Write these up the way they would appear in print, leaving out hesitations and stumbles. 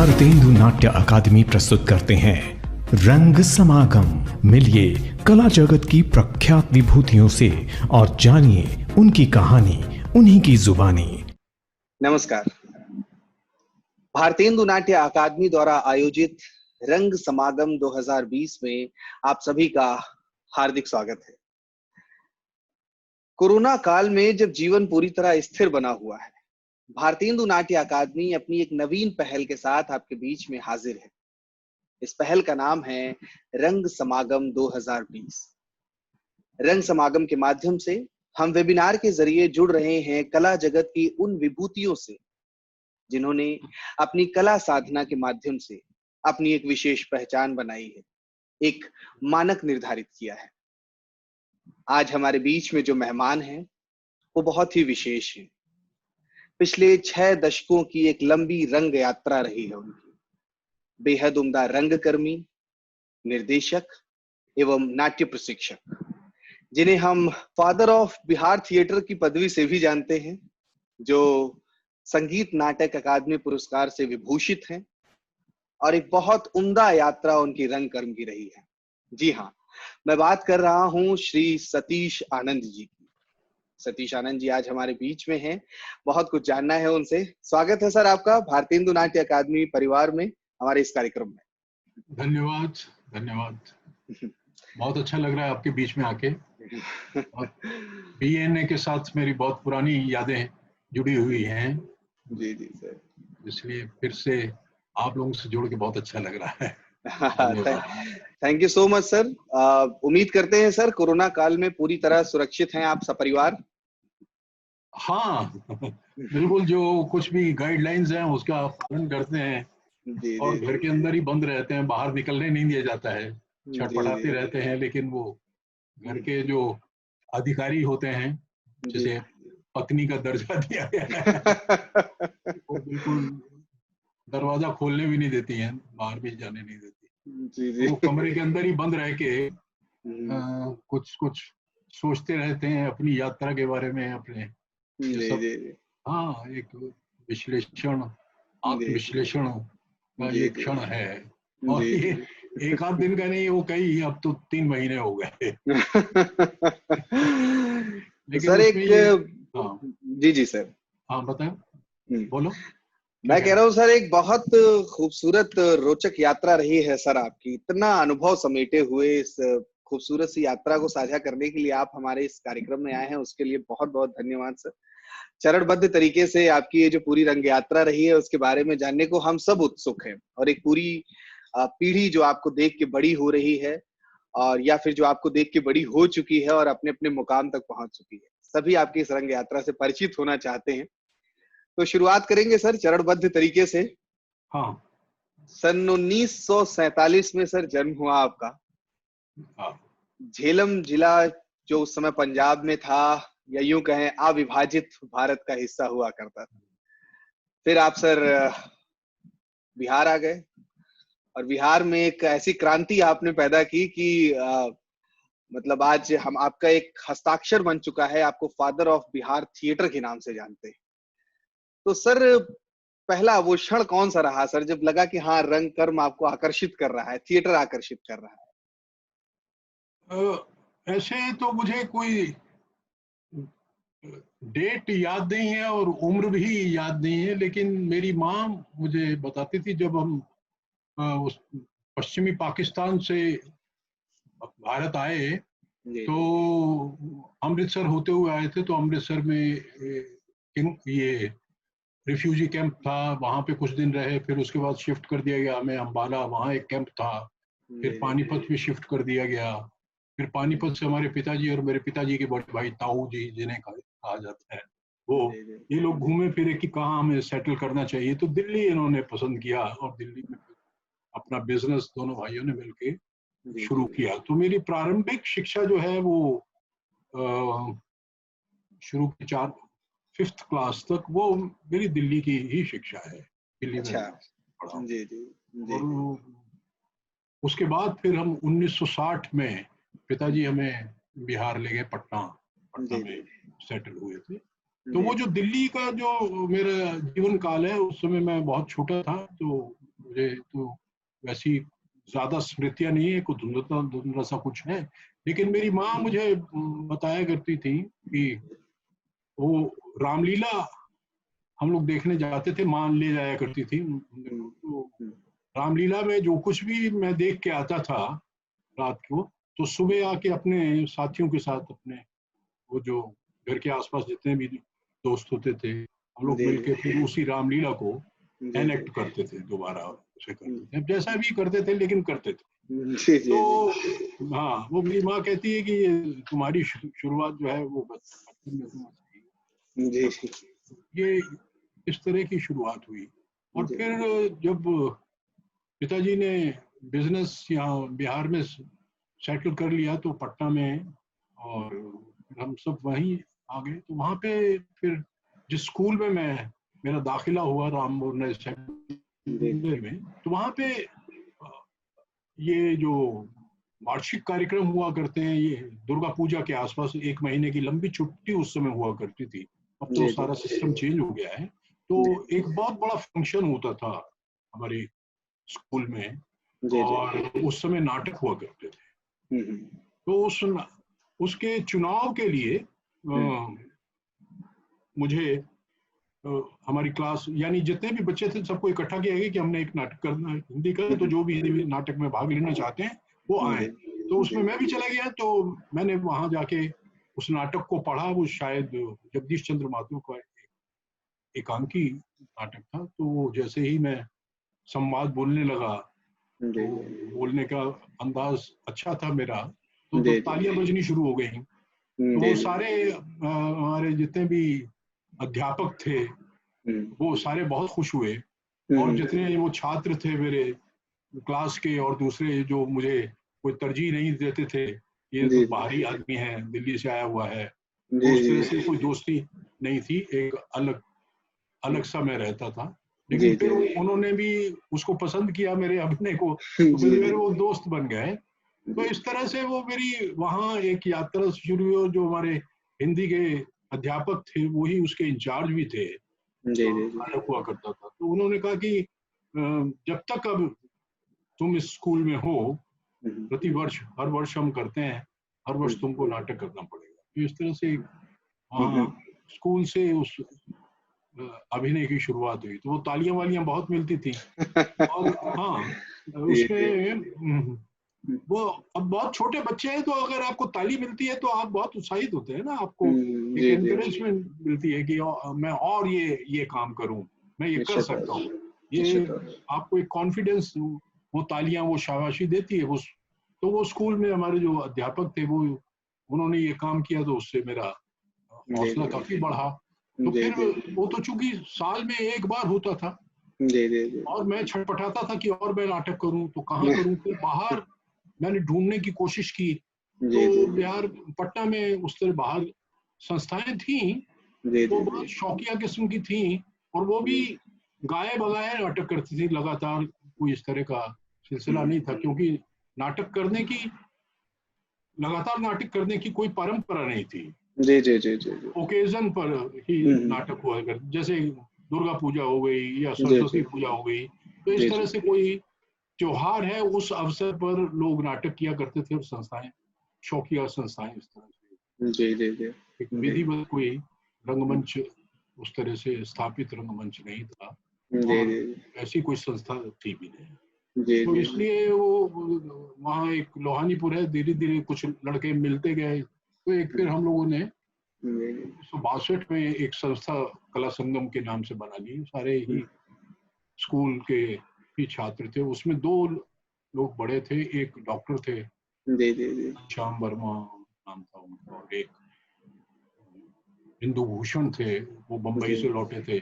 भारतेंदु नाट्य अकादमी प्रस्तुत करते हैं रंग समागम। मिलिए कला जगत की प्रख्यात विभूतियों से और जानिए उनकी कहानी, उन्हीं की जुबानी। नमस्कार। भारतेंदु नाट्य अकादमी द्वारा आयोजित रंग समागम 2020 में आप सभी का हार्दिक स्वागत है। कोरोना काल में जब जीवन पूरी तरह स्थिर बना हुआ है, भारतेंदु नाट्य अकादमी अपनी एक नवीन पहल के साथ आपके बीच में हाजिर है। इस पहल का नाम है रंग समागम 2020। रंग समागम के माध्यम से हम वेबिनार के जरिए जुड़ रहे हैं कला जगत की उन विभूतियों से जिन्होंने अपनी कला साधना के माध्यम से अपनी एक विशेष पहचान बनाई है, एक मानक निर्धारित किया है। आज हमारे बीच में जो मेहमान हैं वो बहुत ही विशेष हैं। पिछले 6 दशकों की एक लंबी रंग यात्रा रही है उनकी। बेहद उम्दा रंगकर्मी, निर्देशक एवं नाट्य प्रशिक्षक, जिन्हें हम फादर ऑफ बिहार थिएटर की पदवी से भी जानते हैं, जो संगीत नाटक अकादमी पुरस्कार से विभूषित हैं और एक बहुत उम्दा यात्रा उनकी रंगकर्म की रही है। जी हाँ, मैं बात कर रहा हूं श्री सतीश आनंद जी की। सतीश आनंद जी आज हमारे बीच में हैं, बहुत कुछ जानना है उनसे। स्वागत है सर आपका भारतेंदु नाट्य अकादमी परिवार में, हमारे इस कार्यक्रम में। धन्यवाद धन्यवाद। बहुत अच्छा लग रहा है आपके बीच में आके। और बीएनए के साथ मेरी बहुत पुरानी यादें जुड़ी हुई हैं। जी जी सर, इसलिए फिर से आप लोगों से जुड़ के बहुत अच्छा लग रहा है। Thank you so much sir. उम्मीद करते हैं सर कोरोना काल में पूरी तरह सुरक्षित हैं आप सपरिवार। हाँ बिल्कुल, जो कुछ भी गाइडलाइंस हैं उसका पालन करते हैं। जी, और जी, घर के अंदर ही बंद रहते हैं, बाहर निकलने नहीं दिया जाता है। छटपटाते जी, रहते हैं, लेकिन वो घर के जो अधिकारी होते हैं, जिसे पत्नी का दर्जा दिया गया है, वो बिल्कुल दरवाजा खोलने भी नहीं देती हैं, बाहर भी जाने नहीं देती। जी, जी। वो कमरे के अंदर ही बंद रह के कुछ कुछ सोचते रहते हैं अपनी यात्रा के बारे में, अपने ये जी, सब। जी, हाँ, एक विश्लेषण, आत्मविश्लेषण का जी, ये जी, क्षण है। और जी, ये जी। एक आध दिन का नहीं, वो कई, अब तो 3 महीने हो गए। लेकिन सर उसमें एक, ये, हाँ जी जी सर, हाँ बताओ, बोलो क्या मैं कह कह रहे रहा हूँ सर एक बहुत खूबसूरत रोचक यात्रा रही है सर आपकी। इतना अनुभव समेटे हुए इस खूबसूरत सी यात्रा को साझा करने के लिए आप हमारे इस कार्यक्रम में आए हैं, उसके लिए बहुत बहुत धन्यवाद सर। चरणबद्ध तरीके से आपकी ये जो पूरी रंग यात्रा रही है उसके बारे में जानने को हम सब उत्सुक हैं। और एक पूरी पीढ़ी जो आपको देख के बड़ी हो रही है, और या फिर जो आपको देख के बड़ी हो चुकी है और अपने अपने मुकाम तक पहुंच चुकी है, सभी आपकी इस रंग यात्रा से परिचित होना चाहते हैं। तो शुरुआत करेंगे सर चरणबद्ध तरीके से। हाँ सन 1947 में सर जन्म हुआ आपका। हाँ झेलम जिला जो उस समय पंजाब में था, या यूं कहें अविभाजित भारत का हिस्सा हुआ करता था। फिर आप सर बिहार आ गए और बिहार में एक ऐसी क्रांति आपने पैदा की कि मतलब आज हम आपका एक हस्ताक्षर बन चुका है, आपको फादर ऑफ बिहार थिएटर के नाम से जानते हैं। तो सर पहला वो क्षण कौन सा रहा सर, जब लगा कि हाँ रंग कर्म आपको आकर्षित कर रहा है, थिएटर आकर्षित कर रहा है? ऐसे तो मुझे कोई डेट याद नहीं है और उम्र भी याद नहीं है, लेकिन मेरी माँ मुझे बताती थी, जब हम उस पश्चिमी पाकिस्तान से भारत आए, तो अमृतसर होते हुए आए थे। तो अमृतसर में ये रिफ्यूजी कैंप था, वहां पे कुछ दिन रहे। फिर उसके बाद शिफ्ट कर दिया गया हमें अम्बाला, वहां एक कैंप था। फिर पानीपत भी शिफ्ट कर दिया गया। फिर पानीपत से हमारे पिताजी और मेरे पिताजी के बड़े भाई ताऊ जी, जिन्हें कहा जाता है, वो ये लोग घूमे फिरे कि कहाँ हमें सेटल करना चाहिए। तो दिल्ली इन्होंने पसंद किया और दिल्ली में अपना बिजनेस दोनों भाइयों ने मिलकर शुरू किया। तो मेरी प्रारंभिक शिक्षा जो है वो शुरू की 5th क्लास तक वो मेरी दिल्ली की ही शिक्षा है, दिल्ली में पढ़ा। जी जी जी। और उसके बाद फिर हम 1960 में पिताजी हमें बिहार ले गए, पटना में सेटल हुए थे। तो वो जो दिल्ली का जो मेरा जीवन काल है, उस समय मैं बहुत छोटा था, तो मुझे तो वैसी ज्यादा स्मृतियां नहीं है, कुछ धुंधला धुंधला सा कुछ है, लेकिन मेरी माँ मुझे बताया करती थी कि वो रामलीला हम लोग देखने जाते थे, माँ ले जाया करती थी। तो रामलीला में जो कुछ भी मैं देख के आता था रात को, तो सुबह आके अपने साथियों के साथ, अपने वो जो घर के आसपास जितने भी दोस्त होते थे, हम लोग मिलके फिर उसी रामलीला को एनेक्ट करते थे, दोबारा उसे करते थे, जैसा भी करते थे लेकिन करते थे। तो हाँ, वो मेरी माँ कहती है कि ये तुम्हारी शुरुआत जो है वो बचपन में होना चाहिए। ये इस तरह की शुरुआत हुई। और फिर जब पिताजी ने बिजनेस यहाँ बिहार में सेटल कर लिया तो पटना में, और हम सब वहीं आ गए। तो वहाँ पे फिर जिस स्कूल में मेरा दाखिला हुआ, रामपुर में, तो वहाँ पे ये जो वार्षिक कार्यक्रम हुआ करते हैं, ये दुर्गा पूजा के आसपास 1 महीने की लंबी छुट्टी उस समय हुआ करती थी। अब तो सारा सिस्टम चेंज हो गया है। तो एक बहुत बड़ा फंक्शन होता था हमारे स्कूल में, और उस समय नाटक हुआ करते थे। तो उसके चुनाव के लिए मुझे हमारी क्लास, यानी जितने भी बच्चे थे, सबको इकट्ठा किया गया कि हमने एक नाटक करना है हिंदी का, तो जो भी हिंदी नाटक में भाग लेना चाहते हैं वो आए। तो उसमें मैं भी चला गया। तो मैंने वहां जाके उस नाटक को पढ़ा। वो शायद जगदीश चंद्र माथुर का एकांकी नाटक था। तो जैसे ही मैं संवाद बोलने लगा, तो बोलने का अंदाज अच्छा था मेरा, तो तालियां बजनी शुरू हो गई। तो सारे हमारे जितने भी अध्यापक थे वो सारे बहुत खुश हुए, और जितने वो छात्र थे मेरे क्लास के और दूसरे जो मुझे कोई तरजीह नहीं देते थे, ये तो बाहरी आदमी है, दिल्ली से आया हुआ है, तो उस तरह से कोई दोस्ती नहीं थी, एक अलग सा मैं रहता था। लेकिन फिर उन्होंने भी उसको पसंद किया मेरे अभिनय को, तो फिर मेरे वो दोस्त बन गए। तो इस तरह से वो मेरी वहाँ एक यात्रा शुरू हुई। जो हमारे हिंदी के अध्यापक थे वही उसके इंचार्ज भी थे, नाटक हुआ करता था। तो उन्होंने कहा कि जब तक अब तुम इस स्कूल में हो, प्रति वर्ष, हर वर्ष हम करते हैं, हर वर्ष तुमको नाटक करना पड़ेगा। तो इस तरह से स्कूल से उस अभिनय की शुरुआत हुई। तो वो तालियां वालियां बहुत मिलती थी। और हाँ, उसमें वो, अब बहुत छोटे बच्चे हैं, तो अगर आपको ताली मिलती है तो आप बहुत उत्साहित होते हैं ना, आपको एक एनकरेजमेंट मिलती है कि मैं और ये काम करूं, मैं ये कर सकता हूँ। ये आपको एक कॉन्फिडेंस, वो तालियां, वो शाबाशी देती है। तो वो स्कूल में हमारे जो अध्यापक थे, वो उन्होंने ये काम किया, तो उससे मेरा हौसला काफी बढ़ा। तो फिर वो तो चूंकि साल में एक बार होता था, और मैं छटपटाता था कि और मैं नाटक करूं तो कहाँ करूं। फिर बाहर मैंने ढूंढने की कोशिश की, तो बिहार, पटना में उस तरह बाहर संस्थाएं थी, वो बहुत शौकिया किस्म की थी, और वो भी गाए बगाए नाटक करती थी लगातार। कोई इस तरह का सिलसिला नहीं था, क्योंकि लगातार नाटक करने की कोई परंपरा नहीं थी। ओकेजन पर ही नाटक हुआ करते, जैसे दुर्गा पूजा हो गई या सरस्वती पूजा हो गई, तो इस तरह से कोई त्योहार है, उस अवसर पर लोग नाटक किया करते थे। और संस्थाएं, शौकिया संस्थाएं, इस तरह से एक विधिवत कोई रंगमंच उस तरह से स्थापित रंगमंच नहीं था, और ऐसी कोई संस्था थी भी नहीं। तो इसलिए वो वहाँ एक लोहानीपुर है, धीरे धीरे कुछ लड़के मिलते गए। तो एक फिर हम लोगों ने 1962 में एक संस्था कला संगम के नाम से बना ली। सारे ही स्कूल के ही छात्र थे। उसमें 2 लोग बड़े थे, एक डॉक्टर थे, श्याम वर्मा नाम था उनका, और एक हिंदू भूषण थे, वो बम्बई से लौटे थे।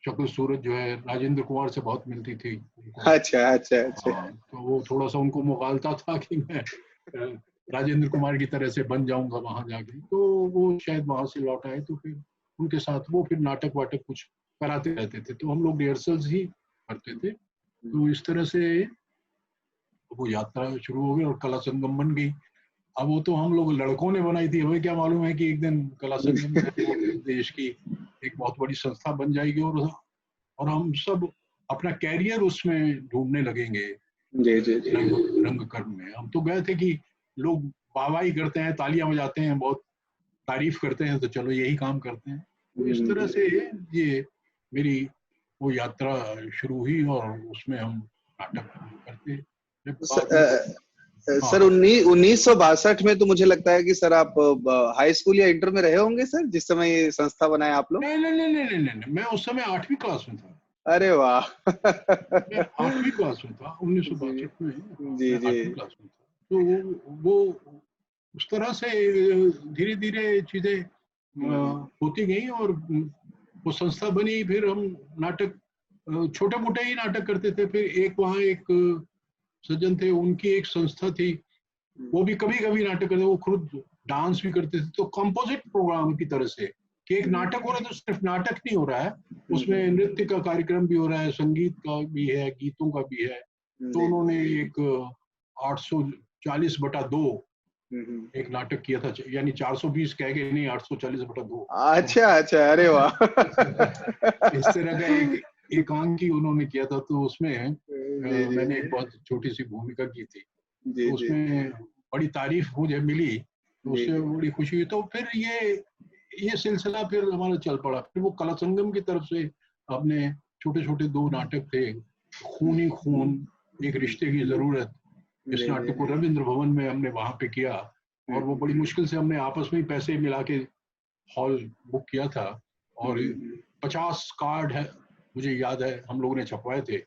शक्ल सूरत जो है राजेंद्र कुमार से बहुत मिलती थी। अच्छा। तो वो थोड़ा सा उनको मुगालता था कि मैं राजेंद्र कुमार की तरह से बन जाऊंगा वहां जाके। तो वो शायद वहां से लौट आए, तो फिर उनके साथ वो फिर नाटक वाटक कुछ कराते रहते थे, तो हम लोग रिहर्सल्स ही करते थे। तो इस तरह से वो यात्रा शुरू हो गई और कला संगम बन गई। अब वो तो हम लोग लड़कों ने बनाई थी, हमें क्या मालूम है कि एक दिन कला संगम देश की एक बहुत बड़ी संस्था बन जाएगी, और हम सब अपना कैरियर उसमें ढूंढने लगेंगे। जी जी जी रंग कर्म में हम तो गए थे कि लोग वाहवाही करते हैं, तालियां बजाते हैं, बहुत तारीफ करते हैं, तो चलो यही काम करते हैं। तो इस तरह से ये मेरी वो यात्रा शुरू हुई और उसमें हम नाटक करते। बाद में हाँ, सर 1962 में तो मुझे लगता है कि सर आप हाई स्कूल या इंटर में रहे होंगे सर, जिस समय ये संस्था बनाए आप लोग। नहीं नहीं नहीं नहीं नहीं नहीं, मैं उस समय 8वीं क्लास में था। अरे वाह। मैं 8वीं क्लास में था जी 1962 में। हाँ, जी मैं जी 8वीं क्लास में था। तो वो उस तरह से धीरे धीरे चीजें होती गई और वो संस्था बनी। फिर हम नाटक छोटे मोटे ही नाटक करते थे। फिर एक वहाँ एक सज्जन थे, उनकी एक संस्था थी, वो भी कभी कभी नाटक करते, वो खुद डांस भी करते थे। तो कंपोजिट प्रोग्राम की तरह से कि एक नाटक हो रहा है तो सिर्फ नाटक नहीं हो रहा है, उसमें नृत्य का कार्यक्रम भी हो रहा है, संगीत का भी है, गीतों का भी है। तो उन्होंने एक 840/2 एक नाटक किया था, यानी 420 कह गए, नहीं 840/2। अच्छा अच्छा, अरे वाह। इस तरह का एक एकांकी उन्होंने किया था। तो उसमें जी जी मैंने एक बहुत छोटी सी भूमिका की थी। जी तो जी उसमें बड़ी तारीफ मुझे मिली, तो जी उससे बड़ी खुशी हुई। तो फिर ये सिलसिला फिर हमारा चल पड़ा। फिर वो कला संगम की तरफ से अपने छोटे छोटे 2 नाटक थे, खून ही खून, एक रिश्ते की जरूरत। इस जी नाटक को रविंद्र भवन में हमने वहां पे किया और वो बड़ी मुश्किल से हमने आपस में ही पैसे मिला के हॉल बुक किया था। और 50 कार्ड है, मुझे याद है, हम लोगों ने छपवाए थे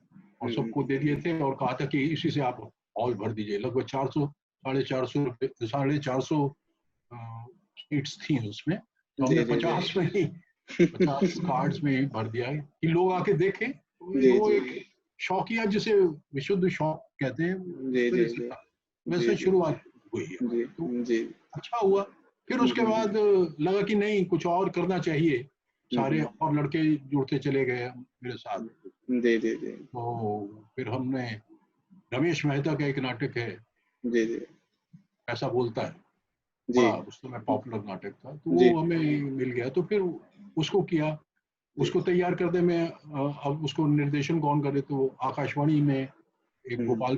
और सबको दे दिए थे और कहा था कि इसी से आप हॉल भर दीजिए। लगभग 400 450 सीट्स थी उसमें। तो जी हमने जी 50 में ही 50 कार्ड्स में ही भर दिया है कि लोग आके देखें। जी वो जी एक शौकिया, जिसे विशुद्ध शौक कहते हैं, जी उस जी तरह से जी था। जी वैसे जी शुरुआत हुई है। जी तो जी अच्छा हुआ। फिर उसके बाद लगा कि नहीं, कुछ और करना चाहिए। सारे और लड़के जुड़ते चले गए मेरे साथ। जी जी जी तो फिर हमने, रमेश मेहता का एक नाटक है, जी जी ऐसा बोलता है, जी बड़ा उस समय पॉपुलर नाटक था। तो जी वो हमें मिल गया, तो फिर उसको किया। उसको तैयार करने में अब उसको निर्देशन कौन करे, तो आकाशवाणी में एक गोपाल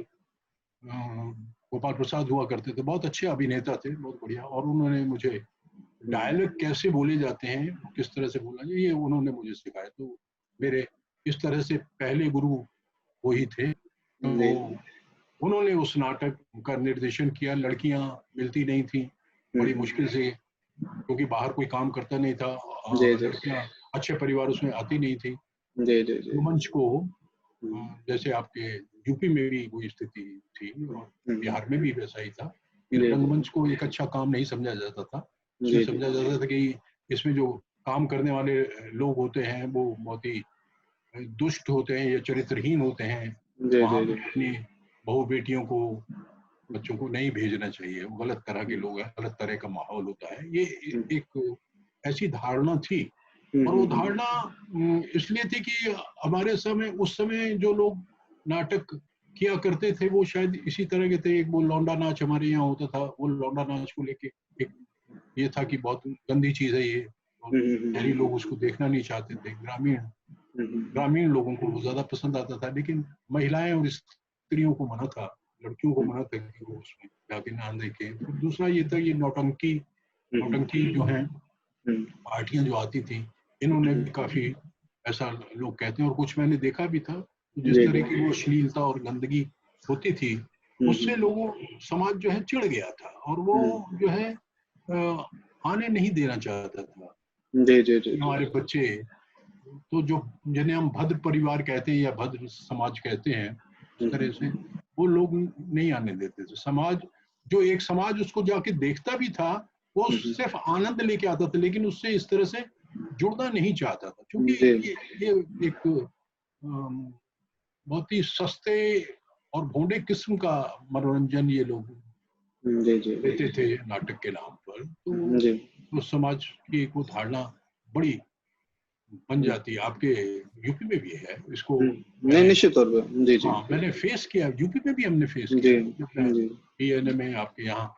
प्रसाद हुआ करते थे, बहुत अच्छे अभिनेता थे, बहुत बढ़िया। और उन्होंने मुझे डायलॉग कैसे बोले जाते हैं, किस तरह से बोलना चाहिए, ये उन्होंने मुझे सिखाया। तो मेरे इस तरह से पहले गुरु वही थे। तो उन्होंने उस नाटक का निर्देशन किया। लड़कियां मिलती नहीं थी, बड़ी मुश्किल से, क्योंकि बाहर कोई काम करता नहीं था। जी जी लड़कियां अच्छे परिवार उसमें आती नहीं थी। जी जी जी रंगमंच को जैसे आपके यूपी में भी वही स्थिति थी और बिहार में भी वैसा ही था कि जी रंगमंच को एक अच्छा काम नहीं समझा जाता था। इसमें जी जी समझा जाता था कि इसमें जो काम करने वाले लोग होते हैं वो बहुत ही दुष्ट होते हैं या चरित्रहीन होते हैं। जी वहां जी पे जी अपनी बहू बेटियों को, बच्चों को नहीं भेजना चाहिए, वो गलत तरह के लोग हैं, गलत तरह का माहौल होता है। ये एक ऐसी धारणा थी। और वो धारणा इसलिए थी कि हमारे समय, उस समय जो लोग नाटक किया करते थे वो शायद इसी तरह के थे। एक वो लौंडा नाच हमारे यहाँ होता था, वो लौंडा नाच को लेके एक ये था कि बहुत गंदी चीज है ये, और शहरी लोग उसको देखना नहीं चाहते थे। ग्रामीण लोगों को वो ज्यादा पसंद आता था, लेकिन महिलाएं और स्त्रियों को मना था, लड़कियों को मना था कि वो उसमें जाके ना देखे। फिर दूसरा ये था, ये नौटंकी जो है पार्टियां जो आती थी, इन्होंने भी काफी, ऐसा लोग कहते हैं और कुछ मैंने देखा भी था, जिस जी तरह जी की वो अश्लीलता और गंदगी होती थी, उससे लोगों, समाज जो है चिढ़ गया था और वो जो है आने नहीं देना चाहता था जी जी जी कि हमारे बच्चे, तो जो जिन्हें हम भद्र परिवार कहते हैं या भद्र समाज कहते हैं, इस तरह से वो लोग नहीं आने देते थे। समाज, जो एक समाज उसको जाके देखता भी था, वो सिर्फ आनंद लेके आता था, लेकिन उससे इस तरह से जुड़ना नहीं चाहता था, क्योंकि ये एक बहुत ही सस्ते और भोंडे किस्म का मनोरंजन ये लोग जी जी देते थे नाटक के नाम पर। जी तो उस समाज की एक वो धारणा बड़ी बन जाती है। आपके यूपी में भी है इसको, नहीं, मैंने, निश्चित तौर पर जी जी हाँ मैंने फेस किया, यूपी में भी हमने फेस जी किया। जब मैं जी पीएनए में आपके यहाँ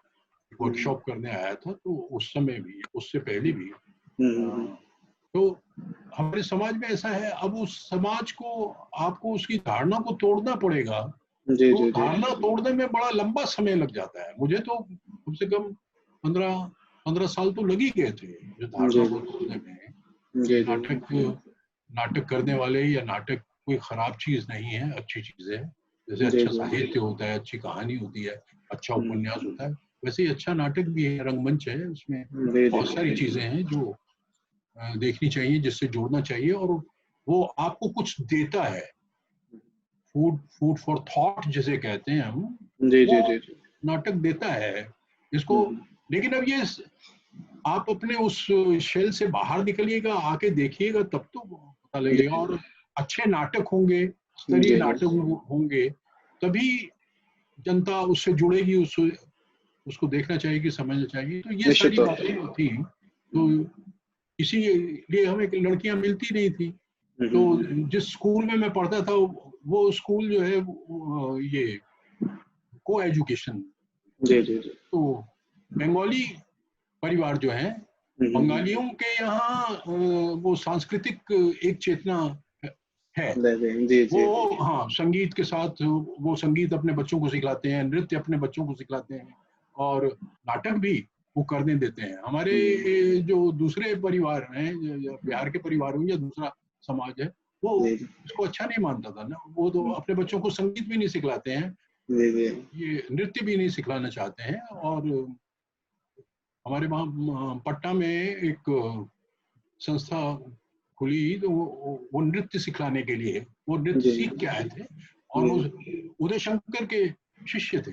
वर्कशॉप करने आया था, तो उस समय भी, उससे पहले भी, तो हमारे हमारे समाज में ऐसा है, अब उस समाज को आपको उसकी धारणा को तोड़ना पड़ेगा। जी तो जी जी धारणा तोड़ने में बड़ा लंबा समय लग जाता है। मुझे तो कम से कम 15 साल तो लग ही गए थे जो धारणा को तोड़ने में, कि जी जी नाटक करने वाले, या नाटक कोई खराब चीज नहीं है, अच्छी चीज है। जैसे जी अच्छा जी साहित्य होता है, अच्छी कहानी होती है, अच्छा हम्म, उपन्यास होता है, वैसे ही अच्छा नाटक भी है, रंगमंच है, उसमें जी बहुत सारी जी चीजें हैं जो देखनी चाहिए, जिससे जोड़ना चाहिए, और वो आपको कुछ देता है। फूड फॉर थॉट जिसे कहते हैं हम, जी वो जी जी जी नाटक देता है इसको। हम्म, लेकिन अब ये आप अपने उस शेल से बाहर निकलिएगा, आके देखिएगा, तब तो पता जी लगेगा। और अच्छे नाटक होंगे, स्तरीय जी नाटक होंगे, तभी जनता उससे जुड़ेगी, उसको देखना चाहिए, समझना चाहिए। तो ये निश्चित सारी तौर बातें थी। तो इसीलिए हमें लड़कियां मिलती नहीं थी। पे तो जिस स्कूल में मैं पढ़ता था, वो स्कूल जो है ये को एजुकेशन। जी जी जी तो बंगाली परिवार जो है, हम्म, बंगालियों के यहाँ वो सांस्कृतिक एक चेतना है। जी वो, जी जी हाँ, संगीत के साथ वो संगीत अपने बच्चों को सिखलाते हैं, नृत्य अपने बच्चों को सिखलाते हैं, और नाटक भी वो करने देते हैं। हमारे जो दूसरे परिवार हैं, या बिहार के परिवार हो या दूसरा समाज है, वो जी जी इसको अच्छा नहीं मानता था ना। वो तो अपने बच्चों को संगीत भी नहीं सिखलाते हैं, जी जी ये नृत्य भी नहीं सिखलाना चाहते हैं। और हमारे वहाँ पटना में एक संस्था खुली, तो वो नृत्य सिखलाने के लिए, वो नृत्य जी सीख के आए थे, और वो उदय शंकर के शिष्य थे।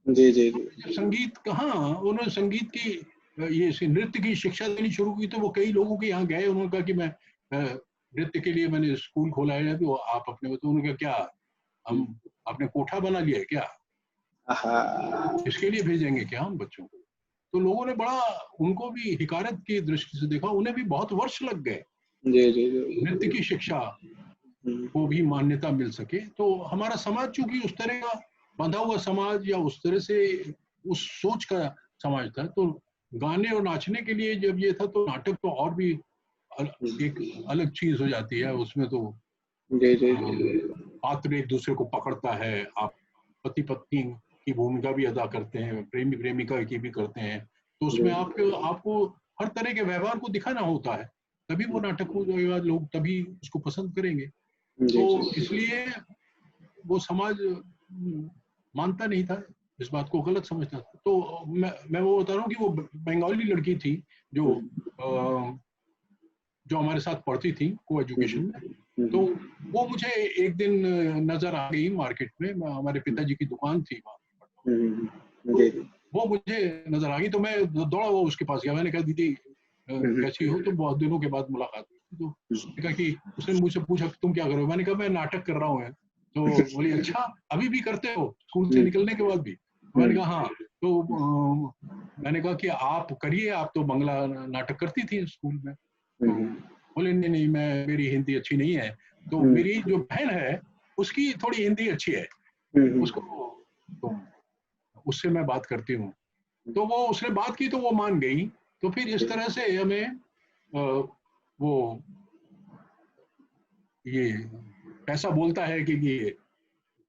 जी जी जी जब संगीत, कहाँ उन्होंने संगीत की ये नृत्य की शिक्षा देनी शुरू की, तो वो कई लोगों के यहाँ गए। उन्होंने कहा कि मैं नृत्य के लिए मैंने स्कूल खोला है, तो आप अपने, तो उन्होंने कहा क्या हम अपने कोठा बना लिया है क्या, हाँ इसके लिए भेजेंगे क्या हम बच्चों को। तो लोगों ने बड़ा उनको भी हिकारत की दृष्टि से देखा, उन्हें भी बहुत वर्ष लग गए जी जी जी नृत्य की शिक्षा को भी मान्यता मिल सके। तो हमारा समाज चूंकि उस तरह का बंधा हुआ समाज, या उस तरह से उस सोच का समाज था, तो गाने और नाचने के लिए जब ये था, तो नाटक तो और भी एक अलग चीज हो जाती है। उसमें तो जी जी पात्र एक दूसरे को पकड़ता है, आप पति पत्नी की भूमिका भी अदा करते हैं, प्रेमी प्रेमिका की भी करते हैं। तो उसमें आपको हर तरह के व्यवहार को दिखाना होता है, तभी वो नाटक को लोग तभी उसको पसंद करेंगे। जी तो जी इसलिए वो समाज मानता नहीं था, इस बात को गलत समझता था। तो मैं वो बता रहा हूँ कि वो बंगाली लड़की थी जो जो हमारे साथ पढ़ती थी को एजुकेशन में। तो वो मुझे एक दिन नजर आ गई मार्केट में, हमारे पिताजी की दुकान थी वहाँ। तो जी वो मुझे नजर आ गई, तो मैं दौड़ा हुआ उसके पास गया। मैंने कहा दीदी कैसी हो, तो बहुत दिनों के बाद मुलाकात हुई। तो उसने कहा कि उसने मुझसे पूछा कि तुम क्या कर रहे हो। मैंने कहा मैं नाटक कर रहा हूँ। तो बोली अच्छा, अभी भी करते हो स्कूल से निकलने के बाद भी। मैंने कहा हाँ। तो मैंने कहा कि आप करिए, आप तो बंगला नाटक करती थी स्कूल में। तो बोले नहीं नहीं, मेरी हिंदी अच्छी नहीं है। तो मेरी जो बहन है उसकी थोड़ी हिंदी अच्छी है, उसको तो उससे मैं बात करती हूँ। तो वो उसने बात की, तो वो मान गई। तो फिर इस तरह से हमें वो ये पैसा बोलता है कि ये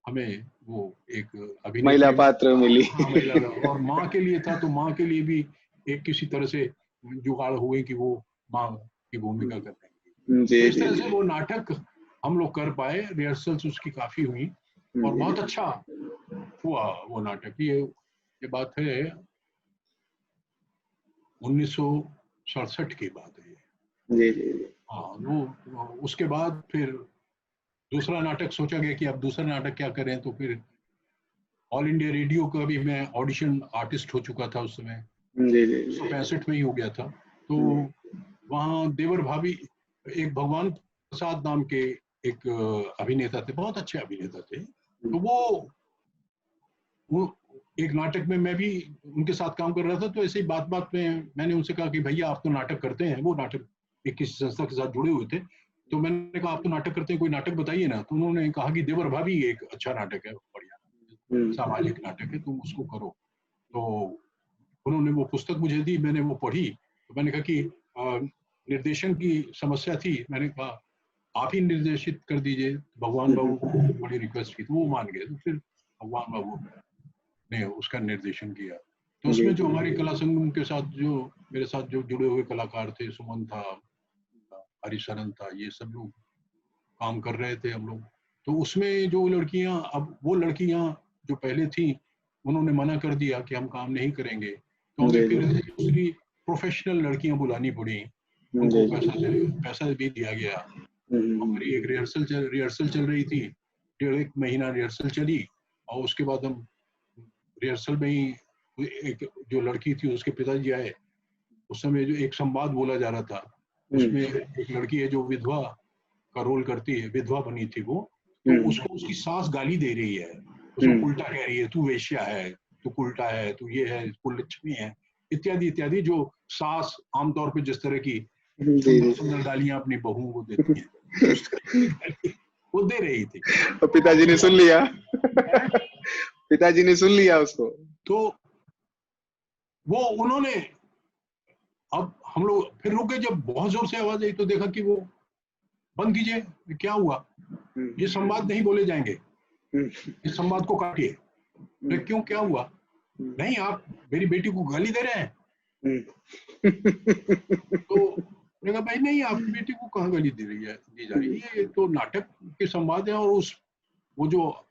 हमें वो एक महिला अभिनेत्री, पात्र मिली हाँ, महिला, और माँ के लिए था, तो माँ के लिए भी एक किसी तरह से जुगाड़ हुए कि वो माँ की भूमिका कर देंगे। जी तो इस जी तरह जी से वो नाटक हम लोग कर पाए, रिहर्सल्स उसकी काफी हुई, और बहुत अच्छा हुआ वो नाटक। ये बात है 1967 की बात है। जी जी हाँ, वो उसके बाद फिर दूसरा नाटक सोचा गया कि अब दूसरा नाटक क्या करें। तो फिर ऑल इंडिया रेडियो का भी मैं ऑडिशन आर्टिस्ट हो चुका था उस समय, जी जी 1965 में ही हो गया था। तो वहाँ देवर भाभी, एक भगवान प्रसाद नाम के एक अभिनेता थे, बहुत अच्छे अभिनेता थे। तो वो एक नाटक में मैं भी उनके साथ काम कर रहा था। तो ऐसे ही बात बात में मैंने उनसे कहा कि भैया आप तो नाटक करते हैं, वो नाटक एक किसी संस्था के साथ जुड़े हुए थे। तो मैंने कहा आप तो नाटक करते हैं, कोई नाटक बताइए ना। तो उन्होंने कहा कि देवर भाभी एक अच्छा नाटक है, बढ़िया सामाजिक नाटक है, तुम उसको करो। तो उन्होंने वो पुस्तक मुझे दी, मैंने वो पढ़ी। तो मैंने कहा कि निर्देशन की समस्या थी। मैंने कहा आप ही निर्देशित कर दीजिए। भगवान बाबू को बड़ी रिक्वेस्ट की तो वो मान गए, तो फिर भगवान बाबू ने उसका निर्देशन किया। तो उसमें जो हमारी कला संगम के साथ जो मेरे साथ जो जुड़े हुए कलाकार थे, सुमन था, हरिशरण था, ये सब लोग काम कर रहे थे हम लोग। तो उसमें जो लड़कियां, अब वो लड़कियां जो पहले थी उन्होंने मना कर दिया कि हम काम नहीं करेंगे, तो हमें फिर दूसरी प्रोफेशनल लड़कियां बुलानी पड़ी। उनको पैसा भी दिया गया। हमारी एक रिहर्सल चल रही थी, 1.5 महीना रिहर्सल चली, और उसके बाद हम रिहर्सल में ही एक जो लड़की थी उसके पिताजी आए। उस समय जो एक संवाद बोला जा रहा था, उसमें एक लड़की है जो विधवा का रोल करती है, विधवा बनी थी वो, तो उसको उसकी सास गाली दे रही है, उसको उल्टा कह रही है, तू वेश्या है, तू उल्टा है, तू ये है, कुलच्छनी है, इत्यादि इत्यादि, जो सास आमतौर पे जिस तरह की सुंदर गालियां अपनी बहुओं को देती है, उस तरह की गाली वो दे रही थी। तो पिताजी ने सुन लिया। पिताजी ने सुन लिया उसको। तो वो उन्होंने, अब हम लोग फिर रुके, जब बहुत जोर से आवाज आई तो देखा कि वो बंद कीजिए, क्या हुआ, ये संवाद नहीं बोले जाएंगे, इस संवाद को काटिए। अरे क्यों, क्या हुआ? नहीं, आप मेरी बेटी को गाली दे रहे हैं। तो मैंने कहा भाई नहीं, आपकी बेटी को कहाँ गाली दी जा रही है, ये तो नाटक के संवाद है, और वो जो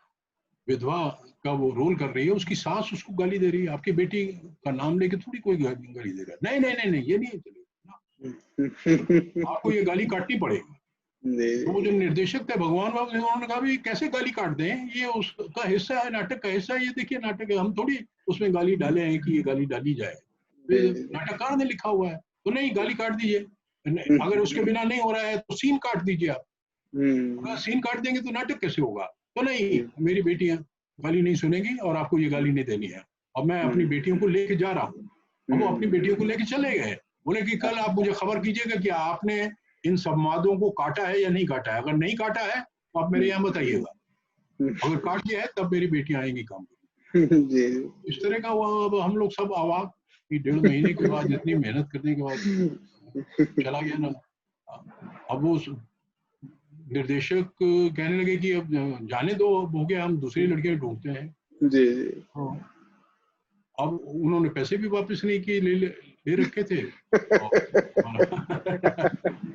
विधवा का वो रोल कर रही है उसकी सास उसको गाली दे रही है, आपकी बेटी का नाम लेके थोड़ी कोई गाली दे रहा है। नहीं, ये नहीं चलेगा, आपको ये गाली काटनी पड़ेगी। तो वो जो निर्देशक थे भगवान बाबू, उन्होंने कहा भाई कैसे गाली काट दें, ये उसका हिस्सा है, नाटक का हिस्सा है, ये देखिए नाटक है, हम थोड़ी उसमें गाली डाले हैं कि ये गाली डाली जाए, नाटककार ने लिखा हुआ है, तो नहीं, गाली काट दीजिए। अगर उसके बिना नहीं हो रहा है तो सीन काट दीजिए आप। अगर सीन काट देंगे तो नाटक कैसे होगा? तो नहीं, मेरी बेटियां गाली नहीं सुनेगी और आपको ये गाली नहीं देनी है। अब मैं अपनी बेटियों को लेके जा रहा हूँ। अब वो अपनी बेटियों को लेके चले गए, बोले कि कल आप मुझे खबर कीजिएगा कि आपने इन संवादों को काटा है या नहीं काटा है, अगर नहीं काटा है तो आप मेरे यहाँ बताइएगा, अगर काट दिया है तब मेरी बेटियां आएंगी काम करने। इस तरह का वो, अब हम लोग सब आवाज कि 1.5 महीने के बाद, इतनी मेहनत करने के बाद चला गया ना। अब वो निर्देशक कहने लगे कि अब जाने दो, हो गया, हम दूसरी लड़कियां ढूंढते हैं। जी। अब उन्होंने पैसे भी वापस नहीं किए, ले रखे थे।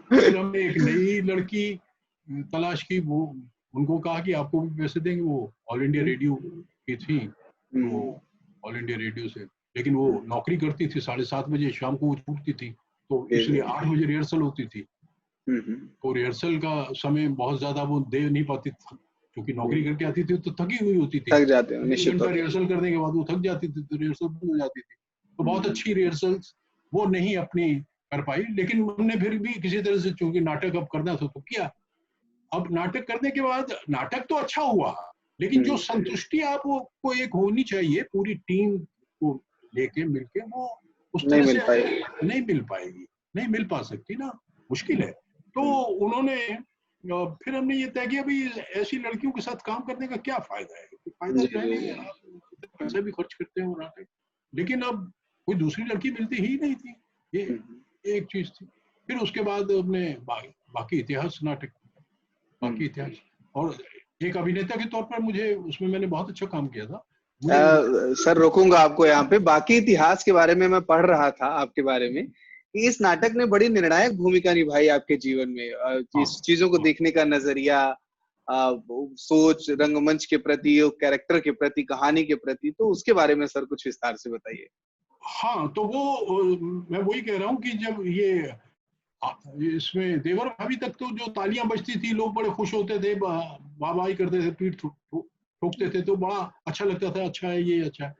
फिर हमने एक नई लड़की तलाश की, वो उनको कहा कि आपको भी पैसे देंगे, वो ऑल इंडिया रेडियो की थी, वो ऑल इंडिया रेडियो से, लेकिन वो नौकरी करती थी, 7:30 बजे शाम को वो छूटती थी, तो इसलिए 8 बजे रिहर्सल होती थी। तो रिहर्सल का समय बहुत ज्यादा वो दे नहीं पाती, क्योंकि नौकरी करके आती थी तो थकी हुई होती थी, थक जाते हैं निश्चित तौर पे। रिहर्सल करने के बाद वो थक जाती थी, तो रिहर्सल बंद हो जाती थी। तो बहुत अच्छी रिहर्सल वो नहीं अपनी कर पाई, लेकिन हमने फिर भी किसी तरह से, चूंकि नाटक अब करना था तो किया। अब नाटक करने के बाद नाटक तो अच्छा हुआ, लेकिन जो संतुष्टि आपको एक होनी चाहिए पूरी टीम को लेके मिलके, वो उस तरह से नहीं मिल पाएगी, नहीं मिल पा सकती ना, मुश्किल है। तो उन्होंने, फिर हमने ये तय किया भाई ऐसी लड़कियों के साथ काम करने का क्या फायदा है, फायदा जो है, आप पैसा भी खर्च करते हैं नाटक, लेकिन अब कोई दूसरी लड़की मिलती ही नहीं थी, ये एक चीज थी। फिर उसके बाद हमने बाकी इतिहास नाटक, बाकी इतिहास, और एक अभिनेता के तौर पर मुझे उसमें मैंने बहुत अच्छा काम किया था। सर रोकूंगा आपको यहाँ पे, बाकी इतिहास के बारे में मैं पढ़ रहा था आपके बारे में कि इस नाटक ने बड़ी निर्णायक भूमिका निभाई आपके जीवन में, चीजों को देखने का नजरिया, सोच, रंगमंच के प्रति, कैरेक्टर के प्रति, कहानी के प्रति, तो उसके बारे में सर कुछ विस्तार से बताइए। हाँ, तो वो मैं वही कह रहा हूँ कि जब ये इसमें देवर भाभी तक तो जो तालियां बजती थी, लोग बड़े खुश होते थे, वाहवाही करते थे, पीठ ठोकते थे, तो बड़ा अच्छा लगता था, अच्छा है ये, अच्छा है।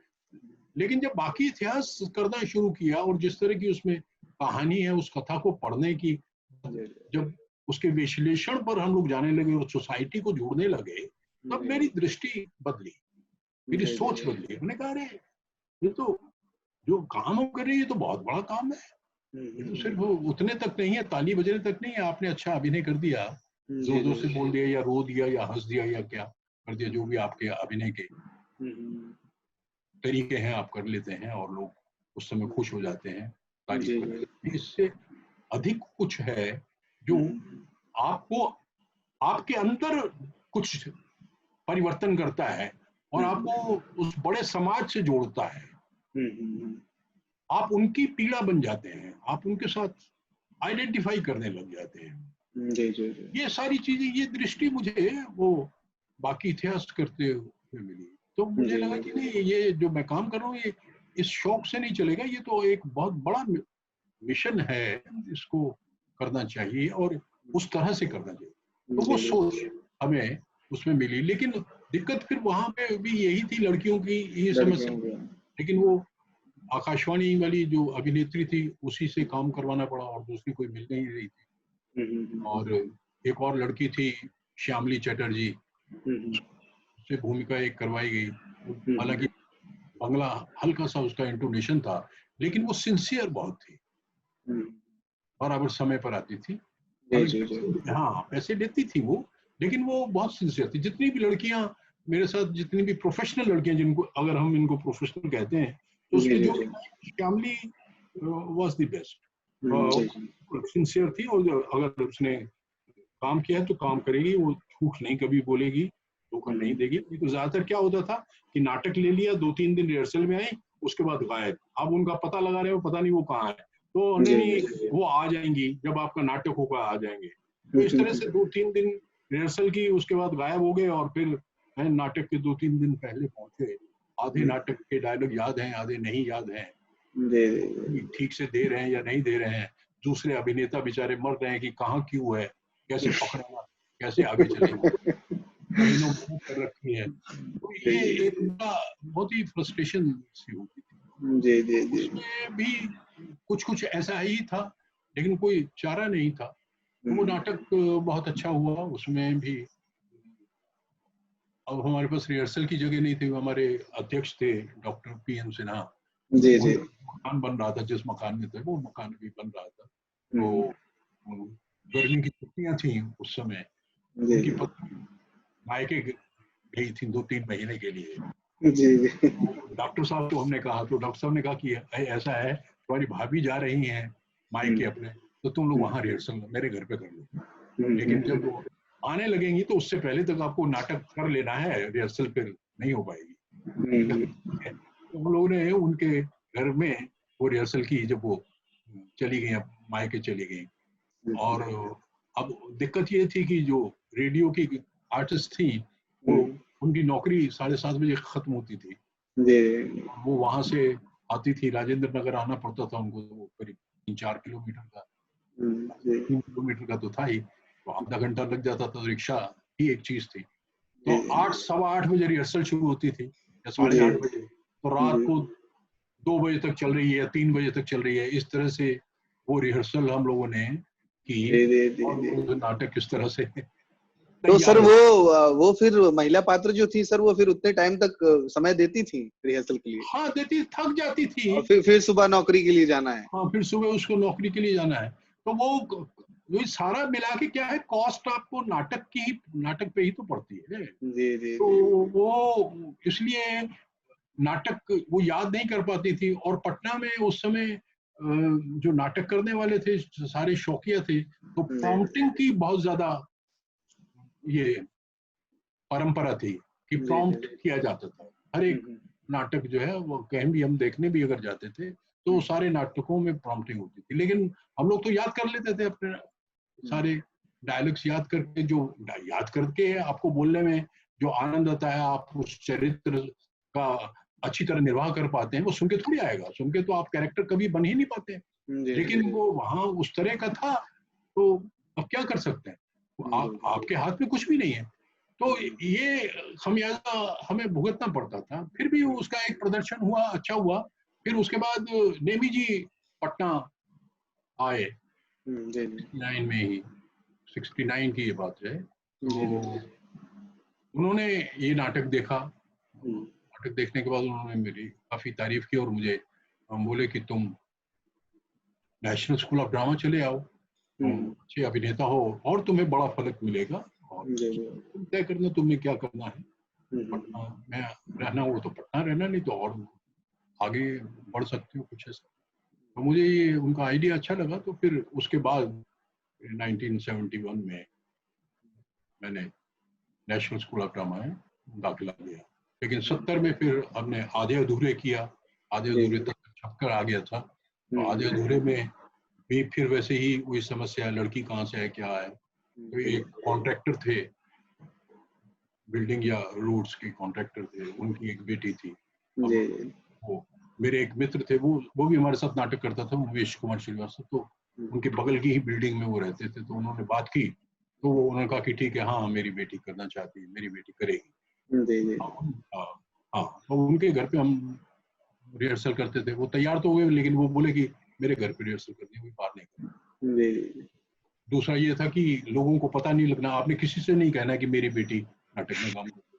लेकिन जब बाकी इतिहास करना शुरू किया और जिस तरह की उसमें कहानी है, उस कथा को पढ़ने की, जब उसके विश्लेषण पर हम लोग जाने लगे और सोसाइटी को जोड़ने लगे, तब मेरी दृष्टि बदली, मेरी सोच बदली। मैंने कहा अरे ये तो जो काम हम कर रहे हैं ये तो बहुत बड़ा काम है, तो सिर्फ उतने तक नहीं है, ताली बजने तक नहीं है, आपने अच्छा अभिनय कर दिया, जोर जोर से बोल दिया या रो दिया या हंस दिया या क्या कर दिया, जो भी आपके अभिनय के तरीके हैं आप कर लेते हैं और लोग उस समय खुश हो जाते हैं, तारीफ करते हैं। इससे अधिक कुछ है जो आपको आपके अंदर कुछ परिवर्तन करता है और आपको उस बड़े समाज से जोड़ता है। आप उनकी पीड़ा बन जाते हैं, आप उनके साथ आइडेंटिफाई करने लग जाते हैं। जी जी जी। ये सारी चीजें, ये दृष्टि मुझे वो बाकी इतिहास करते हुए मिली। तो मुझे लगा कि नहीं, ये जो मैं काम कर रहा हूँ ये इस शौक से नहीं चलेगा, ये तो एक बहुत बड़ा मिशन है, इसको करना चाहिए और उस तरह से करना चाहिए। तो वो सोच हमें उसमें मिली। लेकिन दिक्कत फिर वहां पे भी यही थी, लड़कियों की ये समस्या। लेकिन वो आकाशवाणी वाली जो अभिनेत्री थी उसी से काम करवाना पड़ा और दूसरी कोई मिल नहीं रही थी। और एक और लड़की थी श्यामली चटर्जी, उससे भूमिका एक करवाई गई। हालांकि बंगला हल्का सा उसका इंटोनेशन था, लेकिन वो सिंसियर बहुत थी, बराबर समय पर आती थी। हाँ, पैसे लेती थी वो, लेकिन वो बहुत सिंसियर थी। जितनी भी लड़कियां मेरे साथ, जितनी भी प्रोफेशनल लड़कियां, जिनको अगर हम इनको प्रोफेशनल कहते हैं, तो उसमें जो श्यामली वाज द बेस्ट। सिंसियर थी और अगर उसने काम किया है तो काम करेगी, वो झूठ नहीं कभी बोलेगी, धोखा नहीं देगी। तो ज्यादातर क्या होता था कि नाटक ले लिया, 2-3 दिन रिहर्सल में आई, उसके बाद गायब। अब उनका पता लगा रहे हो, पता नहीं वो कहाँ है। तो नहीं, वो आ जाएंगी जब आपका नाटक होगा, आ जाएंगे। तो इस तरह से 2-3 दिन रिहर्सल की, उसके बाद गायब हो गए और फिर नाटक के 2-3 दिन पहले पहुंचे। आधे नाटक के डायलॉग याद हैं, आधे नहीं याद हैं, ठीक से दे रहे हैं या नहीं दे रहे हैं। दूसरे अभिनेता बेचारे मर रहे हैं कि कहाँ क्यों है, कैसे पकड़ेगा, कैसे आगे चलेगा, महीनों कर रखी है। तो ये एक बहुत ही फ्रस्ट्रेशन सी होती थी। जी जी जी। उसमें भी कुछ ऐसा ही था, लेकिन कोई चारा नहीं था। तो वो नाटक बहुत अच्छा हुआ। उसमें भी अब हमारे पास रिहर्सल की जगह नहीं थी। हमारे अध्यक्ष थे डॉक्टर PM सिन्हा। जी जी। मकान बन रहा था, जिस मकान में थे वो मकान भी बन रहा था। तो गर्मी की छुट्टियां थी उस समय। उनकी पत्नी मायके गई थी 2-3 महीने के लिए। जी जी। डॉक्टर साहब को हमने कहा, तो डॉक्टर साहब ने कहा कि ऐसा है, तुम्हारी भाभी जा रही हैं मायके अपने, तो तुम लोग वहां रिहर्सल मेरे घर पे कर लो। लेकिन जब वो आने लगेंगी तो उससे पहले तक आपको नाटक कर लेना है, रिहर्सल फिर नहीं हो पाएगी। तो हम लोगों ने उनके घर में वो रिहर्सल की। जब वो चली गई, मायके चली गई। और अब दिक्कत ये थी कि जो रेडियो की आर्टिस्ट थी, वो उनकी नौकरी 7:30 बजे खत्म होती थी। वो वहां से आती थी, राजेंद्र नगर आना पड़ता था उनको, तो करीब 3-4 किलोमीटर का, 3 किलोमीटर का तो था ही, तो आधा घंटा लग जाता था। तो रिक्शा ही एक चीज थी। तो 8, 8:15 बजे रिहर्सल शुरू होती थी या 8:30 बजे, तो रात को 2 बजे तक चल रही है या 3 बजे तक चल रही है। इस तरह से वो रिहर्सल हम लोगों ने की और नाटक किस तरह से। तो सर वो फिर महिला पात्र जो थी सर, वो फिर उतने टाइम तक समय देती थी रिहर्सल के लिए? हाँ देती, थक जाती थी। और फिर सुबह नौकरी के लिए जाना है। हाँ, फिर सुबह उसको नौकरी के लिए जाना है। तो वो सारा मिला के क्या है, कॉस्ट आपको नाटक पे ही तो पड़ती है। जी जी। तो वो इसलिए नाटक वो याद नहीं कर पाती थी। और पटना में उस समय जो नाटक करने वाले थे सारे शौकिया थे, तो प्रॉम्प्टिंग की बहुत ज्यादा ये परंपरा थी कि प्रॉम्प्ट किया जाता था। हर एक नाटक जो है वो कहीं भी हम देखने भी अगर जाते थे तो सारे नाटकों में प्रॉम्प्टिंग होती थी। लेकिन हम लोग तो याद कर लेते थे अपने सारे डायलॉग्स, याद करके आपको बोलने में जो आनंद आता है, आप उस चरित्र का अच्छी तरह निर्वाह कर पाते हैं, वो सुन के थोड़ी आएगा। सुन के तो आप कैरेक्टर कभी बन ही नहीं पाते। लेकिन वो वहां उस तरह का था, तो अब क्या कर सकते हैं, आपके हाथ में कुछ भी नहीं है। तो ये खमियाजा हमें भुगतना पड़ता था। फिर भी उसका एक प्रदर्शन हुआ, अच्छा हुआ। फिर उसके बाद नेमी जी पटना आए 69 में ही, 69 की ये बात है। तो उन्होंने ये नाटक देखा। नाटक देखने के बाद उन्होंने मेरी काफी तारीफ की और मुझे बोले कि तुम नेशनल स्कूल ऑफ ड्रामा चले आओ, तुम अच्छे अभिनेता हो और तुम्हें बड़ा फलक मिलेगा, और तुम तय करना तुम्हें क्या करना है। पटना में रहना हो तो पटना रहना, नहीं तो और आगे बढ़ सकते हो कुछ ऐसा। तो मुझे ये उनका आइडिया अच्छा लगा, तो फिर उसके बाद 1971 में मैंने नेशनल स्कूल ऑफ ड्रामा में दाखिला लिया। लेकिन 70 में फिर हमने आधे अधूरे किया, आधे अधूरे तक छक्कर आ गया था। तो आधे अधूरे में भी फिर वैसे ही वही समस्या, लड़की कहाँ से है, क्या है। तो एक कॉन्ट्रैक्टर थे, बिल्डिंग या रोड्स के कॉन्ट्रैक्टर थे, उनकी एक बेटी थी। वो मेरे एक मित्र थे, वो भी हमारे साथ नाटक करता था, उमेश कुमार श्रीवास्तव। तो उनके बगल की ही बिल्डिंग में वो रहते थे। तो उन्होंने बात की, तो उन्होंने कहा कि ठीक है, हाँ मेरी बेटी करना चाहती है, मेरी बेटी करेगी। हाँ, तो उनके घर पे हम रिहर्सल करते थे। वो तैयार तो हुए, लेकिन वो बोले कि मेरे घर पे रिहर्सल करनी है, बाहर नहीं करनी। दूसरा ये था कि लोगों को पता नहीं लगना, आपने किसी से नहीं कहना कि मेरी बेटी नाटक में काम करती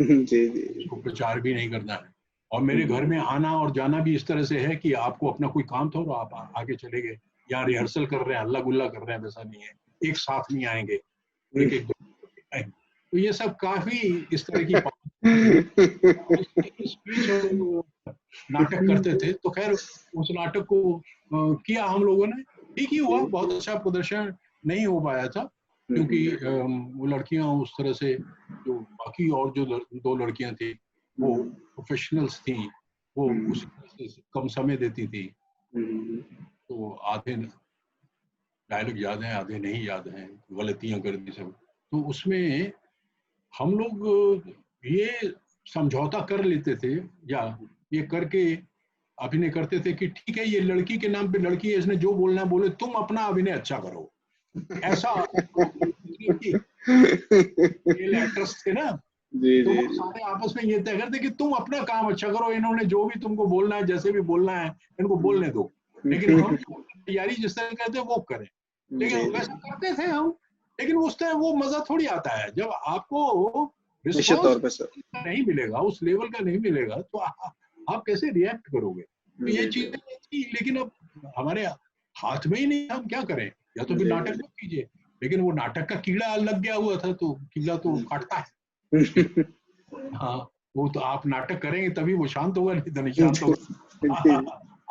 है, उसको प्रचार भी नहीं करना है। और मेरे घर में आना और जाना भी इस तरह से है कि आपको अपना कोई काम था और आप आगे चले गए, यहाँ रिहर्सल कर रहे हैं, हल्ला गुल्ला कर रहे हैं, वैसा नहीं है, एक साथ नहीं आएंगे, एक एक आएंगे। तो ये सब काफी इस तरह की नाटक करते थे। तो खैर उस नाटक को किया हम लोगों ने, ठीक ही हुआ, बहुत अच्छा प्रदर्शन नहीं हो पाया था, क्योंकि वो लड़कियां उस तरह से, जो बाकी और जो दो लड़कियां थी वो प्रोफेशनल्स थी, वो उसी तरह से कम समय देती थी। तो आधे डायलॉग याद हैं, आधे नहीं याद हैं, गलतियां कर दी सब। तो उसमें हम लोग ये समझौता कर लेते थे, या ये करके अभिनय करते थे कि ठीक है, ये लड़की के नाम पे लड़की है, इसने जो बोलना है बोले, तुम अपना अभिनय अच्छा करो। ऐसा एक्टर्स थे ना, तो वो सारे आपस में ये तय करते कि तुम अपना काम अच्छा करो, इन्होंने जो भी तुमको बोलना है, जैसे भी बोलना है, इनको बोलने दो, लेकिन हम तैयारी जिस तरह करते वो करें। लेकिन वैसा करते थे हम, लेकिन उस तरह वो मजा थोड़ी आता है जब आपको रिस्पॉन्स नहीं मिलेगा, उस लेवल का नहीं मिलेगा, तो आप कैसे रिएक्ट करोगे। तो ये चीजें थी, लेकिन अब हमारे हाथ में ही नहीं, हम क्या करें, या तो फिर नाटक मत कीजिए। लेकिन वो नाटक का कीड़ा लग गया हुआ था, तो कीड़ा तो काटता है। हाँ, वो तो आप नाटक करेंगे तभी वो शांत होगा, नहीं तो नहीं शांत होगा।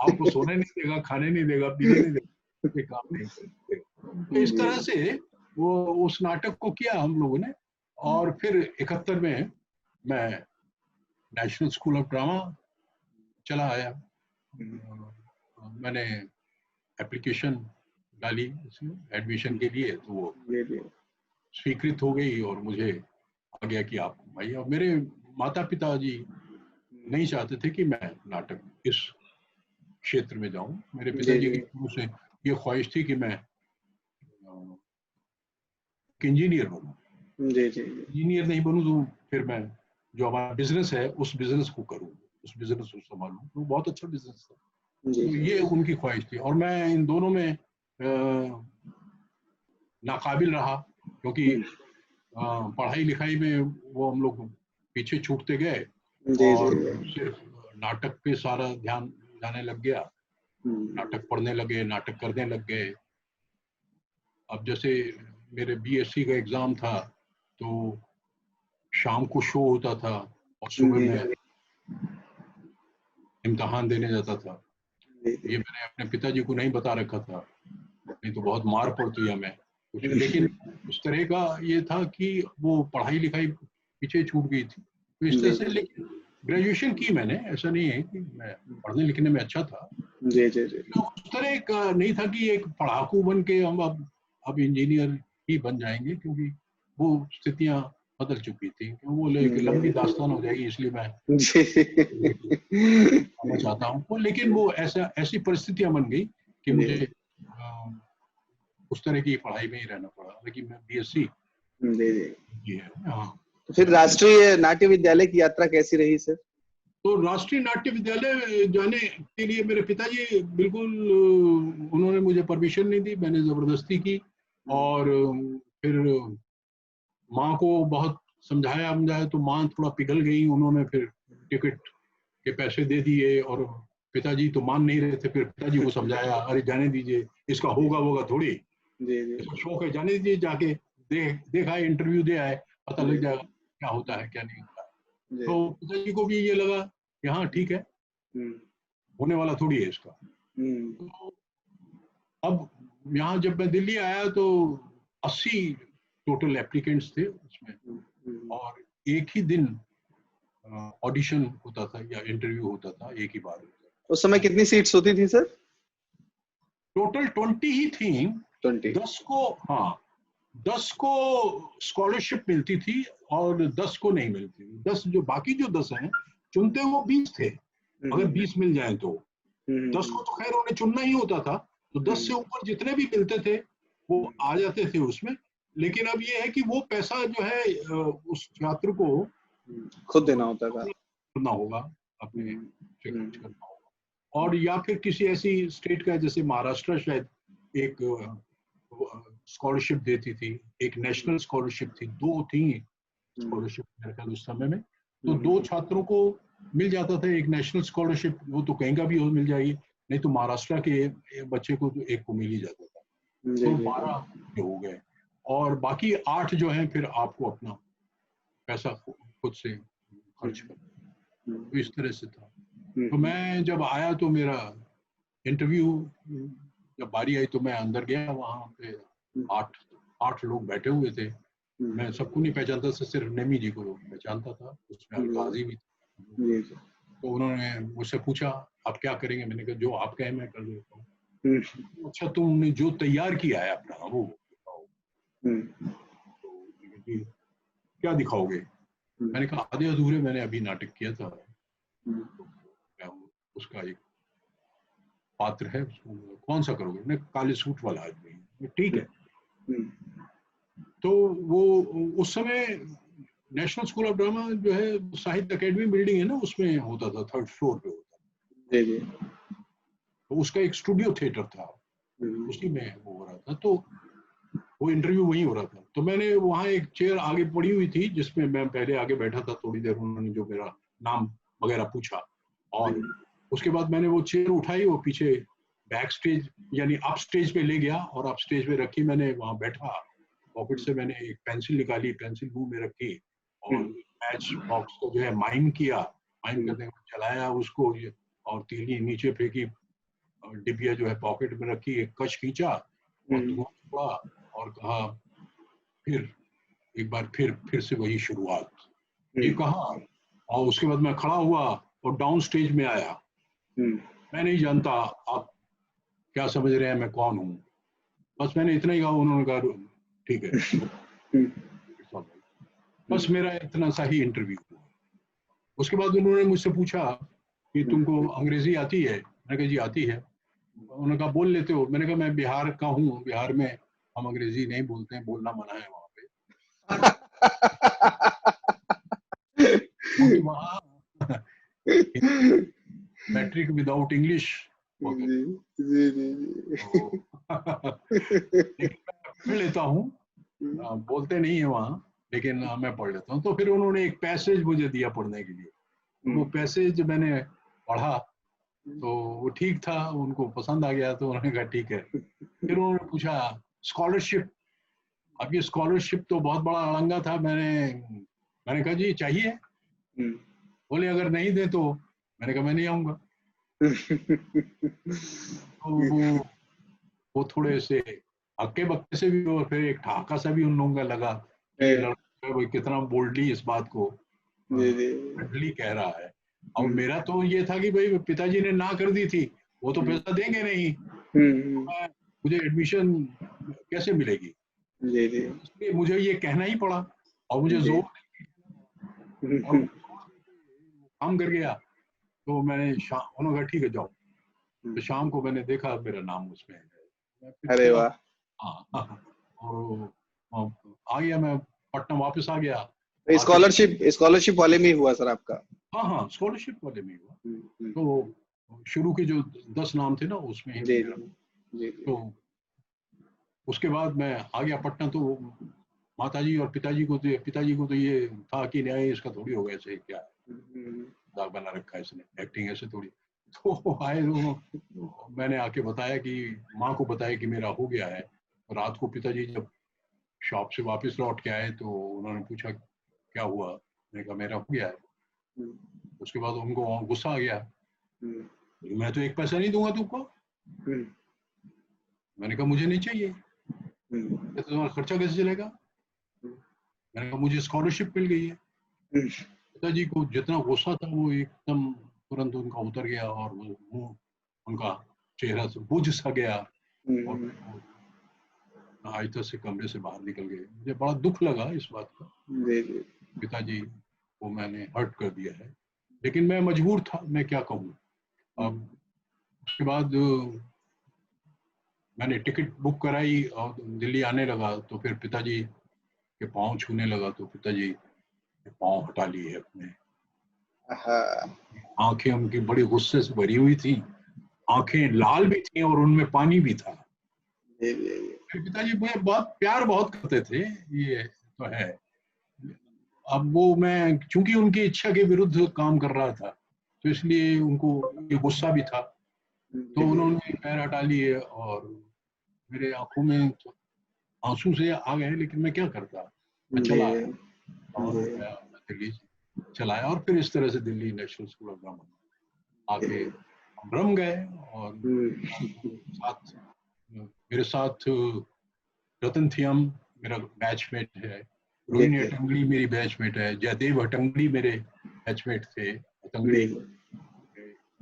आपको सोने नहीं देगा, खाने नहीं देगा, पीने नहीं देगा, काम नहीं करेगा। तो इस तरह से वो उस नाटक को किया हम लोगों ने। और फिर 71 में मैं नेशनल स्कूल ऑफ ड्रामा चला आया। मैंने एप्लीकेशन डाली इसमें एडमिशन के लिए, तो वो स्वीकृत हो गई और मुझे आ गया कि आप भाई। और मेरे माता पिता जी नहीं चाहते थे कि मैं नाटक इस क्षेत्र में जाऊं। मेरे पिताजी की शुरू से ये ख्वाहिश थी कि मैं इंजीनियर बनूं। इंजीनियर नहीं बनूं तो फिर मैं जो हमारा बिजनेस है उस बिजनेस को करूं, उस बिजनेस को संभालूं। तो बहुत अच्छा बिजनेस था, तो ये उनकी ख्वाहिश थी। और मैं इन दोनों में नाकाबिल रहा, क्योंकि पढ़ाई लिखाई में वो हम लोग पीछे छूटते गए और सिर्फ नाटक पे सारा ध्यान जाने लग गया। नाटक पढ़ने लगे, नाटक करने लग गए। अब जैसे मेरे बीएससी का एग्जाम था, तो शाम को शो होता था और सुबह में इम्तिहान देने जाता था। ये मैंने अपने पिताजी को नहीं बता रखा था, नहीं तो बहुत मार पड़ती हमें। लेकिन उस तरह का ये था कि वो पढ़ाई लिखाई पीछे छूट गई थी, तो इस तरह से। लेकिन ग्रेजुएशन की मैंने, ऐसा नहीं है कि मैं पढ़ने लिखने में अच्छा था। तो उस तरह का नहीं था कि एक पढ़ाकू बन के हम अब इंजीनियर ही बन जाएंगे, क्योंकि वो स्थितियां बदल चुकी थी। वो लंबी दास्तान हो जाएगी, इसलिए मैं चाहता हूँ। लेकिन वो ऐसी परिस्थितियां बन गई कि मुझे उस तरह की पढ़ाई में ही रहना पड़ा। लेकिन मैं बीएससी तो फिर राष्ट्रीय नाट्य विद्यालय की यात्रा कैसी रही सर? तो राष्ट्रीय नाट्य विद्यालय जाने के लिए मेरे पिताजी बिल्कुल, उन्होंने मुझे परमिशन नहीं दी, मैंने जबरदस्ती की। और फिर माँ को बहुत समझाया तो माँ थोड़ा पिघल गई। उन्होंने फिर टिकट के पैसे दे दिए और पिताजी तो मान नहीं रहे थे। फिर पिताजी को समझाया, अरे जाने दीजिए, इसका होगा थोड़ी, इसका शौक है, जाने दीजिए, जाके देखा इंटरव्यू दे आए, पता लग जाएगा क्या होता है क्या नहीं होता है। तो पिताजी को भी ये लगा कि हाँ ठीक है, होने वाला थोड़ी है इसका। तो अब यहाँ जब मैं दिल्ली आया तो 80 टोटल एप्लीकेंट्स थे उसमें, और एक ही दिन ऑडिशन होता था या इंटरव्यू होता था, एक ही बार। उस समय कितनी सीट्स होती थी सर? टोटल 20 ही थी। 20। 10 को, हाँ 10 को स्कॉलरशिप मिलती थी और 10 को नहीं मिलती थी। 10 जो बाकी जो 10 हैं चुनते वो 20 थे, अगर 20 मिल जाए तो। 10 को तो खैर उन्हें चुनना ही होता था, तो 10 से ऊपर जितने भी मिलते थे वो आ जाते थे उसमें। लेकिन अब ये है कि वो पैसा जो है उस छात्र को खुद देना होता था, करना होगा, अपने से खर्च करना होगा। और या फिर किसी ऐसी स्टेट का, जैसे महाराष्ट्र शायद एक स्कॉलरशिप देती थी, एक नेशनल स्कॉलरशिप थी, 2 थी स्कॉलरशिप मेरे ख्याल उस समय में। तो 2 छात्रों को मिल जाता था एक नेशनल स्कॉलरशिप, वो तो कहीं का भी हो मिल जाएगी, नहीं तो महाराष्ट्र के बच्चे को तो एक को मिल ही जाता था। तो 12 हो गए, और बाकी 8 जो हैं फिर आपको अपना पैसा खुद से खर्च करना। तो इस तरह से था। तो मैं जब आया तो मेरा इंटरव्यू, जब बारी आई तो मैं अंदर गया, वहाँ पे 8 लोग बैठे हुए थे। मैं सबको नहीं पहचानता था, सिर्फ नेमी जी को पहचानता था, उसमें अलगाजी भी थी। तो उन्होंने मुझसे पूछा आप क्या करेंगे? मैंने कहा जो आप कहें मैं कर देता हूँ। अच्छा तुमने जो तैयार किया है अपना वो दिखाओ। तो क्या दिखाओगे? मैंने कहा आधे अधूरे मैंने अभी नाटक किया था, तो उसका एक पात्र है, कौन सा करोगे? मैंने काले सूट वाला आदमी। ठीक है। तो वो उस समय नेशनल स्कूल ऑफ ड्रामा जो है साहित्य अकेडमी बिल्डिंग है ना, उसमें होता था, 3rd फ्लोर पे होता था। तो उसका एक स्टूडियो थिएटर था, उसी में वो हो रहा था। तो वो इंटरव्यू वहीं हो रहा था। तो मैंने वहाँ एक चेयर आगे पड़ी हुई थी जिसमें मैं पहले आगे बैठा था थोड़ी देर। उन्होंने जो मेरा नाम वगैरह पूछा और उसके बाद मैंने वो चेयर उठाई, वो पीछे बैक स्टेज यानी अप स्टेज पे ले गया और अप स्टेज पे रखी। मैंने वहाँ बैठा, पॉकेट से मैंने एक पेंसिल निकाली, पेंसिल मुंह में रखी और मैच बॉक्स को जो है माइम किया, माइम करने को चलाया उसको, और तीली नीचे फेंकी, डिबिया जो है पॉकेट में रखी, एक कश खींचा और धुआं छोड़ा और कहा फिर एक बार फिर से वही शुरुआत, ये कहा। और उसके बाद मैं खड़ा हुआ और डाउन स्टेज में आया। मैं नहीं जानता आप क्या समझ रहे हैं मैं कौन हूँ, बस मैंने इतना ही कहा। उन्होंने कहा ठीक है। बस मेरा इतना सा ही इंटरव्यू हुआ। उसके बाद उन्होंने मुझसे पूछा कि तुमको अंग्रेजी आती है? मैंने कहा जी आती है। उन्होंने कहा बोल लेते हो? मैंने कहा मैं बिहार का हूँ, बिहार में हम अंग्रेजी नहीं बोलते हैं, बोलना मना है वहाँ पे। वहाँ मैट्रिक विदाउट इंग्लिश। लेकिन मैं पढ़ लेता हूँ, बोलते नहीं है वहाँ, लेकिन मैं पढ़ लेता हूँ। तो फिर उन्होंने एक पैसेज मुझे दिया पढ़ने के लिए, वो पैसेज मैंने पढ़ा तो वो ठीक था, उनको पसंद आ गया। तो उन्होंने कहा ठीक है। फिर उन्होंने पूछा स्कॉलरशिप। अब ये स्कॉलरशिप तो बहुत बड़ा अड़ंगा था। मैंने कहा जी चाहिए। बोले अगर नहीं दे तो? मैंने कहा मैं नहीं आऊंगा। तो वो थोड़े से हक्के बक्के से भी और फिर एक ठहाका सा भी उन लोगों का लगा कि ये लड़का कितना बोल्डली इस बात को फ्रेंडली कह रहा है। और मेरा तो ये था कि भाई पिताजी ने ना कर दी थी, वो तो पैसा देंगे नहीं, तो मुझे एडमिशन कैसे मिलेगी? इसलिए मुझे ये कहना ही पड़ा और मुझे जोर और काम कर गया। तो मैंने उन्होंने कहा ठीक है जाओ। तो शाम को मैंने देखा मेरा नाम उसमें है। अरे वाह। हाँ, और आ गया, मैं पटना वापस आ गया। स्कॉलरशिप वाले में ही हुआ सर आपका? हाँ स्कॉलरशिप वाले में हुआ। तो शुरू के जो 10 नाम थे ना उसमें ही तो उसके बाद मैं आ गया पटना। तो माताजी और पिताजी को तो ये था कि नहीं इसका थोड़ी होगा ऐसे, क्या दाग बना रखा है इसने, एक्टिंग ऐसे थोड़ी। तो आए तो मैंने आके बताया कि माँ को बताया कि मेरा हो गया है। रात को पिताजी जब शॉप से वापस लौट के आए तो उन्होंने पूछा क्या हुआ? मैंने कहा मेरा हो गया है। उसके बाद उनको गुस्सा आ गया, मैं तो एक पैसा नहीं दूंगा तुमको, मैंने कहा मुझे नहीं चाहिए। तो तुम्हारा खर्चा कैसे चलेगा? मैंने कहा मुझे स्कॉलरशिप मिल गई है। पिताजी को जितना गुस्सा था वो एकदम तुरंत उनका उतर गया और वो मुंह उनका चेहरा से बुझ सा गया और आहिस्ता से कमरे से बाहर निकल गए। मुझे बड़ा दुख लगा इस बात का, पिताजी को मैंने हर्ट कर दिया है, लेकिन मैं मजबूर था, मैं क्या कहूँ। अब उसके बाद मैंने टिकट बुक कराई और दिल्ली आने लगा, तो फिर पिताजी के पाँव छूने लगा, तो पिताजी ने पाँव हटा लिए अपने। आंखें उनकी बड़ी गुस्से से भरी हुई थी, आंखें लाल भी थी और उनमें पानी भी था। पिताजी मुझे बहुत करते थे, ये तो है। अब वो मैं चूंकि उनकी इच्छा के विरुद्ध काम कर रहा था, तो इसलिए उनको ये गुस्सा भी था, तो उन्होंने पैर हटा लिए और मेरे आंखों में आंसू से आ गए, लेकिन मैं क्या करता, मैं चला आया और दिल्ली चलाया और फिर इस तरह से Delhi national school of drama आके रम गए। और मेरे साथ रतन थियम मेरा बैचमेट है, रोहिणी अटंगड़ी मेरी बैचमेट है, जयदेव अटंगड़ी मेरे बैचमेट थे। अटंगड़ी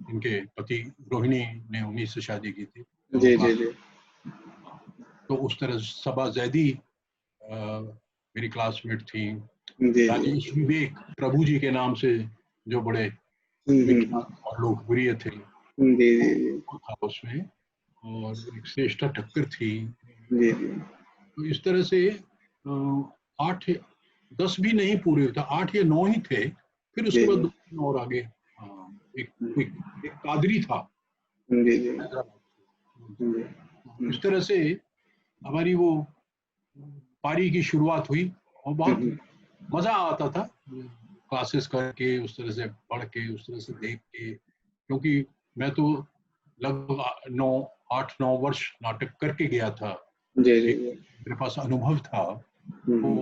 इनके पति रोहिणी ने उन्हीं से शादी की थी। तो उस तरह सबा जैदी मेरी क्लासमेट थी। राजेश विवेक प्रभु जी के नाम से जो बड़े और लोकप्रिय थे था उसमें, और एक श्रेष्ठा ठक्कर थी। तो इस तरह से 8-10 भी नहीं पूरे होता, 8 या 9 ही थे। फिर उसके बाद 2 और आगे एक कादरी था। इस तरह से हमारी वो पारी की शुरुआत हुई और बहुत मजा आता था क्लासेस करके, उस तरह से पढ़ के, उस तरह से देख के, क्योंकि मैं तो लगभग 8-9 वर्ष नाटक करके गया था। मेरे पास अनुभव था। तो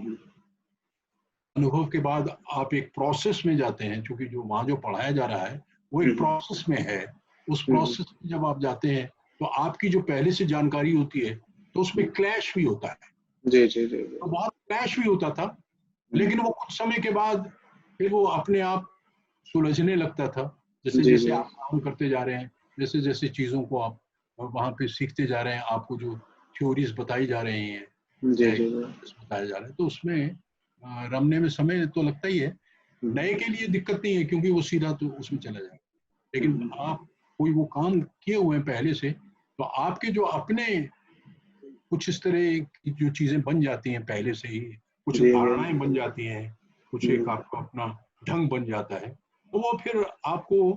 अनुभव के बाद आप एक प्रोसेस में जाते हैं, क्योंकि जो वहाँ जो पढ़ाया जा रहा है वो एक प्रोसेस में है। उस प्रोसेस में जब आप जाते हैं तो आपकी जो पहले से जानकारी होती है तो उसमें क्लैश भी होता है। तो बहुत क्लैश भी होता था, लेकिन वो कुछ समय के बाद फिर वो अपने आप सुलझने लगता था। जैसे जैसे आप काम करते जा रहे हैं, जैसे जैसे चीजों को आप वहाँ पे सीखते जा रहे हैं, आपको जो थ्योरीज बताई जा रही हैं, बताया जा रहा है, तो उसमें रमने में समय तो लगता ही है। नए के लिए दिक्कत नहीं है, क्योंकि वो सीधा तो उसमें चला जाएगा। लेकिन आप कोई वो काम किए हुए हैं पहले से, तो आपके जो अपने कुछ इस तरह की जो चीजें बन जाती हैं पहले से ही, कुछ धारणाएं बन जाती हैं, कुछ एक आपका अपना ढंग बन जाता है, तो वो फिर आपको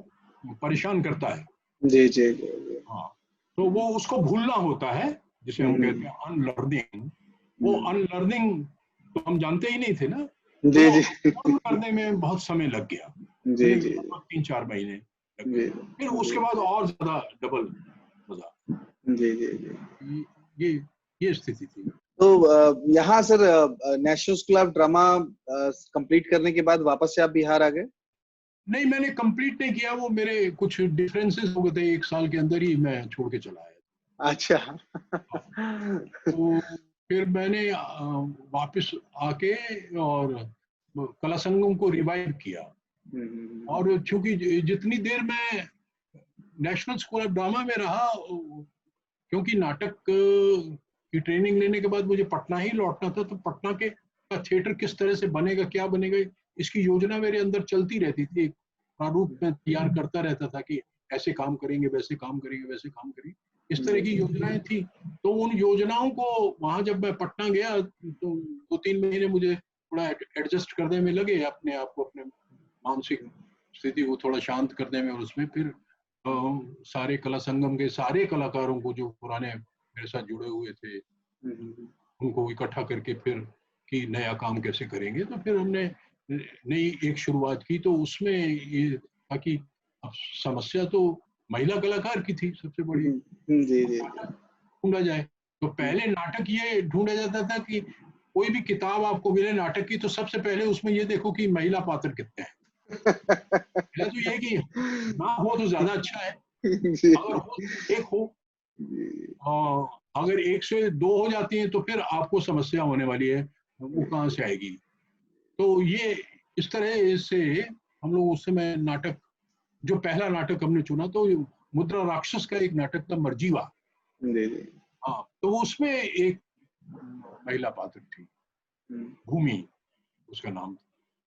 परेशान करता है। हाँ, तो वो उसको भूलना होता है, जिसे हम कहते हैं अनलर्निंग। वो अनलर्निंग तो हम जानते ही नहीं थे ना, तो करने में बहुत समय लग गया, 3-4 महीने लग गए। फिर उसके बाद और ज्यादा डबल मजा। ये स्थिति थी। तो यहाँ sir national school of drama complete करने के बाद वापस से आप बिहार आ गए? नहीं, मैंने कंप्लीट नहीं किया, वो मेरे कुछ डिफरेंसेस हो गए थे, 1 साल के अंदर ही मैं छोड़ के चला आया। अच्छा। तो फिर मैंने वापस आके और कला संगम को रिवाइव किया। और चूंकि जितनी देर मैं नेशनल स्कूल ऑफ ड्रामा में रहा, क्योंकि नाटक की ट्रेनिंग लेने के बाद मुझे पटना ही लौटना था, तो पटना के का थिएटर किस तरह से बनेगा, क्या बनेगा, इसकी योजना मेरे अंदर चलती रहती थी। प्रारूप में तैयार करता रहता था कि ऐसे काम करेंगे, वैसे काम करेंगे, वैसे काम करेंगे, इस तरह की योजनाएं थी। तो उन योजनाओं को वहां जब मैं पटना गया तो 2-3 महीने मुझे थोड़ा एडजस्ट करने में लगे, अपने आप को, अपने मानसिक स्थिति को थोड़ा शांत करने में। और उसमें फिर सारे कला संगम के सारे कलाकारों को जो पुराने मेरे साथ जुड़े हुए थे, उनको इकट्ठा करके फिर कि नया काम कैसे करेंगे। तो फिर हमने नई एक शुरुआत की। तो उसमें ये था कि अब समस्या तो महिला कलाकार की थी सबसे बड़ी, ढूंढा जाए। तो पहले नाटक ये ढूंढा जाता था कि कोई भी किताब आपको मिले नाटक की, तो सबसे पहले उसमें ये देखो कि महिला पात्र कितने हैं। तो ये कि ना हो तो ज्यादा अच्छा है, अगर हो एक हो अगर 1 से 2 हो जाती हैं तो फिर आपको समस्या होने वाली है, वो कहाँ से आएगी। तो ये इस तरह से हम लोग उस समय नाटक, जो पहला नाटक हमने चुना तो मुद्रा राक्षस का एक नाटक था मर्जीवा। हाँ, तो उसमें एक महिला पात्र थी, भूमि उसका नाम था।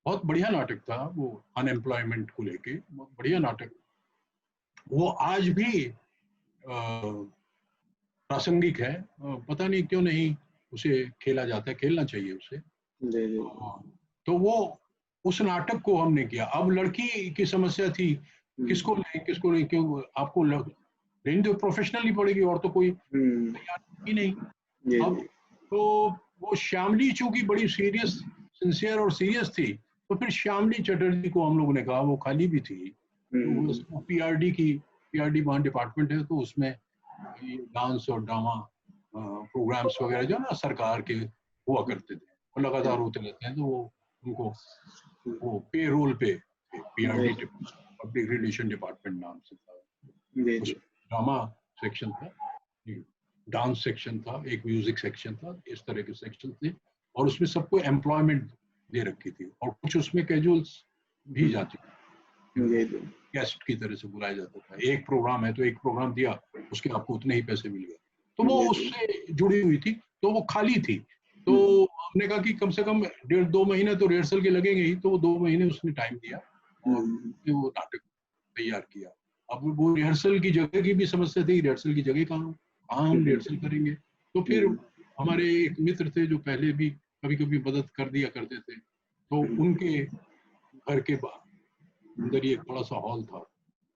बहुत बढ़िया नाटक था वो, अनएम्प्लॉयमेंट को लेके बहुत बढ़िया नाटक। वो आज भी प्रासंगिक है, पता नहीं क्यों नहीं उसे खेला जाता है, खेलना चाहिए उसे। तो वो उस नाटक को हमने किया। अब लड़की की समस्या थी, किसको लें किसको नहीं, क्यों आपको लेनी तो प्रोफेशनली पड़ेगी और तो कोई तैयार ही नहीं। अब तो वो श्यामली चूंकि बड़ी सीरियस, सिंसियर और सीरियस थी, तो फिर श्यामली चटर्जी को हम लोगों ने कहा, वो खाली भी थी, तो पीआरडी वहाँ डिपार्टमेंट है, तो उसमें डांस और ड्रामा प्रोग्राम्स वगैरह जो ना सरकार के हुआ करते थे, वो लगातार होते रहते हैं, तो वो उनको वो पे रोल पे पीआरडी, पब्लिक रिलेशन डिपार्टमेंट नाम से था। ड्रामा सेक्शन था, डांस सेक्शन था, एक म्यूजिक सेक्शन था, इस तरह के सेक्शन थे, और उसमें सबको एम्प्लॉयमेंट दे रखी थी, और कुछ उसमें कैजुअल्स भी जाते थे, गेस्ट की तरह से बुलाया जाता था। एक प्रोग्राम है तो एक प्रोग्राम दिया, उसके आपको उतने ही पैसे मिल गए। तो वो उससे जुड़ी हुई थी, तो वो खाली थी, तो हमने कहा कि कम से कम 1.5-2 महीने तो रिहर्सल के लगेंगे ही, तो वो 2 महीने उसने टाइम दिया और वो नाटक तैयार किया। अब वो रिहर्सल की जगह की भी समस्या थी, रिहर्सल की जगह कहाँ हम रिहर्सल करेंगे। तो फिर हमारे एक मित्र थे जो पहले भी कभी कभी मदद कर दिया करते थे, तो उनके घर के अंदर ही एक बड़ा सा हॉल था,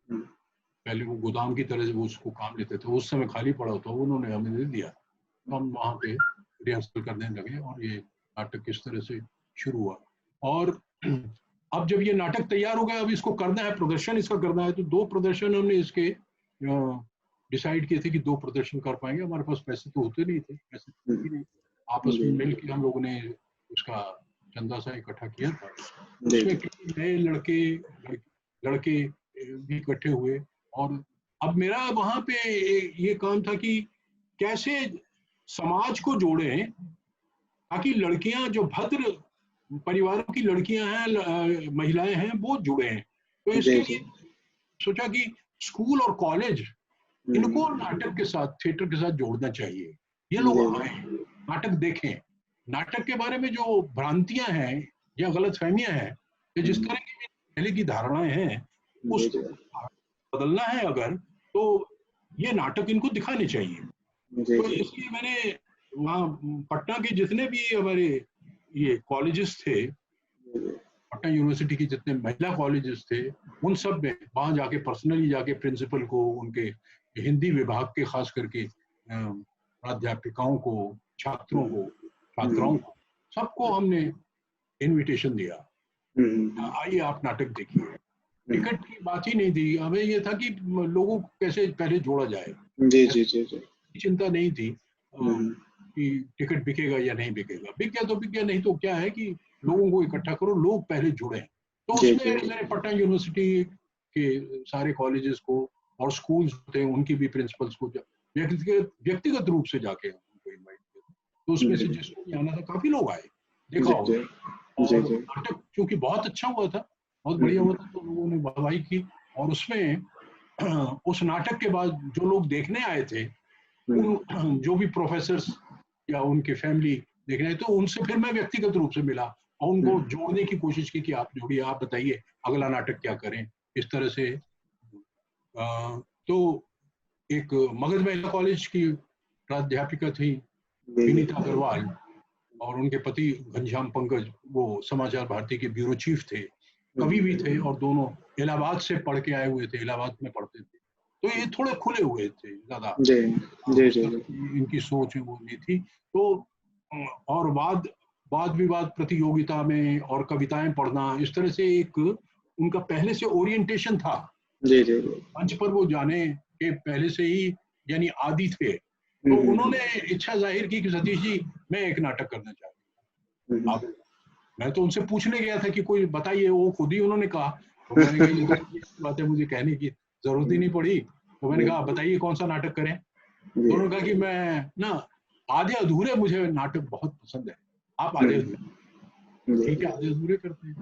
पहले वो गोदाम की तरह से वो उसको काम लेते थे, उस समय खाली पड़ा था, उन्होंने हमें दे दिया, तो हम वहाँ पे रिहर्सल करने लगे और ये नाटक किस तरह से शुरू हुआ। और अब जब ये नाटक तैयार हो गया, अब इसको करना है, प्रदर्शन इसका करना है, तो 2 प्रदर्शन हमने इसके डिसाइड किए थे कि 2 प्रदर्शन कर पाएंगे। हमारे पास पैसे तो होते नहीं थे, पैसे तो नहीं, आपस में मिल के हम लोगों ने उसका चंदा सा इकट्ठा किया था। उसमें नए लड़के भी इकट्ठे हुए, और अब मेरा वहां पे ये काम था कि कैसे समाज को जोड़ें ताकि लड़कियां जो भद्र परिवारों की लड़कियां हैं, महिलाएं हैं, वो जुड़े हैं। तो इसके लिए सोचा कि स्कूल और कॉलेज इनको नाटक के साथ, थिएटर के साथ जोड़ना चाहिए। ये लोग आए, नाटक देखें, नाटक के बारे में जो भ्रांतियां हैं या गलतफहमियां हैं, या जिस तरह की पहले की धारणाएं हैं, उसको बदलना है अगर, तो ये नाटक इनको दिखाने चाहिए। तो इसलिए मैंने वहाँ पटना के जितने भी हमारे ये कॉलेजेस थे, पटना यूनिवर्सिटी के जितने महिला कॉलेजेस थे, उन सब में वहाँ जाके पर्सनली जाके प्रिंसिपल को, उनके हिंदी विभाग के खास करके प्राध्यापिकाओं को, छात्रों को, छात्राओं को, सबको हमने इनविटेशन दिया, आइए आप नाटक देखिए। टिकट की बात ही नहीं थी, हमें ये था कि लोगों को कैसे पहले जोड़ा जाए, चिंता नहीं थी कि टिकट बिकेगा या नहीं बिकेगा, बिक गया तो बिक गया, नहीं तो क्या है कि लोगों को इकट्ठा करो, लोग पहले जुड़े। तो उसमें मैंने पटना यूनिवर्सिटी के सारे कॉलेजेस को और स्कूल्स होते हैं उनकी भी प्रिंसिपल्स को व्यक्तिगत रूप से जाके उनको इनवाइट किया। तो उसमें से जिसको भी आना था काफी लोग आए, देखा होगा। और नाटक क्योंकि बहुत अच्छा हुआ था, बहुत बढ़िया हुआ था, तो लोगों ने वाहवाही की। और उसमें उस नाटक के बाद जो लोग देखने आए थे, जो भी प्रोफेसर्स या उनके फैमिली देखने आए, तो उनसे फिर मैं व्यक्तिगत रूप से मिला और उनको जोड़ने की कोशिश की कि आप जोड़िए, आप बताइए अगला नाटक क्या करें, इस तरह से। तो एक मगध महिला कॉलेज की प्राध्यापिका थी विनीता अग्रवाल, और उनके पति घनश्याम पंकज, वो समाचार भारती के ब्यूरो चीफ थे, कवि भी थे, और दोनों इलाहाबाद से पढ़ के आए हुए थे, इलाहाबाद में पढ़ते थे, तो ये थोड़े खुले हुए थे ज्यादा, इनकी सोच वो नहीं थी। तो और वाद विवाद प्रतियोगिता में और कविताएं पढ़ना, इस तरह से एक उनका पहले से ओरिएंटेशन था, मंच पर वो जाने के पहले से ही यानी आदी थे। तो उन्होंने इच्छा जाहिर की कि सतीश जी मैं एक नाटक करना चाहती हूँ। अब मैं तो उनसे पूछने गया था कि कोई बताइए, वो खुद ही उन्होंने कहा, तो मैंने कहा ये बात है, मुझे कहने की जरूरत ही नहीं पड़ी। तो मैंने कहा बताइए कौन सा नाटक करें। दोनों कहा कि मैं ना आधे अधूरे, मुझे नाटक बहुत पसंद है, आप आधे अधूरे, ठीक है आधे अधूरे करते हैं।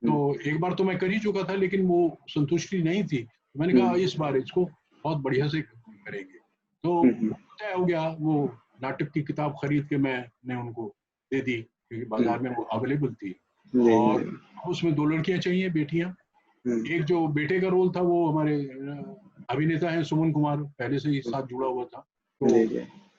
तो एक बार तो मैं कर ही चुका था, लेकिन वो संतुष्टि नहीं थी। मैंने कहा इस बार इसको बहुत बढ़िया से करेंगे। तो तय हो गया, वो नाटक की किताब खरीद के मैंने उनको दे दी, क्योंकि बाजार में वो अवेलेबल थी। और उसमें 2 लड़कियां चाहिए, बेटियां। एक जो बेटे का रोल था वो हमारे अभिनेता हैं सुमन कुमार, पहले से ही साथ जुड़ा हुआ था, तो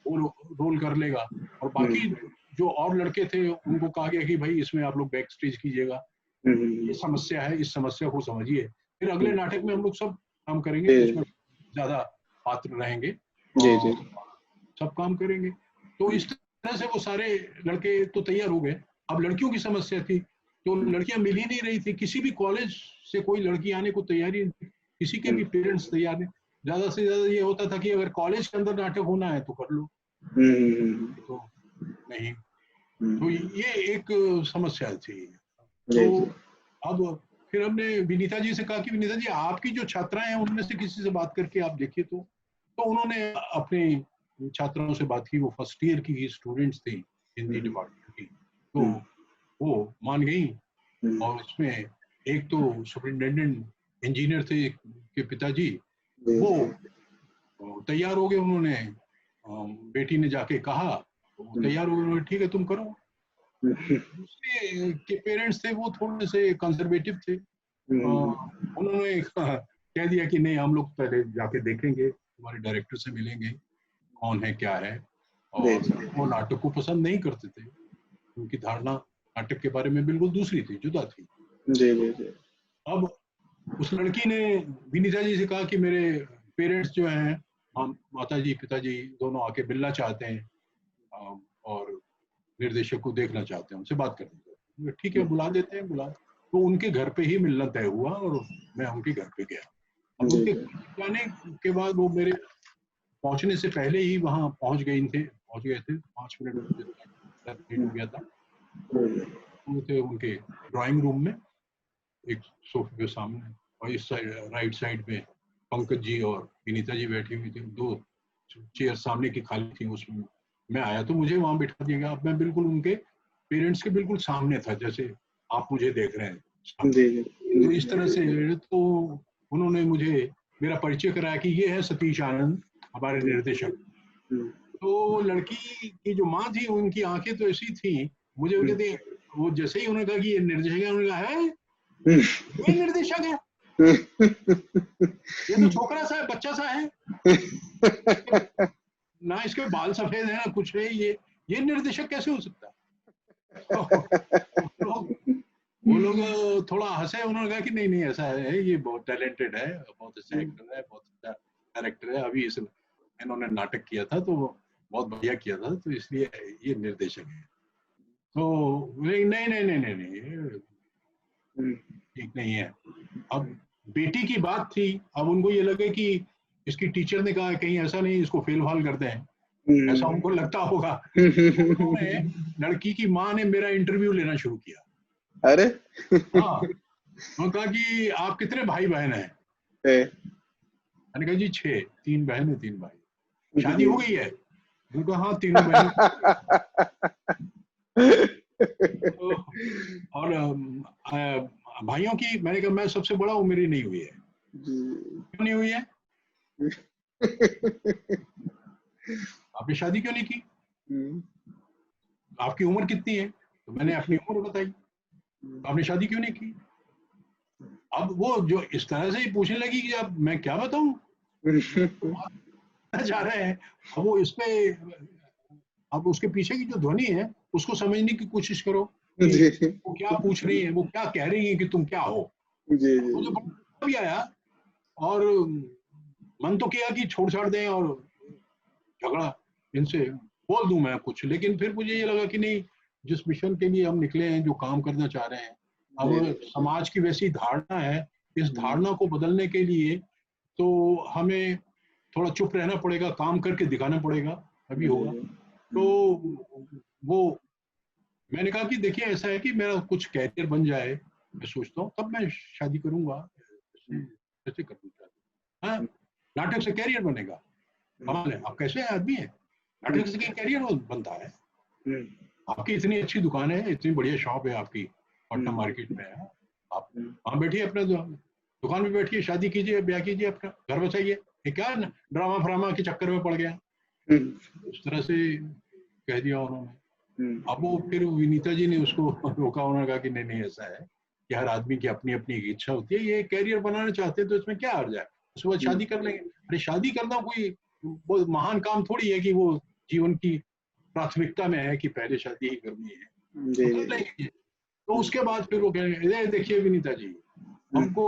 वो रोल कर लेगा। और बाकी जो और लड़के थे उनको कहा गया कि भाई इसमें आप लोग बैक स्टेज कीजिएगा, ये समस्या है, इस समस्या को समझिए। फिर अगले नाटक में हम लोग सब काम करेंगे, उसमें ज्यादा पात्र रहेंगे, सब काम करेंगे। तो इस तरह से वो सारे लड़के तो तैयार हो गए। अब लड़कियों की समस्या थी, तो लड़कियां मिल ही नहीं रही थी, किसी भी कॉलेज से कोई लड़की आने को तैयार ही नहीं थी, किसी के भी पेरेंट्स तैयार नहीं। ज्यादा से ज्यादा ये होता था कि अगर कॉलेज के अंदर नाटक होना है तो कर लो, तो नहीं। तो ये एक समस्या थी। तो अब फिर हमने विनीता जी से कहा कि विनीता जी, आपकी जो छात्राएं हैं उनमें से किसी से बात करके आप देखिए। तो उन्होंने अपने छात्राओं से बात की, वो फर्स्ट ईयर की स्टूडेंट्स थी हिंदी डिपार्टमेंट की, तो वो मान गई। और उसमें एक तो सुपरिटेंडेंट इंजीनियर थे के पिताजी, वो तैयार हो गए। उन्होंने बेटी ने जाके कहा, वो तैयार हो गए, ठीक है तुम करो। दूसरे के पेरेंट्स थे वो थोड़े से कंजर्वेटिव थे, उन्होंने कह दिया कि नहीं, हम लोग पहले जाके देखेंगे, हमारे डायरेक्टर से मिलेंगे, कौन है क्या है। और वो नाटक को पसंद नहीं करते थे, उनकी धारणा नाटक के बारे में बिल्कुल दूसरी थी, जुदा थी। अब उस लड़की ने विनीता जी से कहा कि मेरे पेरेंट्स जो हैं, हम माता जी पिताजी दोनों आके मिलना चाहते हैं और निर्देशक को देखना चाहते हैं, उनसे बात करनी चाहते हैं। ठीक है, बुला देते हैं, बुला। तो उनके घर पे ही मिलना तय हुआ और मैं उनके घर पे गया। अब उनके जाने के बाद वो मेरे पहुंचने से पहले ही वहां पहुंच गए थे, 5 मिनट लेट हो गया था। वो थे उनके ड्राइंग रूम में, एक सोफे के सामने, और इस साइड राइट साइड में पंकज जी और विनीता जी बैठी हुई थी। 2 चेयर सामने की खाली थी, उसमें मैं आया तो मुझे वहां बिठा दिया गया। अब मैं बिल्कुल उनके पेरेंट्स के बिल्कुल सामने था, जैसे आप मुझे देख रहे हैं। तो इस तरह से तो उन्होंने मुझे मेरा परिचय कराया कि ये है सतीश आनंद, हमारे निर्देशक। तो लड़की की जो माँ थी, उनकी आंखें तो ऐसी थी, मुझे वो कहते, वो जैसे ही उन्होंने कहा कि ये निर्देशक है, उन्होंने कहा है ये निर्देशक है, ये तो छोकरा सा है, बच्चा सा है, ना इसके बाल सफेद है ना कुछ है, ये निर्देशक कैसे हो सकता है। वो लोग थोड़ा हंसे, उन्होंने कहा कि नहीं ऐसा है, ये बहुत टैलेंटेड है, बहुत अच्छा एक्टर है, बहुत अच्छा डायरेक्टर है, अभी इन्होंने नाटक किया था तो बहुत बढ़िया किया था, तो इसलिए ये निर्देशक है। तो नहीं ठीक नहीं है। अब बेटी की बात थी, अब उनको ये लगे कि इसकी टीचर ने कहा कहीं ऐसा नहीं इसको फेल फाल करते हैं, ऐसा उनको लगता होगा। उन्होंने, लड़की की माँ ने मेरा इंटरव्यू लेना शुरू किया। अरे हाँ, उन्होंने कहा कि आप कितने भाई बहन हैं? मैंने कहा जी 6, 3 बहन है 3 भाई। शादी हो गई है? उन्होंने कहा हाँ 3 बहन। और भाइयों की, मैंने कहा मैं सबसे बड़ा हूँ, मेरी नहीं हुई है। क्यों नहीं हुई है? आपने शादी क्यों नहीं की? आपकी उम्र कितनी है? तो मैंने अपनी उम्र बताई। आपने शादी क्यों नहीं की? अब वो जो इस तरह से ही पूछने लगी कि अब मैं क्या बताऊं, जा रहे हैं। अब वो इस पे, अब उसके पीछे की जो ध्वनि है उसको समझने की कोशिश करो कि वो क्या पूछ रही है, वो क्या कह रही है कि तुम क्या हो। मुझे भी आया और मन तो किया कि छोड़ छाड़ दें और झगड़ा इनसे बोल दूं मैं कुछ, लेकिन फिर मुझे ये लगा कि नहीं, जिस मिशन के लिए हम निकले हैं, जो काम करना चाह रहे हैं, अब समाज की वैसी धारणा है, इस धारणा को बदलने के लिए तो हमें थोड़ा चुप रहना पड़ेगा, काम करके दिखाना पड़ेगा, अभी होगा। तो वो मैंने कहा कि देखिए ऐसा है कि मेरा कुछ कैरियर बन जाए, मैं सोचता हूँ तब मैं शादी करूंगा, ऐसे करना चाहता हूँ। हाँ, नाटक से कैरियर बनेगा, कमाल है, आप कैसे आदमी है, नाटक से कैरियर बनता है। आपकी इतनी अच्छी दुकान है, इतनी बढ़िया शॉप है आपकी पटना मार्केट में है, आप वहाँ बैठिए, अपने दुकान में बैठिए, शादी कीजिए, ब्याह कीजिए, अपना घर बचाइए, ये क्या ड्रामा फ्रामा के चक्कर में पड़ गया। उस तरह से कह दिया उन्होंने। अब वो फिर विनीता जी ने उसको रोका, उन्होंने कहा कि नहीं नहीं, ऐसा है कि हर आदमी की अपनी अपनी इच्छा होती है, ये कैरियर बनाना चाहते हैं तो इसमें क्या हर्ज है, उसके बाद शादी कर लेंगे। अरे शादी करना कोई बहुत महान काम थोड़ी है कि वो जीवन की प्राथमिकता में है कि पहले शादी ही करनी है। तो उसके बाद फिर वो कह रहे हैं, देखिए विनीता जी, हमको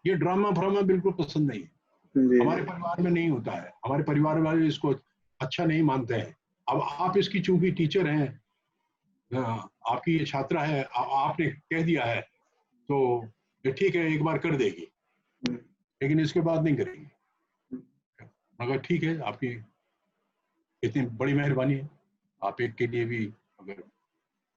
ये ड्रामा फ्रामा बिल्कुल पसंद नहीं है, हमारे परिवार में नहीं होता है, हमारे परिवार वाले इसको अच्छा नहीं मानते हैं। अब आप इसकी चूंकि टीचर हैं, आपकी ये छात्रा है, आपने कह दिया है तो ये ठीक है, एक बार कर देगी, लेकिन इसके बाद नहीं करेगी। मगर ठीक है, आपकी इतनी बड़ी मेहरबानी है, आप एक के लिए भी अगर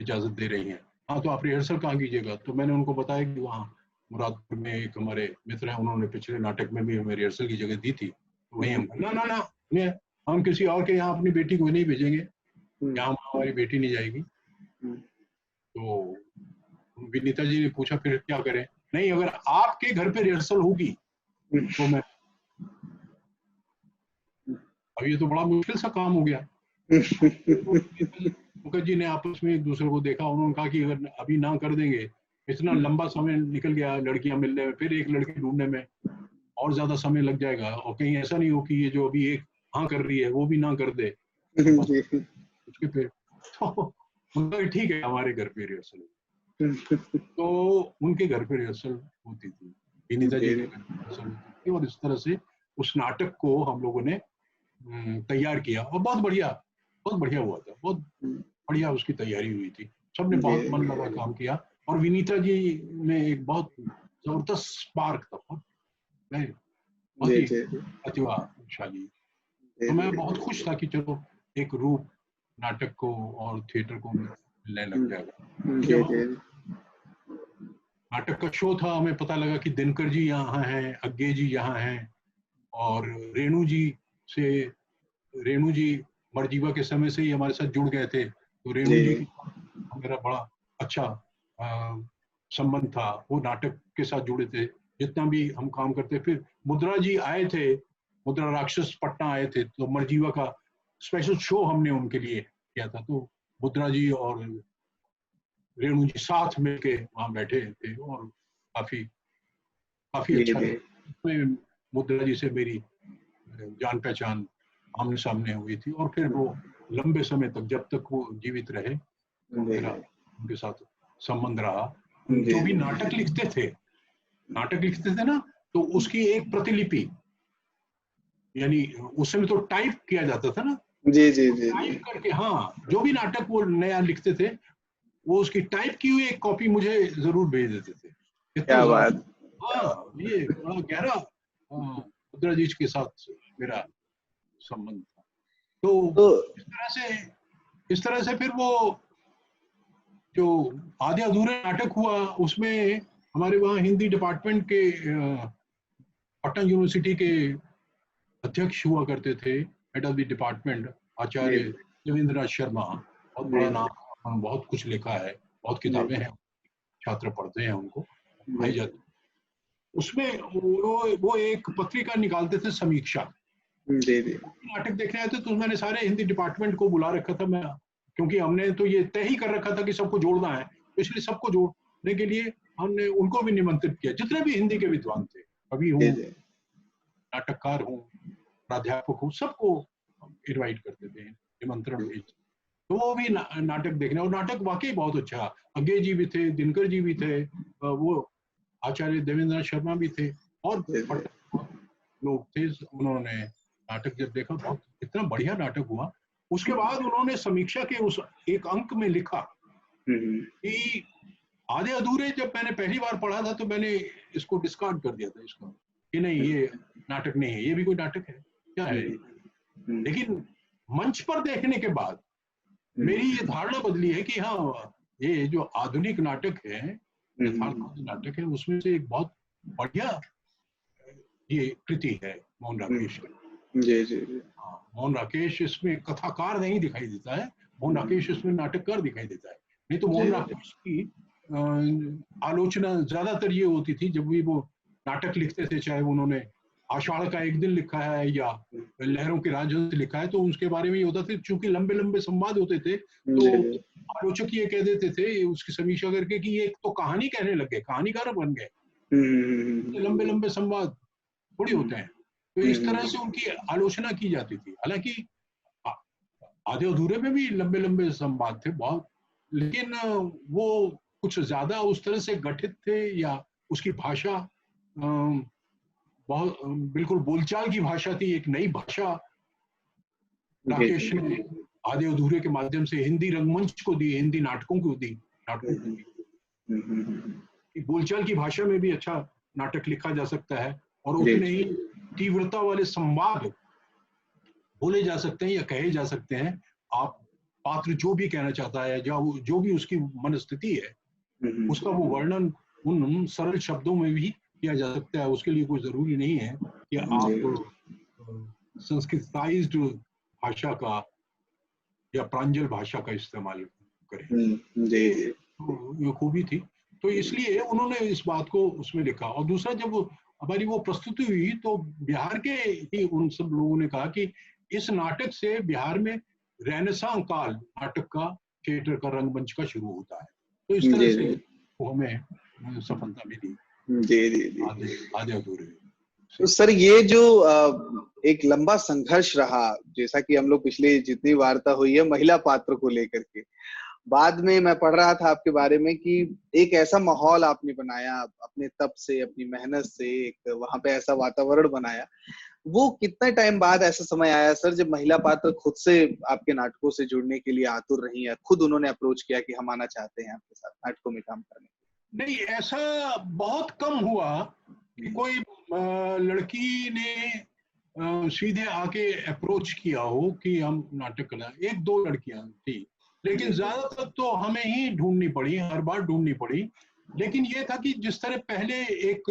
इजाजत दे रही हैं, हाँ तो आप रिहर्सल कहाँ कीजिएगा। तो मैंने उनको बताया कि वहाँ मुरादपुर में एक हमारे मित्र हैं, उन्होंने पिछले नाटक में भी हमें रिहर्सल की जगह दी थी, तो वहीं हम ना ना ना हम किसी और के यहाँ अपनी बेटी को नहीं भेजेंगे, यहाँ हमारी बेटी नहीं जाएगी। तो विनीता जी ने पूछा फिर क्या करें, नहीं अगर आपके घर पे रिहर्सल होगी तो मैं, अब ये तो बड़ा मुश्किल सा काम हो गया। मुखर्जी जी ने आपस में एक दूसरे को देखा, उन्होंने कहा कि अगर अभी ना कर देंगे, इतना लंबा समय निकल गया लड़कियां मिलने में, फिर एक लड़की ढूंढने में और ज्यादा समय लग जाएगा, और कहीं ऐसा नहीं हो कि ये जो अभी एक हाँ कर रही है वो भी ना कर दे उसके पे। तो ठीक है, हमारे घर पे रिहर्सल, तो उनके घर पे रिहर्सल होती थी, विनीता जी के घर पे रिहर्सल होती थी, और इस तरह से उस नाटक को हम लोगों ने तैयार किया, और बहुत बढ़िया हुआ था, बहुत बढ़िया उसकी तैयारी हुई थी, सबने बहुत मन लगा काम किया, और विनीता जी में एक बहुत जबरदस्त स्पार्क था, बहुत ही प्रतिभाशाली। तो मैं बहुत खुश था कि चलो एक रूप नाटक को और थिएटर को मिलने लग जाएगा। नाटक का शो था, हमें पता लगा कि दिनकर जी यहाँ हैं, अज्ञे जी यहाँ हैं, और रेणु जी मरजीवा के समय से ही हमारे साथ जुड़ गए थे, तो रेणु जी मेरा बड़ा अच्छा संबंध था, वो नाटक के साथ जुड़े थे, जितना भी हम काम करते। फिर मुद्रा जी आए थे, मुद्रा राक्षस पटना आए थे, तो मरजीवा का स्पेशल शो हमने उनके लिए किया था, तो मुद्रा जी और रेणु जी साथ मिलके वहां बैठे थे, और काफी अच्छा लगा। मुद्रा जी से मेरी जान पहचान आमने सामने हुई थी, और फिर वो लंबे समय तक, जब तक वो जीवित रहे, तो मेरा उनके साथ संबंध रहा। जो भी नाटक लिखते थे ना, तो उसकी एक प्रतिलिपि, यानी उस समय तो टाइप किया जाता था ना, टाइप करके, हाँ जो भी नाटक वो नया लिखते थे, वो उसकी टाइप की हुई एक कॉपी मुझे जरूर भेज देते थे। क्या बात। हाँ, ये बड़ा गहरा मुद्रा जी के साथ मेरा संबंध था। तो इस तरह से फिर वो जो आधे अधूरे नाटक हुआ, उसमें हमारे वहाँ हिंदी डिपार्टमेंट के पटना यूनिवर्सिटी के अध्यक्ष हुआ करते थे, हेड ऑफ द डिपार्टमेंट, आचार्य देवेंद्रनाथ शर्मा, बहुत बड़ा नाम, उन्होंने बहुत कुछ लिखा है, बहुत किताबें हैं, छात्र पढ़ते हैं उनको, पढ़ाई जाती। उसमें वो एक पत्रिका निकालते थे, समीक्षा। नाटक देखने आए थे, तो मैंने सारे हिंदी डिपार्टमेंट को बुला रखा था, मैं, क्योंकि हमने तो ये तय ही कर रखा था कि सबको जोड़ना है, तो इसलिए सबको जोड़ने के लिए हमने उनको भी निमंत्रित किया, जितने भी हिंदी के विद्वान थे, कवि हूँ, नाटककार हूँ, प्राध्यापक हूँ, सबको इनवाइट करते थे, निमंत्रण भेज, तो वो भी नाटक देखने, और नाटक वाकई बहुत अच्छा, अज्ञे जी भी थे, दिनकर जी भी थे, वो आचार्य देवेंद्रनाथ शर्मा भी थे, और लोग थे। उन्होंने नाटक जब देखा, बहुत इतना बढ़िया नाटक हुआ। उसके बाद उन्होंने समीक्षा के उस एक अंक में लिखा कि आधे अधूरे, जब मैंने पहली बार पढ़ा था तो मैंने इसको डिस्कार्ड कर दिया था, इसको कि नहीं ये नाटक नहीं है, ये भी कोई नाटक है क्या है। लेकिन मंच पर देखने के बाद मेरी ये धारणा बदली है कि हाँ, ये जो आधुनिक नाटक है, नाटक है, उसमें से एक बहुत बढ़िया ये कृति है मोहन राकेश की। जी जी जी। हाँ, मोहन राकेश इसमें कथाकार नहीं दिखाई देता है, मोहन राकेश इसमें नाटककार दिखाई देता है। नहीं तो मोहन राकेश की आलोचना ज्यादातर ये होती थी जब भी वो नाटक लिखते थे, चाहे उन्होंने आषाढ़ का एक दिन लिखा है या लहरों के राजहंस लिखा है, तो उसके बारे में ये होता था, चूंकि लंबे लंबे संवाद होते थे तो आलोचक ये कह देते थे उसकी समीक्षा करके कि ये तो कहानी कहने लगे, कहानीकार बन गए, लंबे लंबे संवाद थोड़ी होते हैं। तो इस तरह से उनकी आलोचना की जाती थी। हालांकि आधे अधूरे में भी लंबे लंबे संवाद थे बहुत, लेकिन वो कुछ ज्यादा उस तरह से गठित थे, या उसकी भाषा बहुत बिल्कुल बोलचाल की भाषा थी, एक नई भाषा राकेश ने आधे अधूरे के माध्यम से हिंदी रंगमंच को दी, हिंदी नाटकों को दी, बोलचाल की भाषा में भी अच्छा नाटक लिखा जा सकता है और उतने ही तीव्रता वाले संवाद बोले जा सकते हैं या कहे जा सकते हैं। आप पात्र जो भी कहना चाहता है, जो भी उसकी मनस्थिति है, उसका वो वर्णन उन सरल शब्दों में भी किया जा सकता है। उसके लिए कोई जरूरी नहीं है कि आप संस्कृताइज्ड भाषा का या प्रांजल भाषा का इस्तेमाल करें। तो ये खूबी थी, तो इसलिए उन्होंने इस बात को उसमें लिखा। और दूसरा, जब हमारी वो प्रस्तुति हुई तो बिहार के ही उन सब लोगों ने कहा कि इस नाटक से बिहार में रेनेसां काल नाटक का, थिएटर का, रंगमंच का शुरू होता है। तो इस तरह से वो हमें सफलता मिली आधे अधूरे। तो सर ये जो एक लंबा संघर्ष रहा, जैसा कि हम लोग पिछले जितनी वार्ता हुई है महिला पात्र को लेकर के, बाद में मैं पढ़ रहा था आपके बारे में कि एक ऐसा माहौल आपने बनाया अपने तप से, अपनी मेहनत से, एक वहां पे ऐसा वातावरण बनाया। वो कितने टाइम बाद ऐसा समय आया सर जब महिला पात्र खुद से आपके नाटकों से जुड़ने के लिए आतुर रही है, खुद उन्होंने अप्रोच किया कि हम आना चाहते हैं आपके साथ नाटकों में काम करने? नहीं, ऐसा बहुत कम हुआ कि कोई लड़की ने सीधे आके अप्रोच किया हो कि हम नाटक करना। एक दो लड़कियां थी, लेकिन ज्यादातर तो हमें ही ढूंढनी पड़ी, हर बार ढूंढनी पड़ी। लेकिन ये था कि जिस तरह पहले एक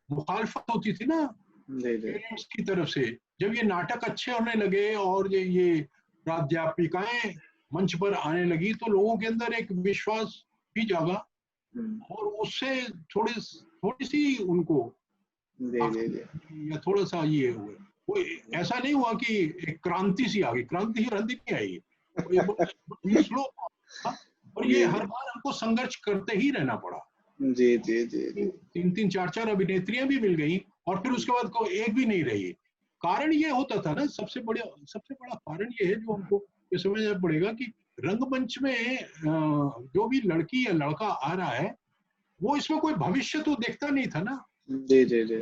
मुखालफत होती थी ना पेरेंट्स की तरफ से, जब ये नाटक अच्छे होने लगे और ये प्राध्यापिकाएं मंच पर आने लगी तो लोगों के अंदर एक विश्वास भी जागा और उससे थोड़ी सी उनको या थोड़ा सा ये हुआ। वो ऐसा नहीं हुआ कि एक क्रांति सी आ गई, क्रांति नहीं आई, स्लो। और ये हर बार हमको संघर्ष करते ही रहना पड़ा। जी जी जी। 3 4 अभिनेत्रियां भी मिल गई और फिर उसके बाद कोई एक भी नहीं रही। कारण ये होता था ना, सबसे बड़ा कारण ये है जो हमको ये समझना पड़ेगा कि रंगमंच में जो भी लड़की या लड़का आ रहा है वो इसमें कोई भविष्य तो देखता नहीं था ना। जी जी जी।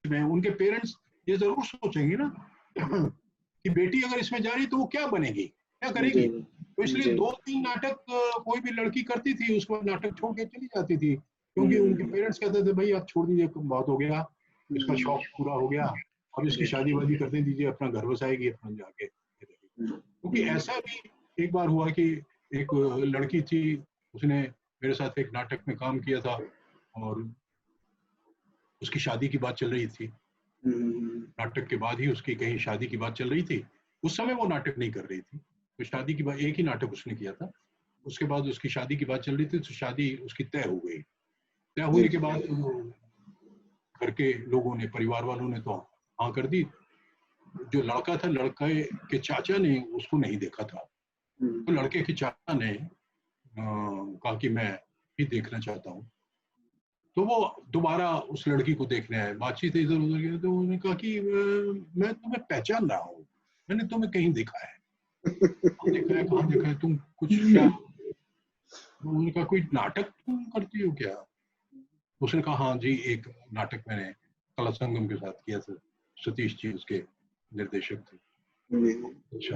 उनके पेरेंट्स ये जरूर सोचेंगे ना कि बेटी अगर इसमें जा रही तो वो क्या बनेगी, क्या करेगी। तो इसलिए 2-3 नाटक कोई भी लड़की करती थी, उसको नाटक छोड़ के चली जाती थी, क्योंकि उनके पेरेंट्स कहते थे भाई आप छोड़ दीजिए, बहुत हो गया, इसका शौक पूरा हो गया, अब इसकी शादी वादी करने दीजिए, अपना घर बसाएगी अपना जाके। क्योंकि ऐसा भी एक बार हुआ कि एक लड़की थी, उसने मेरे साथ एक नाटक में काम किया था और उसकी शादी की बात चल रही थी। नाटक के बाद ही उसकी कहीं शादी की बात चल रही थी। उस समय वो नाटक नहीं कर रही थी, तो शादी की बात, एक ही नाटक उसने किया था। उसके बाद उसकी शादी की बात चल रही थी, तो शादी उसकी तय हो गई। तय होने के बाद घर के लोगों ने, परिवार वालों ने तो हाँ कर दी। जो लड़का था, लड़के के चाचा ने उसको नहीं देखा था, तो लड़के के चाचा ने कहा कि मैं भी देखना चाहता हूँ। तो वो दोबारा उस लड़की को देखने आए, बातचीत इधर उधर गया, तो उन्होंने कहा कि मैं तुम्हें पहचान रहा हूँ, मैंने तुम्हें कहीं देखा है। कहाँ देखा है, तुम कुछ क्या? उन्होंने कहा कोई नाटक तुम करती हो क्या? उसने कहा हाँ जी, एक नाटक मैंने कला संगम के साथ किया था, सतीश जी उसके निर्देशक थे।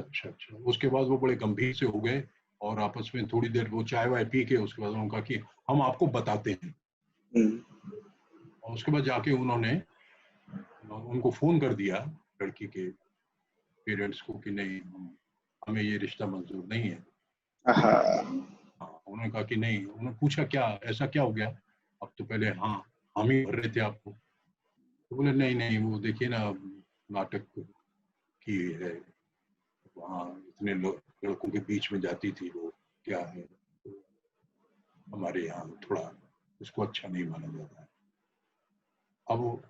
अच्छा। उसके बाद वो बड़े गंभीर से हो गए और आपस में थोड़ी देर वो चाय वाय पी के उसके बाद उन्होंने कहा कि हम आपको बताते हैं। और उसके बाद जाके उन्होंने उनको फोन कर दिया लड़की के पेरेंट्स को कि नहीं, हमें ये रिश्ता मंजूर नहीं है। उन्होंने कहा कि नहीं। उन्होंने पूछा क्या, ऐसा क्या हो गया? अब तो पहले हाँ हम ही भर रहे थे आपको, तो बोले नहीं नहीं, वो देखिए ना नाटक की है, वहाँ इतने लड़कों के बीच में जाती थी, वो क्या है, तो हमारे यहाँ थोड़ा उसको अच्छा नहीं माना जाता है। अब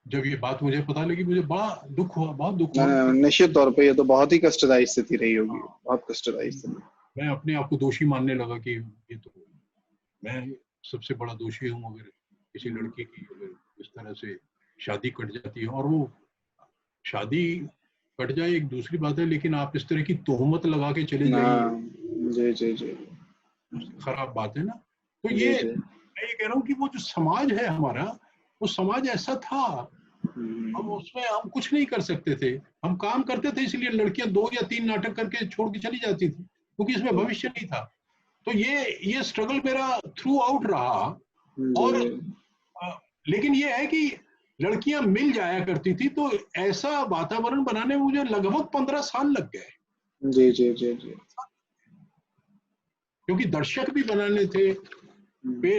जब ये बात मुझे पता लगी, मुझे बड़ा दुख हुआ, बहुत दुख हुआ। निश्चित तौर पे ये तो बहुत ही कष्टदायी स्थिति रही होगी, बहुत कष्टदायी स्थिति। मैं अपने आप को दोषी मानने लगा कि ये तो मैं सबसे बड़ा दोषी हूँ अगर किसी लड़की की अगर इस तरह से शादी कट जाती है। और वो शादी कट जाए एक दूसरी बात है, लेकिन आप इस तरह की तोहमत लगा के चले जाइए, जी जी जी, खराब बात है ना। तो जी ये जी, मैं ये कह रहा हूँ कि वो जो समाज है हमारा, वो समाज ऐसा था, हम उसमें हम कुछ नहीं कर सकते थे। हम काम करते थे, इसलिए लड़कियां 2 या 3 नाटक करके छोड़ के चली जाती थी, क्योंकि इसमें भविष्य नहीं था। तो ये स्ट्रगल मेरा थ्रू आउट रहा। और लेकिन ये है कि लड़कियां मिल जाया करती थी, तो ऐसा वातावरण बनाने में मुझे लगभग 15 साल लग गए। जी जी जी जी, क्योंकि दर्शक भी बनाने थे, फिर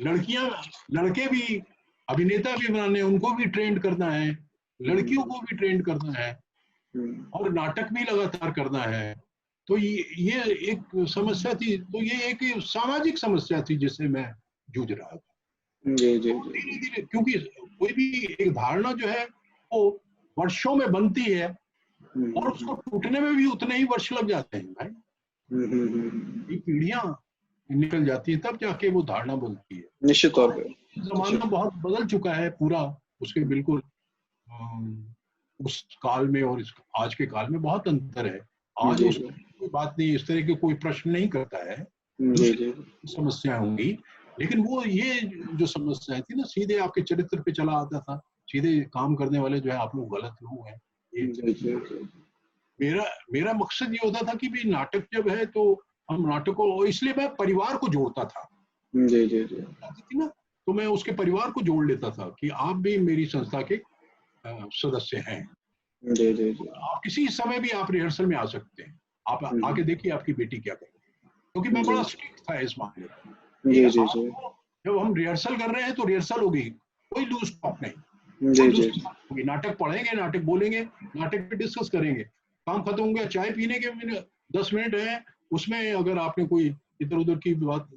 लड़कियां लड़के भी अभिनेता भी बनाने, उनको भी ट्रेंड करना है, लड़कियों को भी ट्रेंड करना है, और नाटक भी लगातार करना है। तो ये एक समस्या थी, तो ये एक सामाजिक समस्या थी जिससे मैं जूझ रहा था। जी जी धीरे धीरे, क्योंकि कोई भी एक धारणा जो है वो वर्षों में बनती है, और उसको टूटने में भी उतने ही वर्ष लग जाते हैं भाई। ये पीढ़ियां निकल जाती है, तब जाके वो धारणा बनती है। निश्चित तौर पे। जमाना बहुत बदल चुका है पूरा, उसके बिल्कुल उस काल में और आज के काल में बहुत अंतर है। आज उस कोई बात नहीं, इस तरह के कोई प्रश्न नहीं करता है, दूसरी समस्याएं होंगी। लेकिन वो ये जो समस्याएं थी ना, सीधे आपके चरित्र पे चला आता था, सीधे काम करने वाले जो है आप लोग गलत लोग हैं। मेरा मकसद ये होता था कि भी नाटक जब है तो हम नाटक को, इसलिए मैं परिवार को जोड़ता था। जी जी जी, थी ना, तो मैं उसके परिवार को जोड़ लेता था कि आप भी मेरी संस्था के सदस्य हैं। जी जी जी, आप किसी समय भी आप रिहर्सल में आ सकते हैं, आप आके देखिए आपकी बेटी क्या कर रही है। क्योंकि मैं बड़ा स्ट्रिक्ट था इस मामले में। जी जी जी, जब हम रिहर्सल कर रहे हैं तो रिहर्सल होगी, कोई लूज टॉक नहीं, जी जी, होगी। नाटक पढ़ेंगे, नाटक बोलेंगे, नाटक पे डिस्कस करेंगे। काम खत्म हो गया, चाय पीने के 10 मिनट है, उसमें अगर आपने कोई इधर उधर की बात,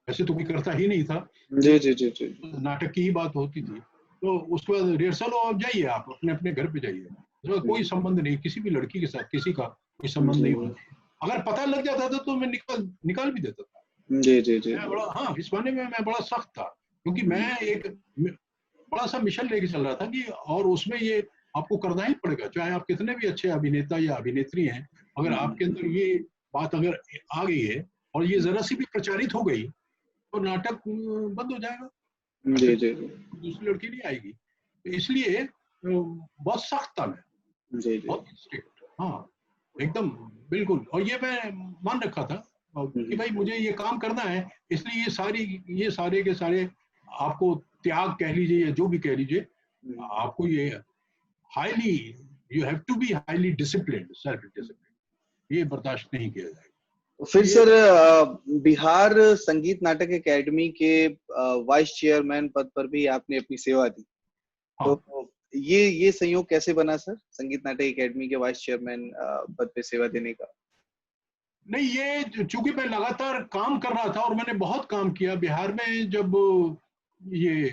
ऐसे तो कोई करता ही नहीं था, जी जी जी जी, नाटक की ही बात होती थी। तो उसके बाद रिहर्सल हो, आप जाइए, आप अपने अपने घर पे जाइए, उसका कोई संबंध नहीं, किसी भी लड़की के साथ किसी का कोई संबंध नहीं होता। अगर पता लग जाता था तो मैं निकाल भी देता था। जी जी जी, मैं बड़ा, हाँ, इस माने में मैं बड़ा सख्त था, क्योंकि मैं एक बड़ा सा मिशन लेके चल रहा था कि, और उसमें ये आपको करना ही पड़ेगा, चाहे आप कितने भी अच्छे अभिनेता या अभिनेत्री हैं, अगर आपके अंदर ये बात अगर आ गई है और ये जरा सी भी प्रचारित हो गई, तो नाटक बंद हो जाएगा, जी जी, दूसरी लड़की नहीं आएगी। तो इसलिए बहुत सख्त था मैं, जी जी, बहुत स्ट्रिक्ट, हाँ, एकदम बिल्कुल। और ये मैं मान रखा था कि भाई मुझे ये काम करना है, इसलिए ये सारे के सारे आपको त्याग कह लीजिए या जो भी कह लीजिए, आपको ये highly, you have to be highly disciplined, self discipline, ये बर्दाश्त नहीं किया जाएगा। फिर सर बिहार संगीत नाटक एकेडमी के वाइस चेयरमैन पद पर भी आपने अपनी सेवा दी। हाँ। तो ये संयोग कैसे बना सर, संगीत नाटक एकेडमी के वाइस चेयरमैन पद पे सेवा देने का? नहीं, ये चूंकि मैं लगातार काम कर रहा था और मैंने बहुत काम किया बिहार में। जब ये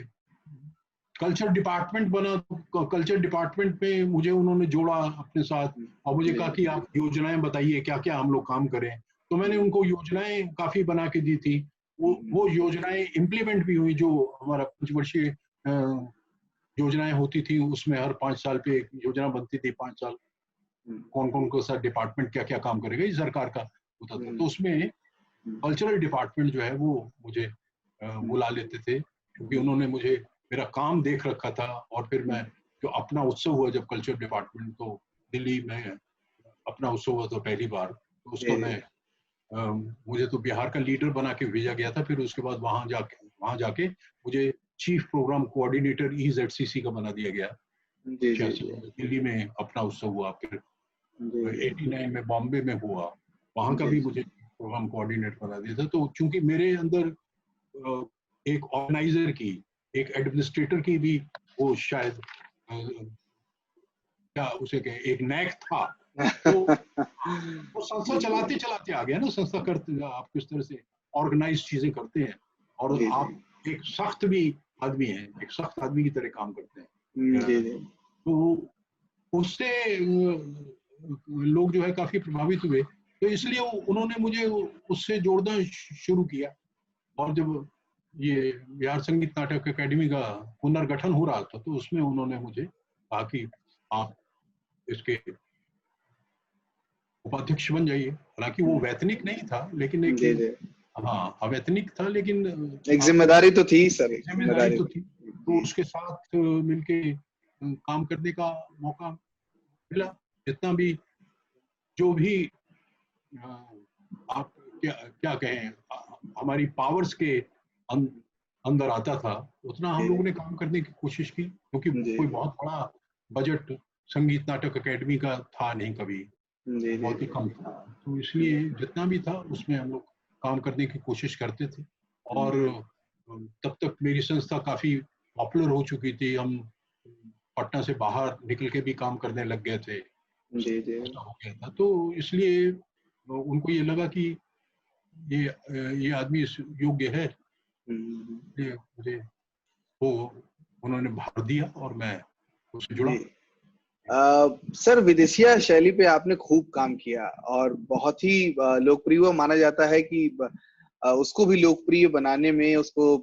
कल्चर डिपार्टमेंट बना, तो कल्चर डिपार्टमेंट में मुझे उन्होंने जोड़ा अपने साथ, और मुझे कहा कि आप योजनाएं बताइए क्या क्या हम लोग काम करें। तो मैंने उनको योजनाएं काफी बना के दी थी। वो योजनाएं इम्प्लीमेंट भी हुई, जो हमारा पंचवर्षीय योजनाएं होती थी, उसमें हर 5 साल पे एक योजना बनती थी, 5 साल कौन कौन को सा डिपार्टमेंट क्या क्या काम करेगा, ये सरकार का होता था। तो उसमें कल्चरल डिपार्टमेंट जो है वो मुझे बुला लेते थे, क्योंकि उन्होंने मुझे मेरा काम देख रखा था। और फिर मैं, जो अपना उत्सव हुआ जब कल्चर डिपार्टमेंट, तो दिल्ली में अपना उत्सव हुआ था पहली बार, तो उसका मैं मुझे तो बिहार का लीडर बना के भेजा गया था। फिर उसके बाद वहां जाके मुझे चीफ प्रोग्राम कोऑर्डिनेटर EZCC का बना दिया गया। दिल्ली में अपना उत्सव हुआ, फिर 89 में बॉम्बे में हुआ, वहां का भी मुझे प्रोग्राम कोऑर्डिनेटर बना दिया था। तो चूंकि मेरे अंदर एक ऑर्गेनाइजर की, एक एडमिनिस्ट्रेटर की भी वो शायद क्या उसे कहें एक नैक था। तो वो संस्था चलाते चलाते आ गया ना, संस्था करते आप किस तरह से ऑर्गेनाइज चीजें करते हैं, और जी आप एक सख्त भी आदमी हैं, एक सख्त आदमी की तरह काम करते जी हैं। जी तो उससे लोग जो है काफी प्रभावित हुए, तो इसलिए उन्होंने मुझे उससे जोड़ना शुरू किया। और जब ये बिहार संगीत नाटक अकेडमी का पुनर्गठन हो रहा था, तो उसमें उन्होंने मुझे कहा कि आप इसके उपाध्यक्ष बन जाइए। हालांकि वो वैतनिक नहीं था, लेकिन एक जी जी हाँ अवैतनिक था, लेकिन एक आपको जिम्मेदारी तो थी सर, एक जिम्मेदारी जिम्मेदारी तो थी। थी। तो उसके साथ मिलके काम करने का मौका मिला। जितना भी जो भी आप क्या क्या कहें हमारी पावर्स के अंदर आता था, उतना हम लोगों ने काम करने की कोशिश की, क्योंकि जी कोई बहुत बड़ा बजट संगीत नाटक अकेडमी का था नहीं कभी, जी जी बहुत ही कम था। तो इसलिए जितना भी था उसमें हम लोग काम करने की कोशिश करते थे। और तब तक मेरी संस्था काफी पॉपुलर हो चुकी थी, हम पटना से बाहर निकल के भी काम करने लग गए थे, जी जी ऐसा हो गया था। तो इसलिए उनको ये लगा कि ये आदमी इस योग्य है, ये मुझे वो उन्होंने भर दिया और मैं उससे जुड़ा। जी। सर, विदेशिया शैली पे आपने खूब काम किया और बहुत ही लोकप्रिय माना जाता है कि उसको भी लोकप्रिय बनाने में, उसको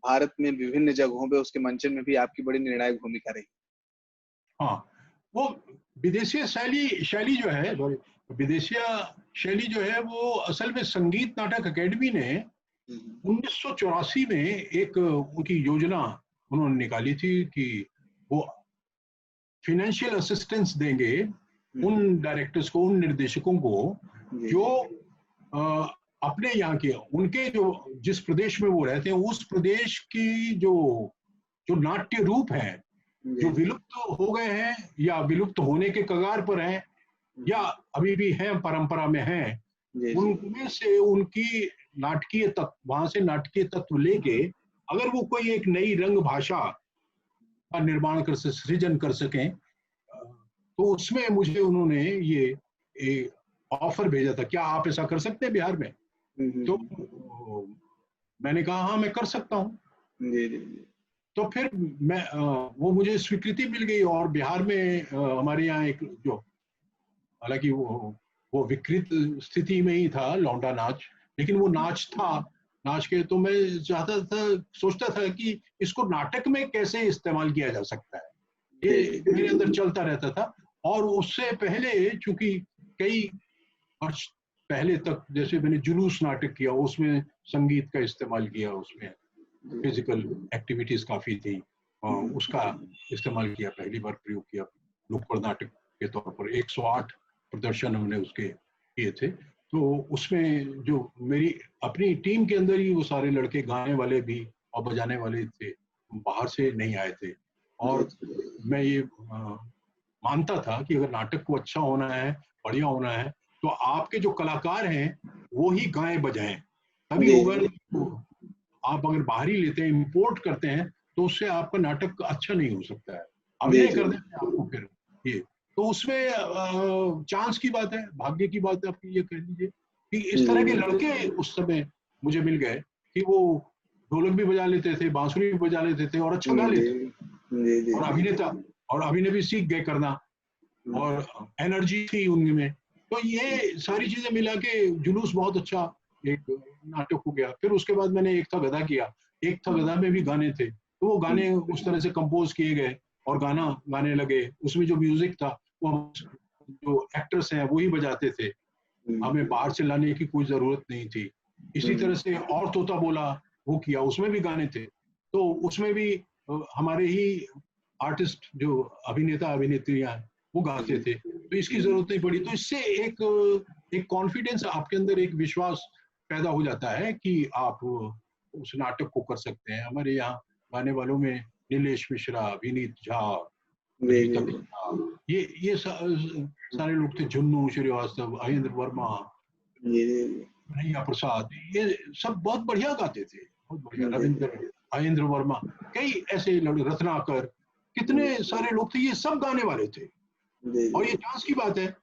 भारत में विभिन्न जगहों पे उसके मंचन में भी आपकी बड़ी निर्णायक भूमिका रही। हाँ, वो विदेशीय शैली शैली जो है सॉरी विदेशीय शैली जो है वो असल में संगीत नाटक अकेडमी ने 1984 में एक उनकी योजना उन्होंने निकाली थी कि वो फाइनेंशियल असिस्टेंस देंगे उन डायरेक्टर्स को, उन निर्देशकों को जो अपने यहाँ के उनके जो जिस प्रदेश में वो रहते हैं उस प्रदेश की जो जो नाट्य रूप है जो विलुप्त हो गए हैं या विलुप्त होने के कगार पर हैं या अभी भी हैं, परंपरा में हैं, उनमें से उनकी नाटकीय तत्व, वहां से नाटकीय तत्व लेके अगर वो कोई एक नई रंग भाषा का निर्माण कर सके, सृजन कर सकें, तो उसमें मुझे उन्होंने ये ऑफर भेजा था, क्या आप ऐसा कर सकते हैं बिहार में? तो मैंने कहा हाँ मैं कर सकता हूँ। तो फिर मैं वो मुझे स्वीकृति मिल गई और बिहार में हमारे यहाँ एक जो हालांकि वो विकृत स्थिति में ही था लौंडा नाच, लेकिन वो नाच था, नाच के तो मैं चाहता था, सोचता था कि इसको नाटक में कैसे इस्तेमाल किया जा सकता है, ये मेरे अंदर चलता रहता था। और उससे पहले चूंकि कई वर्ष पहले तक जैसे मैंने जुलूस नाटक किया, उसमें संगीत का इस्तेमाल किया, उसमें फिजिकल एक्टिविटीज काफी थी, उसका इस्तेमाल किया, पहली बार प्रयोग किया नुक्कड़ नाटक के तौर पर। 108 प्रदर्शन हमने उसके किए थे। तो उसमें जो मेरी अपनी टीम के अंदर ही वो सारे लड़के गाने वाले भी और बजाने वाले थे, बाहर से नहीं आए थे। और मैं ये मानता था कि अगर नाटक को अच्छा होना है, बढ़िया होना है, तो आपके जो कलाकार हैं वो ही गाएं बजाएं, तभी होगा। तो आप अगर बाहरी लेते हैं, इंपोर्ट करते हैं, तो उससे आपका नाटक अच्छा नहीं हो सकता है, अभिनय कर देते हैं आपको फिर ये। तो उसमें चांस की बात है, भाग्य की बात है, आप ये कह लीजिए कि इस तरह के लड़के उस समय मुझे मिल गए कि वो ढोलक भी बजा लेते थे, बांसुरी भी बजा लेते थे और अच्छा गा लेते थे, और अभिनेता और अभिनय भी सीख गए करना, और एनर्जी थी उनमें। तो ये सारी चीजें मिला के जुलूस बहुत अच्छा एक नाटक हो गया। फिर उसके बाद मैंने एक था गधा किया, एक था गधा में भी गाने थे, तो वो गाने उस तरह से कंपोज किए गए और गाना गाने लगे। उसमें जो म्यूजिक था वो जो एक्टर्स हैं वो ही बजाते थे, हमें बाहर से लाने की कोई जरूरत नहीं थी। इसी तरह से और तोता बोला वो किया, उसमें भी गाने थे, तो उसमें भी हमारे ही आर्टिस्ट जो अभिनेता अभिनेत्रियां वो गाते थे, तो इसकी जरूरत नहीं पड़ी। तो इससे एक कॉन्फिडेंस आपके अंदर, एक विश्वास पैदा हो जाता है कि आप उस नाटक को कर सकते हैं। हमारे यहाँ गाने वालों में नीलेश मिश्रा, विनीत झा, ये सारे लोग थे, झुन्नू श्रीवास्तव, अहिंद्र वर्मा, कन्हैया प्रसाद, ये सब बहुत बढ़िया गाते थे, बहुत बढ़िया। रविंद्र आयेंद्र वर्मा, कई ऐसे रत्नाकर, कितने सारे लोग थे, ये सब गाने वाले थे। और ये चांस की बात है।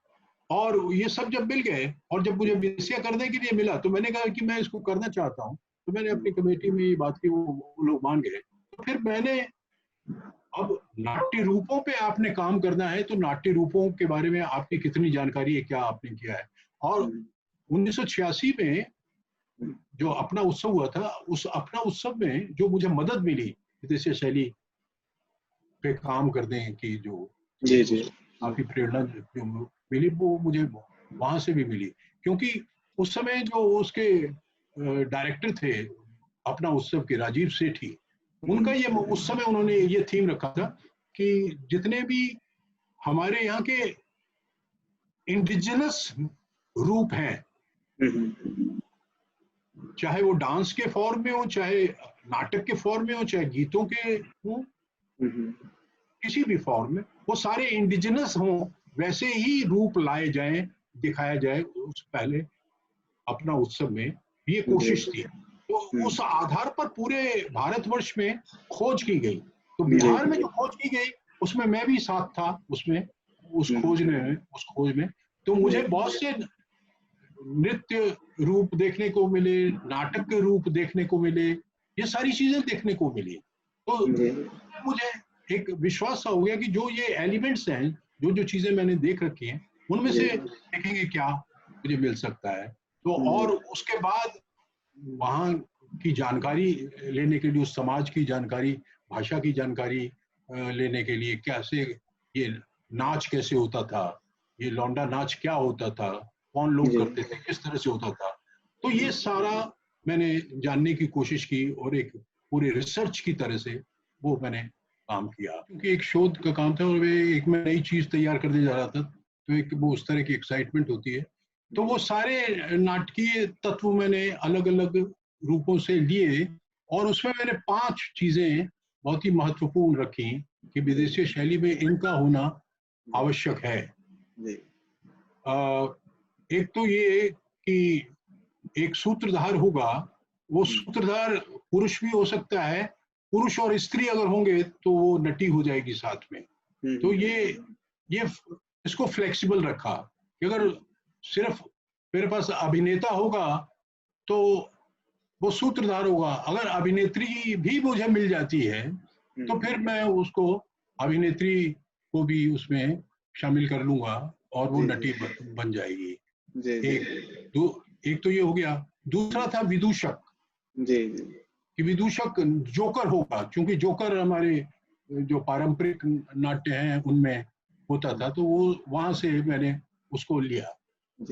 और ये सब जब मिल गए और जब मुझे बीसीए करने के लिए मिला तो मैंने कहा कि मैं इसको करना चाहता हूँ। तो मैंने अपनी कमेटी में ये बात की, वो लोग मान गए। तो फिर मैंने, अब नाट्य रूपों पे आपने काम करना है तो नाट्य रूपों के बारे में आपकी कितनी जानकारी है, क्या आपने किया है। और 1986 में जो अपना उत्सव हुआ था, उस अपना उत्सव में जो मुझे मदद मिली विदेशी शैली पे काम करने की, जो काफी प्रेरणा जो मिली, वो मुझे वहां से भी मिली। क्योंकि उस समय जो उसके डायरेक्टर थे अपना उत्सव के, राजीव सेठी, उनका ये, उस समय उन्होंने ये थीम रखा था कि जितने भी हमारे यहाँ के इंडिजिनस रूप हैं, चाहे वो डांस के फॉर्म में हो, चाहे नाटक के फॉर्म में हो, चाहे गीतों के हो, किसी भी फॉर्म में, वो सारे इंडिजिनस हों, वैसे ही रूप लाए जाएं, दिखाया जाए। उस पहले अपना उत्सव में ये कोशिश थी। तो उस आधार पर पूरे भारतवर्ष में खोज की गई। तो बिहार में जो खोज की गई उसमें मैं भी साथ था, उसमें उस खोज में तो मुझे बहुत से नृत्य रूप देखने को मिले, नाटक के रूप देखने को मिले, ये सारी चीजें देखने को मिली। तो मुझे एक विश्वास सा हो गया कि जो ये एलिमेंट्स हैं, जो जो चीजें मैंने देख रखी हैं, उनमें से देखेंगे क्या मुझे मिल सकता है। तो और उसके बाद वहाँ की जानकारी लेने के लिए, उस समाज की जानकारी, भाषा की जानकारी लेने के लिए, कैसे ये नाच कैसे होता था, ये लौंडा नाच क्या होता था, कौन लोग करते थे, किस तरह से होता था, तो ये सारा मैंने जानने की कोशिश की और एक पूरे रिसर्च की तरह से वो मैंने काम किया। क्योंकि एक शोध का काम था और मैं नई चीज तैयार करने जा रहा था, तो एक वो उस तरह की एक्साइटमेंट होती है। तो वो सारे नाटकीय तत्व मैंने अलग अलग रूपों से लिए और उसमें मैंने 5 चीजें बहुत ही महत्वपूर्ण रखी कि विदेशी शैली में इनका होना आवश्यक है। एक तो ये कि एक सूत्रधार होगा, वो सूत्रधार पुरुष भी हो सकता है, पुरुष और स्त्री अगर होंगे तो वो नटी हो जाएगी साथ में। तो ये इसको फ्लेक्सिबल रखा कि अगर सिर्फ मेरे पास अभिनेता होगा तो वो सूत्रधार होगा, अगर अभिनेत्री भी मुझे मिल जाती है तो फिर मैं उसको अभिनेत्री को भी उसमें शामिल कर लूंगा और वो नटी बन जाएगी। एक तो ये हो गया। दूसरा था विदूषक, कि विदूषक जोकर होगा, क्योंकि जोकर हमारे जो पारंपरिक नाट्य हैं उनमें होता था, तो वो वहां से मैंने उसको लिया।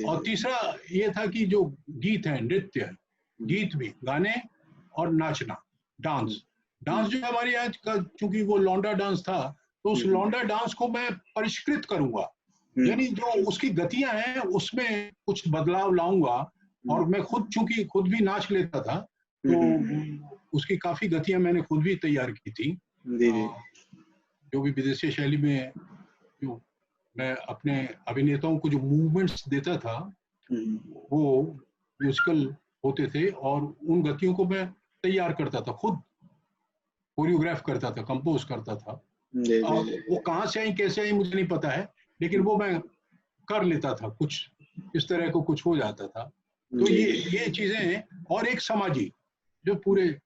और तीसरा ये था कि जो गीत है, नृत्य, गीत भी, गाने और नाचना, डांस जो हमारे यहाँ का, चूंकि वो लौंडा डांस था, तो उस लौंडा डांस को मैं परिष्कृत करूंगा, यानी जो उसकी गतियां हैं उसमें कुछ बदलाव लाऊंगा। और मैं चूंकि खुद भी नाच लेता था, तो उसकी काफी गतियां मैंने खुद भी तैयार की थी। जो भी विदेशी शैली में जो मैं अपने अभिनेताओं को जो मूवमेंट्स देता था वो म्यूजिकल होते थे और उन गतियों को मैं तैयार करता था, खुद कोरियोग्राफ करता था, कंपोज करता था। वो कहाँ से आई, कैसे आई मुझे नहीं पता है, लेकिन वो मैं कर लेता था, कुछ इस तरह को कुछ हो जाता था। तो ये चीजें हैं। और एक समाजी, जो पूरे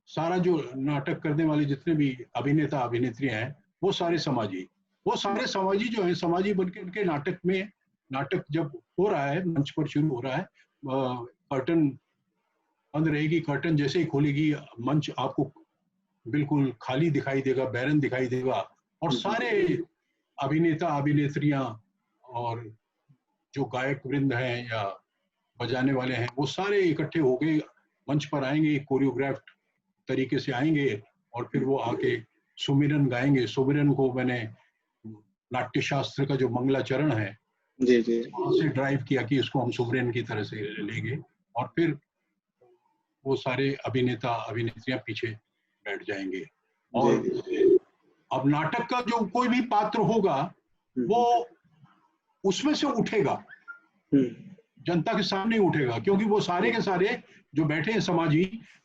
सारा जो नाटक करने वाले जितने भी अभिनेता अभिनेत्रियां हैं वो सारे समाजी जो है, समाजी बनके उनके नाटक जब हो रहा है, मंच पर शुरू हो रहा है, कर्टन बंद रहेगी, कर्टन जैसे ही खोलेगी मंच आपको बिल्कुल खाली दिखाई देगा, बैरन दिखाई देगा और सारे अभिनेता अभिनेत्रियां और जो गायक वृंद हैं या बजाने वाले हैं वो सारे इकट्ठे हो गए मंच पर आएंगे, कोरियोग्राफ्ड तरीके से आएंगे और फिर वो आके सुमिरन गाएंगे। सुमिरन को मैंने नाट्य शास्त्र का जो मंगलाचरण है वहां से ड्राइव किया कि इसको हम सुमिरन की तरह से लेंगे और फिर वो सारे अभिनेता अभिनेत्रियां पीछे बैठ जाएंगे। और अब नाटक का जो कोई भी पात्र होगा वो उसमें से उठेगा, जनता के सामने उठेगा, क्योंकि वो सारे के सारे जो बैठे हैं समाजी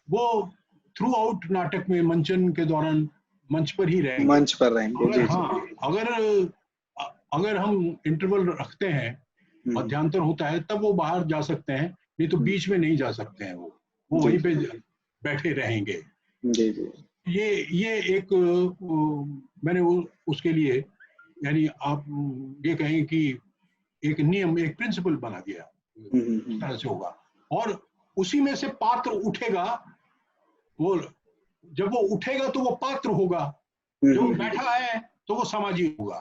वो थ्रू आउट नाटक में मंचन के दौरान मंच पर ही रहेंगे। मंच पर रहेंगे। अगर जी, हाँ, अगर हम इंटरवल रखते हैं, मध्यांतर होता है, तब वो बाहर जा सकते हैं, नहीं तो बीच में नहीं जा सकते हैं। वो जी। वहीं पे बैठे रहेंगे। जी जी। ये एक मैंने उसके लिए, यानी आप ये कहें कि एक नियम, एक प्रिंसिपल बना दिया, इस तरह से होगा। और उसी में से पात्र उठेगा, वो जब वो उठेगा तो वो पात्र होगा, जो बैठा है तो वो समाजी होगा।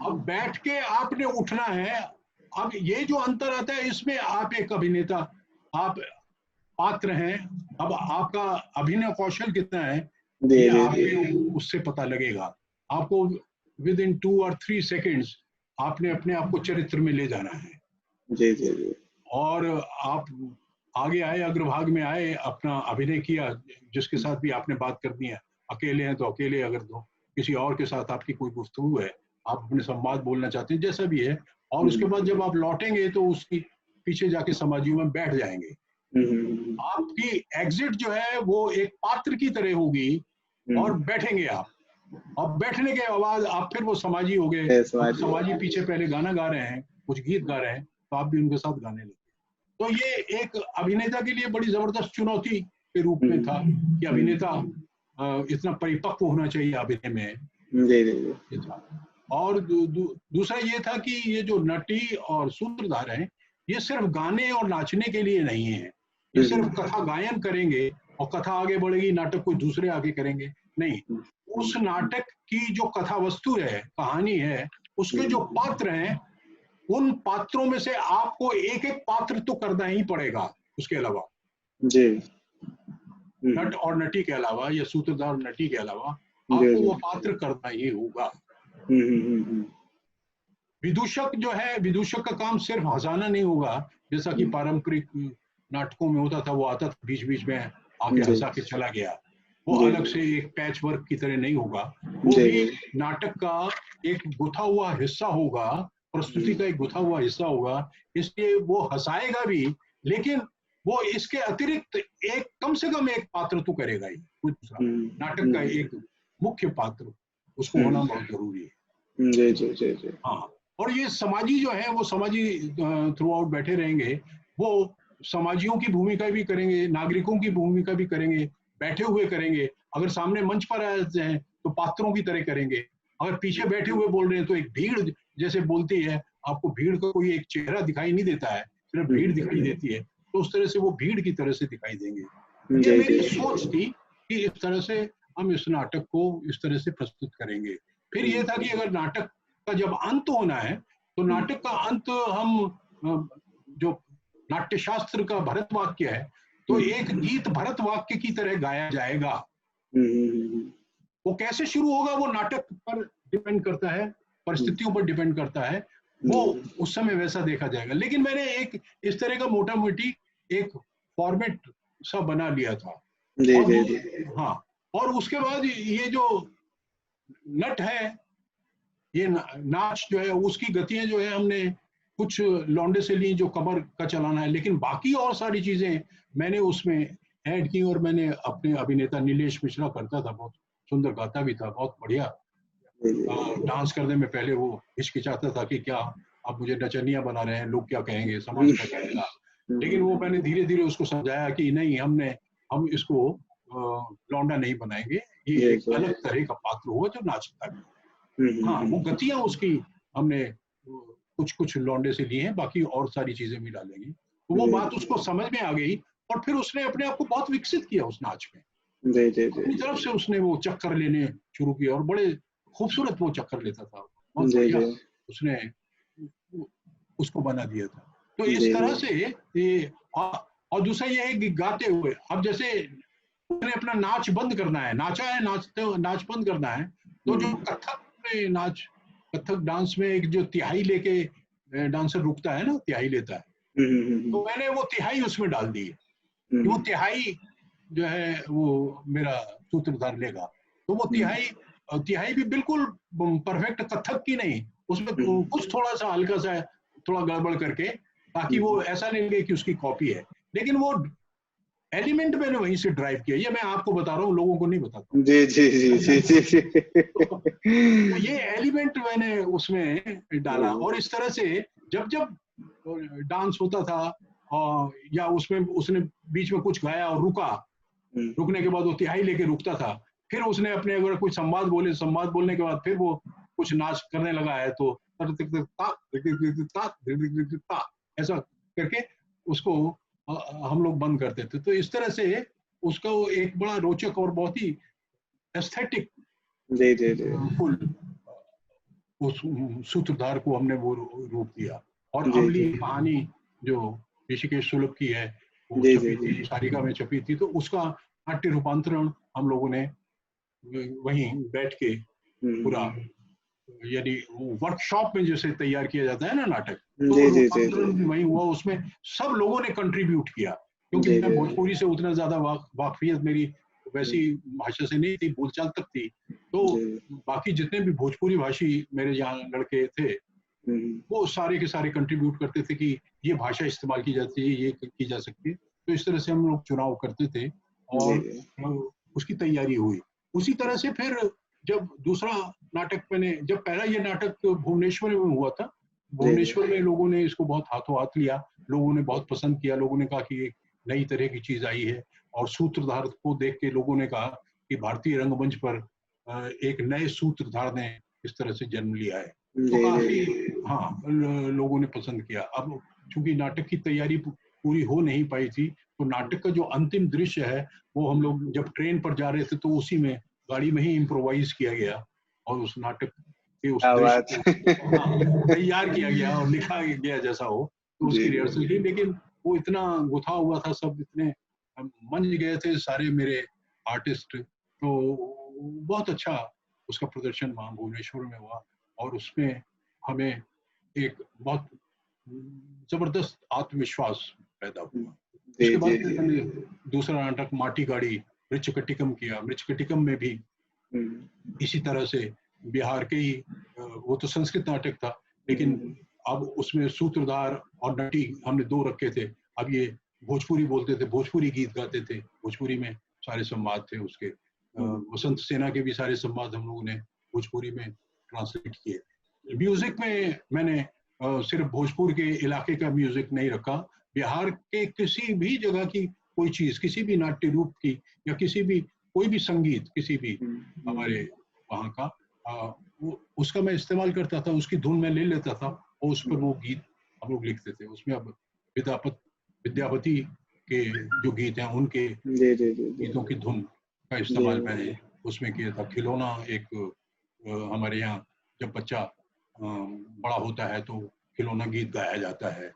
अब बैठ के आपने उठना है। अब ये जो अंतर आता है, इसमें आप एक अभिनेता, आप पात्र हैं। अब आपका अभिनय कौशल कितना है, ये आपको उससे पता लगेगा। आपको विद इन 2 और 3 सेकेंड्स आपने अपने आप को चरित्र में ले जाना है। जी जी जी। और आप आगे आए, अग्रभाग में आए, अपना अभिनय किया, जिसके साथ भी आपने बात करनी है। अकेले हैं तो अकेले, अगर दो किसी और के साथ आपकी कोई गुफ्तगू है, आप अपने संवाद बोलना चाहते हैं, जैसा भी है, और उसके बाद जब आप लौटेंगे तो उसकी पीछे जाके समाजियों में बैठ जाएंगे। आपकी एग्जिट जो है वो एक पात्र की तरह होगी, और बैठेंगे आप। अब बैठने के बाद आप फिर वो समाजी हो गए। समाजी पीछे पहले गाना गा रहे हैं, कुछ गीत गा रहे हैं, तो आप भी उनके साथ गाने लगे। तो ये एक अभिनेता के लिए बड़ी जबरदस्त चुनौती के रूप में था कि अभिनेता इतना परिपक्व होना चाहिए अभिनय में। ये था। और दूसरा ये था कि ये जो नटी और सूत्रधार हैं, ये सिर्फ गाने और नाचने के लिए नहीं है। ये सिर्फ कथा गायन करेंगे और कथा आगे बढ़ेगी, नाटक कोई दूसरे आगे करेंगे, नहीं। उस नाटक की जो कथा वस्तु है, कहानी है, उसके जो पात्र हैं, उन पात्रों में से आपको एक एक पात्र तो करना ही पड़ेगा। उसके अलावा जी, नट और नटी के अलावा, या सूत्रधार और नटी के अलावा, आपको वो पात्र करना ही होगा। विदूषक जो है, विदूषक का काम सिर्फ हंसाना नहीं होगा, जैसा कि पारंपरिक नाटकों में होता था। वो आता था बीच बीच में आके हंसा के चला गया। वो अलग से एक पैच वर्क की तरह नहीं होगा। वो भी नाटक का एक गुथा हुआ हिस्सा होगा, प्रस्तुति का एक गुथा हुआ हिस्सा होगा। इसलिए वो हंसाएगा भी, लेकिन वो इसके अतिरिक्त एक कम से कम एक पात्र तो करेगा ही। दूसरा नाटक का एक मुख्य पात्र उसको होना बहुत जरूरी है। जी जी जी जी। हाँ, और ये समाजी जो है, वो समाजी थ्रू आउट बैठे रहेंगे। वो समाजियों की भूमिका भी करेंगे, नागरिकों की भूमिका भी करेंगे, बैठे हुए करेंगे। अगर सामने मंच पर आए हैं तो पात्रों की तरह करेंगे। अगर पीछे बैठे हुए बोल रहे हैं तो एक भीड़ जैसे बोलती है, आपको भीड़ का कोई एक चेहरा दिखाई नहीं देता है, सिर्फ भीड़ दिखाई देती है, तो उस तरह से वो भीड़ की तरह से दिखाई देंगे। ये मेरी सोच थी कि इस तरह से हम इस नाटक को इस तरह से प्रस्तुत करेंगे। फिर ये था कि अगर नाटक का जब अंत होना है, तो नाटक का अंत हम जो नाट्यशास्त्र का भरत वाक्य है, तो एक गीत भरत वाक्य की तरह गाया जाएगा। वो कैसे शुरू होगा वो नाटक पर डिपेंड करता है, परिस्थितियों पर डिपेंड करता है, वो उस समय वैसा देखा जाएगा। लेकिन मैंने एक इस तरह का मोटा मोटी एक फॉर्मेट सा बना लिया था। हाँ, और उसके बाद ये जो नट है, ये नाच जो है, उसकी गतियां जो है हमने कुछ लौंडे से ली जो कमर का चलाना है, लेकिन बाकी और सारी चीजें मैंने उसमें ऐड की। और मैंने अपने अभिनेता नीलेश मिश्रा करता था, बहुत सुंदर गाता भी था, बहुत बढ़िया। डांस करने में पहले वो हिचकिचाता था कि क्या आप मुझे नचनिया बना रहे हैं, लोग क्या कहेंगे, समाज क्या कहेगा। लेकिन वो मैंने धीरे धीरे उसको समझाया कि नहीं, हम इसको लौंडा नहीं बनाएंगे, ये एक अलग तरह का पात्र होगा जो नाचता है। हाँ, वो गतियां उसकी हमने कुछ कुछ लौंडे से लिए हैं, बाकी और सारी चीजें भी डालेंगे। तो वो बात उसको समझ में आ गई, और फिर उसने अपने आप को बहुत विकसित किया उस नाच में। अपनी तरफ से उसने वो चक्कर लेने शुरू किया, और बड़े खूबसूरत वो चक्कर लेता था, बहुत बढ़िया उसने उसको बना दिया था। तो इस तरह से ये, और दूसरा ये है कि गाते हुए, अब जैसे उसने अपना नाच बंद करना है, नाचा है, नाच बंद करना है, तो जो कथक में कथक डांस में एक जो तिहाई लेके डांसर रुकता है ना, तिहाई लेता है, तो मैंने वो तिहाई उसमें डाल दी है। वो तिहाई जो है वो मेरा सूत्रधार लेगा, तो वो तिहाई भी बिल्कुल परफेक्ट कथक की नहीं, उसमें कुछ थोड़ा सा हल्का सा थोड़ा गड़बड़ करके, ताकि वो ऐसा नहीं लगे कि उसकी कॉपी है, लेकिन वो एलिमेंट मैंने वहीं से ड्राइव किया। ये मैं आपको बता रहा हूँ, लोगों को नहीं बताता। जी जी जी जी जी जी। तो ये एलिमेंट मैंने उसमें डाला, और इस तरह से जब जब डांस होता था या उसमें उसने बीच में कुछ गाया और रुका, रुकने के बाद वो तिहाई लेके रुकता था, फिर उसने अपने अगर कुछ संवाद बोलने के बाद फिर वो कुछ नाच करने लगा है तो ऐसा करके उसको हम लोग बंद करते थे। तो इस तरह से उसका एक बड़ा रोचक और बहुत ही एस्थेटिक फुल उस सूत्रधार को हमने वो रूप दिया। और अमली कहानी जो ऋषिकेश सुलभ की है वो छपी थी, सारिका में छपी थी, तो उसका नाट्य रूपांतरण हम लोगों ने वहीं बैठ के पूरा, यानी वर्कशॉप में जैसे तैयार किया जाता है ना नाटक, तो रूपांतरण भी वहीं हुआ। उसमें सब लोगों ने कंट्रीब्यूट किया, क्योंकि मैं भोजपुरी से उतना ज्यादा वाकफियत मेरी वैसी भाषा से नहीं थी, बोलचाल तक थी, तो बाकी जितने भी भोजपुरी भाषी मेरे यहाँ लड़के थे वो सारे के सारे कंट्रीब्यूट करते थे कि ये भाषा इस्तेमाल की जाती है, ये की जा सकती है। तो इस तरह से हम लोग चुनाव करते थे और उसकी तैयारी हुई। उसी तरह से फिर जब दूसरा नाटक जब पहला ये नाटक भुवनेश्वर में हुआ था, भुवनेश्वर में लोगों ने इसको बहुत हाथों हाथ लिया, लोगों ने बहुत पसंद किया, लोगों ने कहा कि एक नई तरह की चीज आई है, और सूत्रधार को देख के लोगों ने कहा कि भारतीय रंगमंच पर एक नए सूत्रधार ने इस तरह से जन्म लिया है। तो काफी लोगों ने पसंद किया। अब चूंकि नाटक की तैयारी पूरी हो नहीं पाई थी, तो नाटक का जो अंतिम दृश्य है वो हम लोग जब ट्रेन पर जा रहे थे तो उसी में गाड़ी में ही इम्प्रोवाइज किया गया, और उस नाटक के उस दृश्य को तैयार किया गया और लिखा गया जैसा हो, तो उसकी रिहर्सल की। लेकिन वो इतना गुथा हुआ था, सब इतने मंज गए थे सारे मेरे आर्टिस्ट, तो बहुत अच्छा उसका प्रदर्शन वहाँ भुवनेश्वर में हुआ, और उसमें हमें एक बहुत जबरदस्त आत्मविश्वास पैदा हुआ। इसके बाद मैंने दूसरा नाटक माटी गाड़ी मृच्छकटिकम किया। मृच्छकटिकम में भी इसी तरह से बिहार के ही, वो तो संस्कृत नाटक था, लेकिन अब उसमें सूत्रधार और नटी हमने दो रखे थे। अब ये भोजपुरी बोलते थे, भोजपुरी गीत गाते थे, भोजपुरी में सारे संवाद थे उसके। वसंत सेना के भी सारे संवाद हम लोगों ने भोजपुरी में ट्रांसलेट किए। म्यूजिक में मैंने सिर्फ भोजपुर के इलाके का म्यूजिक नहीं रखा, बिहार के किसी भी जगह की कोई चीज, किसी भी नाट्य रूप की या किसी भी कोई भी संगीत, किसी भी हमारे वहाँ का उसका मैं इस्तेमाल करता था, उसकी धुन में ले लेता था और उस पर वो गीत हम लोग लिखते थे। उसमें अब विद्यापति के जो गीत हैं उनके गीतों की धुन का इस्तेमाल मैंने उसमें किया था। खिलौना एक हमारे यहाँ जब बच्चा बड़ा होता है तो खिलौना गीत गाया जाता है,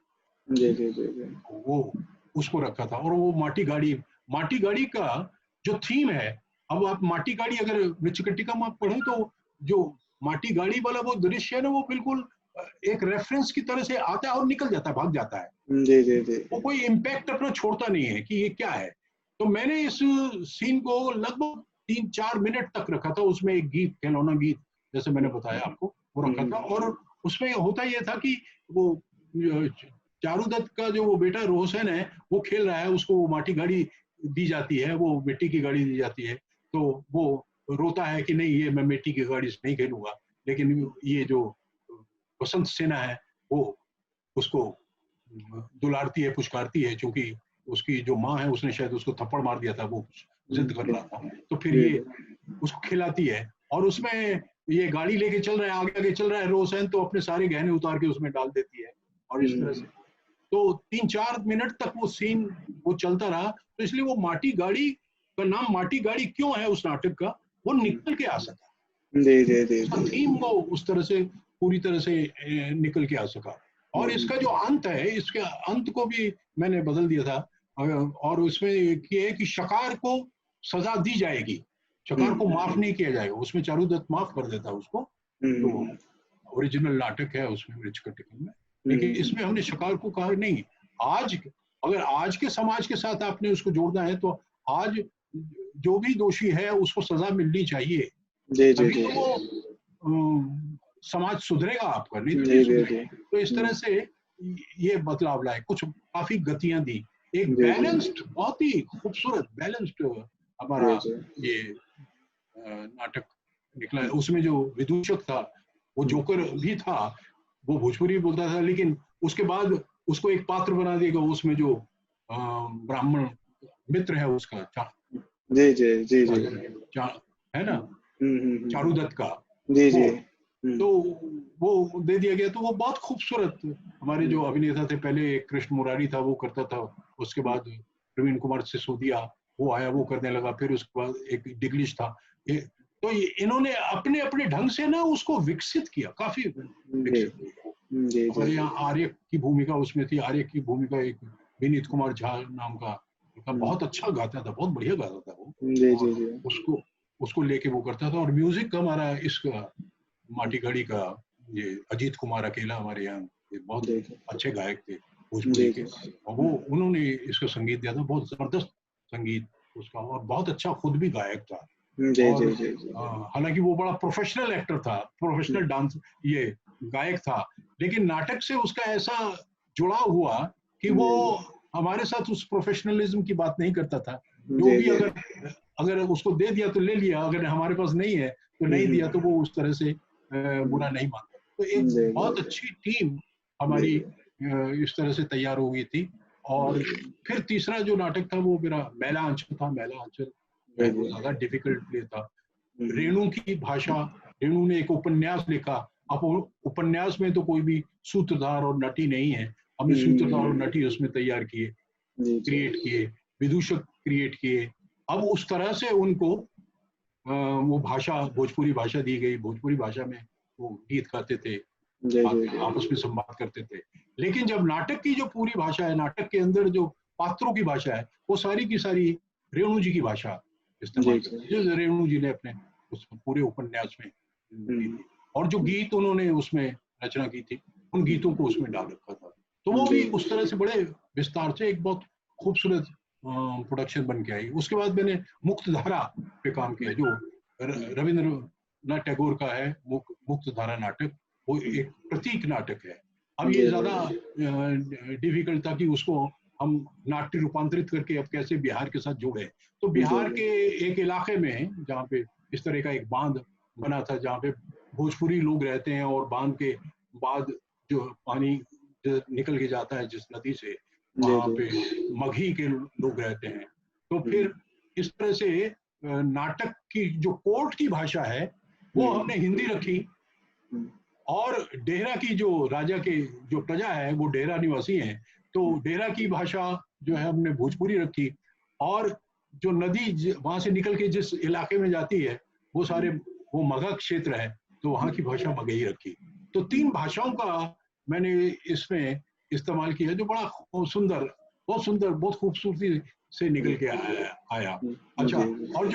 वो उसको रखा था। और वो माटी गाड़ी का जो थीम है, अब आप माटी गाड़ी अगर मृच्छकटिकम आप पढ़ें तो जो माटी गाड़ी वाला वो दृश्य है ना, वो बिल्कुल एक रेफरेंस की तरह से आता है और निकल जाता है, भाग जाता है। वो कोई इम्पैक्ट अपना छोड़ता नहीं है कि ये क्या है। तो मैंने इस सीन को लगभग 3-4 मिनट तक रखा था। उसमें एक गीत, खिलौना गीत जैसे मैंने बताया आपको, वो रखा था। और उसमें होता यह था कि वो चारुदत्त का जो वो बेटा रोशन है वो खेल रहा है, उसको माटी गाड़ी दी जाती है, वो मिट्टी की गाड़ी दी जाती है, तो वो रोता है कि नहीं ये मैं मिट्टी की गाड़ी से नहीं खेलूंगा। लेकिन ये जो वसंत सेना है वो उसको दुलारती है, पुचकारती है, क्योंकि उसकी जो माँ है उसने शायद उसको थप्पड़ मार दिया था, वो जिद कर रहा था, तो फिर ये उसको खिलाती है। और उसमें ये गाड़ी लेके चल रहा है, आगे चल रहा है रोशन, तो अपने सारे गहने उतार के उसमें डाल देती है। और इस तरह से तो 3-4 मिनट तक वो सीन वो चलता रहा। तो इसलिए वो माटी गाड़ी का नाम माटी गाड़ी क्यों है उस नाटक का, वो निकल के आ सका। थीम वो उस तरह से पूरी तरह से निकल के आ सका। और इसका जो अंत है, इसके अंत को भी मैंने बदल दिया था, और उसमें ये है कि शकार को सजा दी जाएगी, शकार को माफ नहीं किया जाएगा। उसमें चारुदत्त माफ कर देता है उसको, तो ओरिजिनल नाटक है उसमें मृच्छकटिकम में। लेकिन इसमें हमने शकार को कहा नहीं, अगर आज के समाज के साथ आपने उसको जोड़ना है तो आज जो भी दोषी है उसको सजा मिलनी चाहिए, तभी तो वो समाज सुधरेगा आपका, नहीं तो नहीं सुधरेगा। तो इस तरह से ये बदलाव लाए, कुछ काफी गतियां दी एक जी, बैलेंस्ड, बहुत ही खूबसूरत बैलेंस्ड हमारा जी, ये नाटक निकला है। उसमें जो विदूषक था वो जोकर भी था, वो भोजपुरी बोलता था, लेकिन उसके बाद उसको एक पात्र बना दिया गया उसमें जो ब्राह्मण मित्र है उसका जी, जी, जी, जी, है ना, चारुदत्त का, जी, वो जी, तो वो दे दिया गया। तो वो बहुत खूबसूरत, हमारे जो अभिनेता थे पहले, कृष्ण मुरारी था वो करता था, उसके बाद प्रवीण कुमार सिसोदिया वो आया, वो करने लगा, फिर उसके बाद एक डिग्लिश था। तो इन्होंने अपने अपने ढंग से ना उसको विकसित किया, काफी विकसित किया। जी, हमारे यहाँ आर्य की भूमिका उसमें थी, आर्य की भूमिका एक विनीत कुमार झा नाम का बहुत अच्छा गाता था, बहुत बढ़िया गाता था वो, जी, जी, और जी, उसको उसको लेके वो करता था। और म्यूजिक हमारा इसका माटी घड़ी का ये अजीत कुमार अकेला हमारे यहाँ, ये बहुत जी, अच्छे गायक थे भोजपुरी जी, के, जी, और वो उन्होंने इसका संगीत दिया था, बहुत जबरदस्त संगीत उसका, और बहुत अच्छा खुद भी गायक था। जी, और जी, जी, जी, हालांकि वो बड़ा प्रोफेशनल एक्टर था, प्रोफेशनल डांस ये गायक था, लेकिन नाटक से उसका ऐसा जुड़ाव हुआ कि वो हमारे साथ उस प्रोफेशनलिज्म की बात नहीं करता था। जो जी, भी जी, अगर अगर उसको दे दिया तो ले लिया, अगर हमारे पास नहीं है तो नहीं दिया, तो वो उस तरह से बुरा नहीं मानता। तो एक जी, बहुत अच्छी टीम जी, हमारी जी, इस तरह से तैयार हो गई थी। और फिर तीसरा जो नाटक था वो मेरा मैला आंचल था। मैला आंचल बहुत ज्यादा डिफिकल्ट प्ले था। रेणु की भाषा, रेणु ने एक उपन्यास लिखा। अब उपन्यास में तो कोई भी सूत्रधार और नटी नहीं है, हमने सूत्रधार और नटी उसमें तैयार किए, क्रिएट किए, विदूषक क्रिएट किए। अब उस तरह से उनको वो भाषा, भोजपुरी भाषा दी गई, भोजपुरी भाषा में वो गीत गाते थे, आपस में संवाद करते थे। लेकिन जब नाटक की जो पूरी भाषा है, नाटक के अंदर जो पात्रों की भाषा है, वो सारी की सारी रेणु जी की भाषा इस्तेमाल करती है, जो रेणु जी ने अपने उस पूरे उपन्यास में दी थी। और जो गीत उन्होंने उसमें रचना की थी, उन गीतों को उसमें डाल रखा था। तो वो भी उस तरह से बड़े विस्तार से एक बहुत खूबसूरत प्रोडक्शन बन के आई। उसके बाद मैंने मुक्त धारा पे काम किया, जो रविंद्रनाथ टैगोर का है मुक्त धारा नाटक। वो एक प्रतीक नाटक है। अब ये ज्यादा डिफिकल्ट था कि उसको हम नाट्य रूपांतरित करके अब कैसे बिहार के साथ जोड़े। तो बिहार के एक इलाके में जहाँ पे इस तरह का एक बांध बना था, जहाँ पे भोजपुरी लोग रहते हैं, और बांध के बाद जो पानी जो निकल के जाता है जिस नदी से, वहां पे मगही के लोग रहते हैं। तो फिर इस तरह से नाटक की जो कोर्ट की भाषा है वो हमने हिंदी रखी, और डेहरा की जो राजा के जो प्रजा है वो डेहरा निवासी हैं, तो डेहरा की भाषा जो है हमने भोजपुरी रखी। और जो नदी वहां से निकल के जिस इलाके में जाती है वो सारे वो मगध क्षेत्र है, तो वहां की भाषा मगही रखी। तो 3 भाषाओं का मैंने इसमें इस्तेमाल किया, जो बड़ा सुंदर, बहुत सुंदर, बहुत खूबसूरती से निकल के आया। अच्छा, और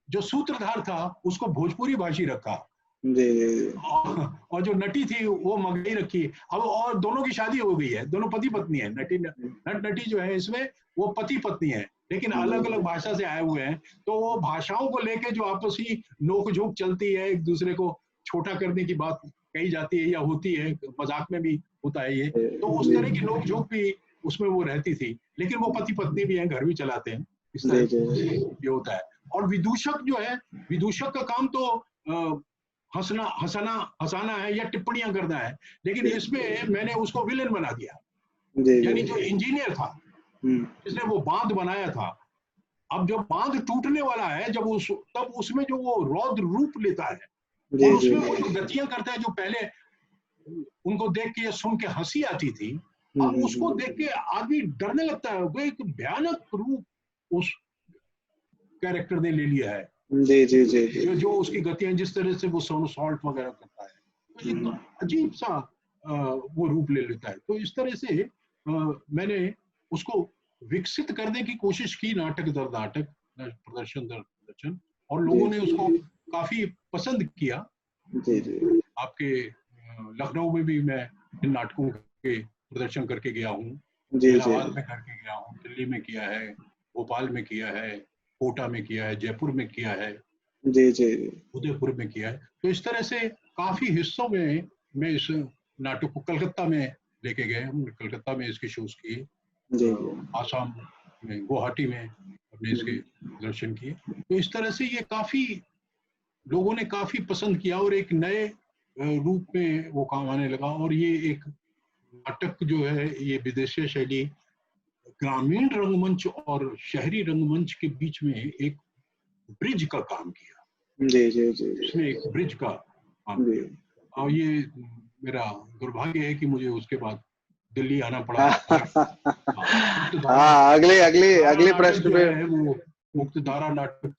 जो सूत्रधार था उसको भोजपुरी भाषी रखा, और जो नटी थी वो मगही रखी। अब और दोनों की शादी हो गई है, दोनों पति पत्नी है। नटी जो है इसमें वो पति पत्नी है, लेकिन अलग अलग भाषा से आए हुए हैं। तो वो भाषाओं को लेके जो आपसी नोक झोंक चलती है, एक दूसरे को छोटा करने की बात कही जाती है या होती है, मजाक में भी होता है ये, तो उस तरह की नोक झोंक भी उसमें वो रहती थी। लेकिन वो पति पत्नी भी हैं, घर भी चलाते हैं, इस तरह से ये होता है। और विदूषक जो है, विदूषक का काम तो हंसाना है या टिप्पणियां करना है, लेकिन इसमें मैंने उसको विलेन बना दिया। यानी जो इंजीनियर था जिसने वो बांध बनाया था, अब जब बांध टूटने वाला है, तब उसमें जो वो रौद्र रूप लेता है, और उसमें वो जो गतियां करता है, जो पहले उनको देख के या सुन के हंसी आती थी, अब उसको देख के आदमी डरने लगता है। वो एक भयानक रूप उस कैरेक्टर ने ले लिया है। जो उसकी गतियां, जिस तरह से वो सॉल्ट वगैरह करता है, तो एक अजीब सा वो रूप ले लेता है। तो इस तरह से मैंने उसको विकसित करने की कोशिश की, नाटक दर नाटक, प्रदर्शन दर प्रदर्शन, और लोगों ने उसको काफी पसंद किया। आपके लखनऊ में भी मैं इन नाटकों के प्रदर्शन करके गया हूँ, इलाहाबाद में करके गया हूँ, दिल्ली में किया है, भोपाल में किया है, कोटा में किया है, जयपुर में किया है, उदयपुर में किया है। तो इस तरह से काफी हिस्सों में मैं इस नाटक को कलकत्ता में लेके गए, हमने कलकत्ता में इसके शोज किए, जी आसाम में गुवाहाटी में हमने इसके प्रदर्शन किए। तो इस तरह से ये काफी लोगों ने काफी पसंद किया और एक नए रूप में वो काम आने लगा। और ये एक नाटक जो है ये विदेशी शैली ग्रामीण रंगमंच और शहरी रंगमंच के बीच में एक ब्रिज का काम किया। जी जी जी उसने एक ब्रिज का काम जी। किया। और ये मेरा दुर्भाग्य है कि मुझे उसके बाद दिल्ली आना पड़ा। हाँ, अगले अगले अगले नाटक प्रश्न जो पे। है वो मुक्तधारा नाटक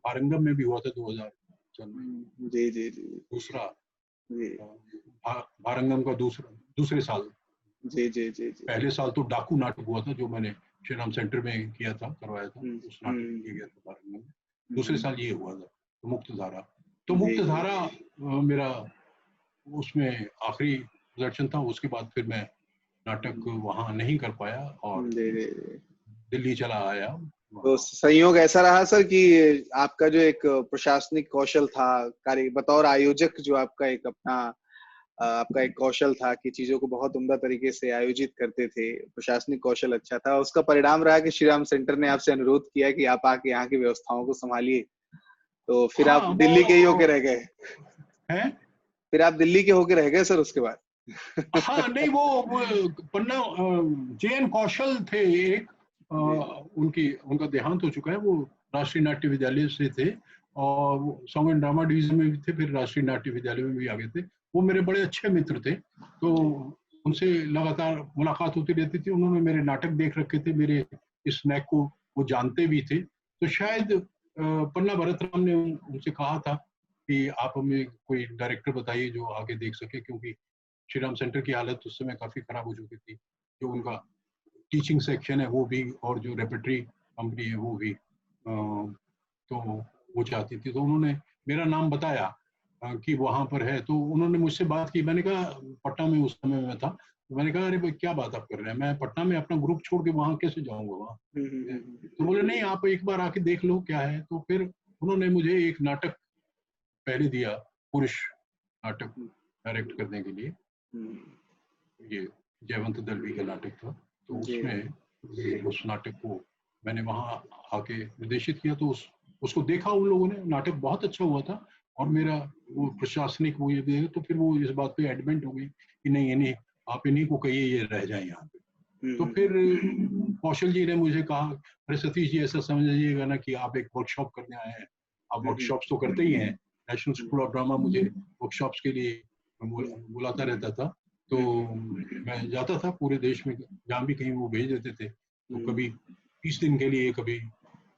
भारंगम में भी हुआ था 2000 में। जी जी जी दूसरा जी भारंगम का दूसरे साल। जी जी जी जी। पहले साल तो डाकू नाटक हुआ था जो मैंने श्री राम सेंटर में किया था, करवाया था, उस नाटक किया गया था भारंगम में। दूसरे साल ये हुआ था तो मुक्तधारा। तो मुक्तधारा मेरा उसमें आखिरी प्रदर्शन था। उसके बाद फिर मैं नाटक वहां नहीं कर पाया और दिल्ली चला आया। तो संयोग ऐसा रहा सर कि आपका जो एक प्रशासनिक कौशल था, कार्य बतौर आयोजक जो आपका एक अपना आपका एक कौशल था कि चीजों को बहुत उम्दा तरीके से आयोजित करते थे, प्रशासनिक कौशल अच्छा था, उसका परिणाम रहा कि श्री राम सेंटर ने आपसे अनुरोध किया कि आप आके यहाँ की व्यवस्थाओं को संभालिए। तो फिर आप दिल्ली के ही होके रह गए हैं? फिर आप दिल्ली के होके रह गए सर उसके बाद? हाँ नहीं, वो पन्ना जे.एन. कौशल थे एक, उनका देहांत हो चुका है। वो राष्ट्रीय नाट्य विद्यालय से थे और सॉन्ग एंड ड्रामा डिवीजन में भी थे, फिर राष्ट्रीय नाट्य विद्यालय में भी आ गए थे। वो मेरे बड़े अच्छे मित्र थे, तो उनसे लगातार मुलाकात होती रहती थी। उन्होंने मेरे नाटक देख रखे थे, मेरे इस स्नैक को वो जानते भी थे। तो शायद पन्ना भरतराम ने उनसे कहा था कि आप हमें कोई डायरेक्टर बताइए जो आगे देख सके, क्योंकि श्री राम सेंटर की हालत उस समय काफी खराब हो चुकी थी। जो उनका टीचिंग सेक्शन है वो भी और जो रेपर्टरी कंपनी है वो भी, तो वो चाहती थी। तो उन्होंने मेरा नाम बताया कि वहां पर है। तो उन्होंने मुझसे बात की। मैंने कहा, पटना में उस समय में था, तो मैंने कहा अरे भाई क्या बात आप कर रहे हैं, मैं पटना में अपना ग्रुप छोड़ के वहां कैसे जाऊंगा वहां। तो बोले नहीं, आप एक बार आके देख लो क्या है। तो फिर उन्होंने मुझे एक नाटक पहले दिया, पुरुष नाटक डायरेक्ट करने के लिए। ये जयवंत दलवी का नाटक था। तो उसमें उस नाटक को मैंने वहां आके निर्देशित किया। तो उसको देखा उन लोगों ने, नाटक बहुत अच्छा हुआ था। और मेरा वो प्रशासनिक वो ये देखे, तो फिर वो इस बात पे एडमेंट हो गई कि नहीं, इन्हें आप इन्हीं को कहिए ये रह जाए यहाँ पे। तो फिर कौशल जी ने मुझे कहा, अरे सतीश जी ऐसा समझिएगा ना कि आप एक वर्कशॉप करने आए हैं। आप वर्कशॉप्स तो करते ही हैं, नेशनल स्कूल ऑफ ड्रामा मुझे वर्कशॉप्स के लिए बुलाता रहता था। तो मैं जाता था पूरे देश में, जहाँ भी कहीं वो भेज देते थे। तो कभी 30 दिन के लिए, कभी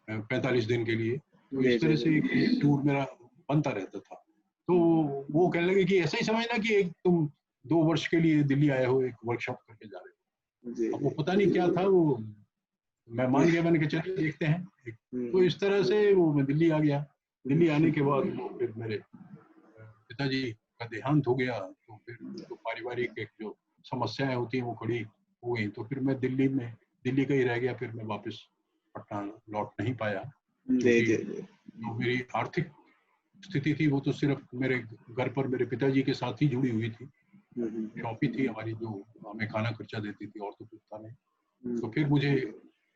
45 दिन के लिए। तो इस तरह से एक टूर मेरा बनता रहता था। तो वो कहने लगे कि ऐसा ही समझना कि एक तुम 2 वर्ष के लिए दिल्ली आए हो, एक वर्कशॉप करके जा रहे हो। अब वो पता नहीं क्या था, वो मैं मान गया, मैंने कहा चलिए देखते हैं। तो इस तरह से वो मैं दिल्ली आ गया। दिल्ली आने के बाद फिर मेरे पिताजी का देहांत हो गया। तो फिर तो पारिवारिक एक जो समस्याएं होती हैं वो खड़ी हो गई। तो फिर मैं दिल्ली का ही रह गया। फिर मैं वापस पटना लौट नहीं पाया, क्योंकि जो मेरी आर्थिक स्थिति थी वो तो सिर्फ मेरे घर पर मेरे पिताजी के साथ ही जुड़ी हुई थी। शॉप ही थी हमारी जो हमें खाना खर्चा देती थी, और तो कुछ था नहीं। तो फिर मुझे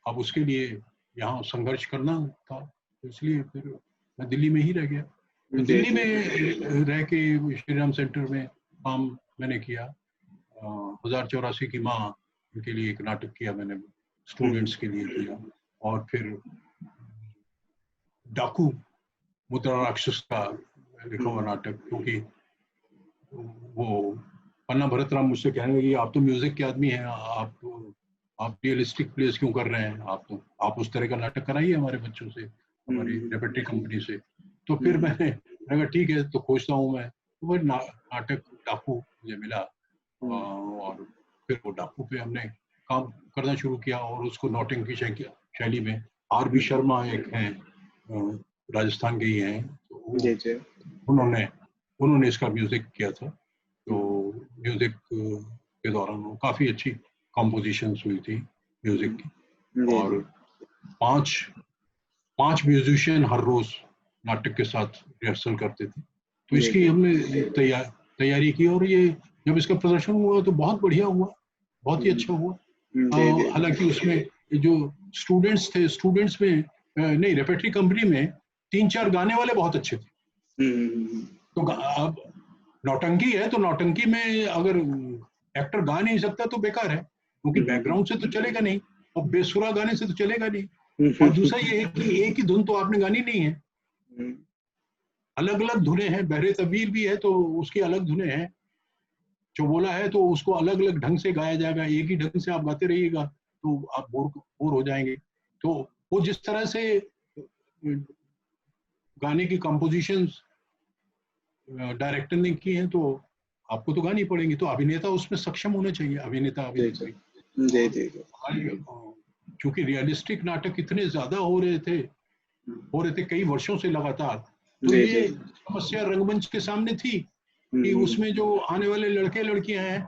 अब उसके लिए यहाँ संघर्ष करना था, तो इसलिए फिर मैं दिल्ली में ही रह गया। तो दिल्ली में रह के श्री राम सेंटर में काम मैंने किया। 1084 की माँ, उनके लिए एक नाटक किया मैंने, स्टूडेंट्स के लिए किया। और फिर डाकू मुद्रा राक्षस का लिखा हुआ नाटक, क्योंकि वो पन्ना भरतराम मुझसे कहने लगे आप तो म्यूजिक के आदमी हैं, आप रियलिस्टिक प्लेस क्यों कर रहे हैं, आप उस तरह का नाटक कराइए हमारे बच्चों से, हमारी रेपर्टरी कंपनी से। तो फिर मैंने कहा ठीक है, तो खोजता हूँ मैं। तो वो नाटक डाकू मुझे मिला, और फिर वो डाकू पे हमने काम करना शुरू किया। और उसको नौटंकी शैली में R.B. शर्मा एक हैं, राजस्थान के ही हैं, तो उन्होंने इसका म्यूजिक किया था। तो म्यूजिक के दौरान काफी अच्छी कॉम्पोजिशंस हुई थी म्यूजिक की। और पांच म्यूजिशियन हर रोज नाटक के साथ रिहर्सल करते थे। तो इसकी हमने तैयारी की, और ये जब इसका प्रदर्शन हुआ तो बहुत बढ़िया हुआ, बहुत ही अच्छा हुआ। जी जी हालांकि उसमें जो स्टूडेंट्स थे, स्टूडेंट्स में नहीं, रेपेटरी कंपनी में 3-4 गाने वाले बहुत अच्छे थे। तो अब नौटंकी है तो नौटंकी में अगर एक्टर गा नहीं सकता तो बेकार है, क्योंकि बैकग्राउंड से तो चलेगा नहीं और बेसुरा गाने से तो चलेगा नहीं। और दूसरा ये है कि एक ही धुन तो आपने गानी नहीं है, अलग अलग धुनें हैं। बहरे तबीर भी है तो उसकी अलग धुनें हैं, चौबोला है तो उसको अलग अलग ढंग से गाया जाएगा। एक ही ढंग से आप गाते रहिएगा तो आप बोर हो जाएंगे। तो वो जिस तरह से गाने की कंपोजिशन डायरेक्टर ने की है तो आपको तो गानी पड़ेंगी। तो अभिनेता उसमें सक्षम होना चाहिए, अभिनेता अभिनेत्री। क्योंकि रियलिस्टिक नाटक इतने ज्यादा हो रहे थे कई वर्षों से लगातार, तो ये समस्या रंगमंच के सामने थी कि उसमें जो आने वाले लड़के लड़कियां हैं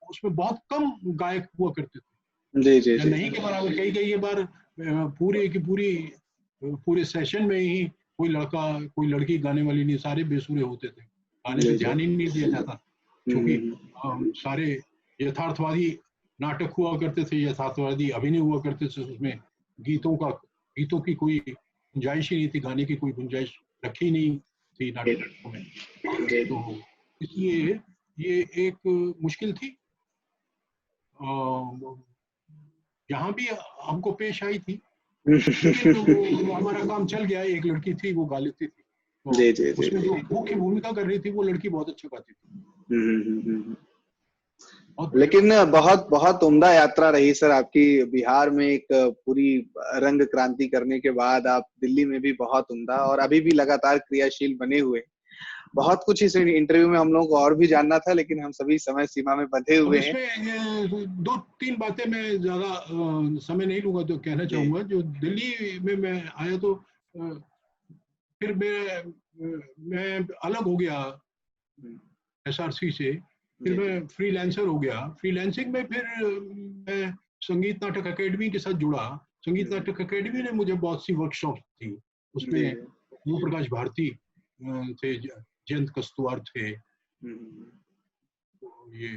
उसमें बहुत कम गायक हुआ करते थे, या नहीं के बराबर। कई बार पूरे सेशन में ही कोई लड़का कोई लड़की गाने वाली नहीं, सारे बेसुरे होते थे, गाने पे ध्यान ही नहीं दिया जाता। क्योंकि सारे यथार्थवादी नाटक हुआ करते थे, यथार्थवादी अभिनय हुआ करते थे, उसमें गीतों की कोई गुंजाइश ही नहीं थी, गाने की कोई गुंजाइश रखी नहीं थी नाटकों में। तो इसलिए ये एक मुश्किल थी, यहाँ भी हमको पेश आई थी। लेकिन वो हमारा काम चल गया। एक लड़की थी वो गा लेती थी, तो उसमें जो मुख्य भूमिका कर रही थी वो लड़की बहुत अच्छा गाती थी। लेकिन बहुत बहुत उम्दा यात्रा रही सर आपकी। बिहार में एक पूरी रंग क्रांति करने के बाद आप दिल्ली में भी बहुत उम्दा और अभी भी लगातार क्रियाशील बने हुए। बहुत कुछ इस इंटरव्यू में हम लोगों को और भी जानना था, लेकिन हम सभी समय सीमा में बंधे हुए हैं। 2-3 बातें मैं ज्यादा समय नहीं लूंगा तो कहना चाहूंगा। जो दिल्ली में मैं आया तो फिर मैं अलग हो गया एसआरसी से, फिर मैं फ्रीलांसर हो गया। फ्रीलांसिंग में फिर मैं संगीत नाटक अकेडमी के साथ जुड़ा। संगीत नाटक अकेडमी ने मुझे बहुत सी वर्कशॉप दी, उसमें ओम प्रकाश भारती थे, जयंत कस्तुआर थे, ये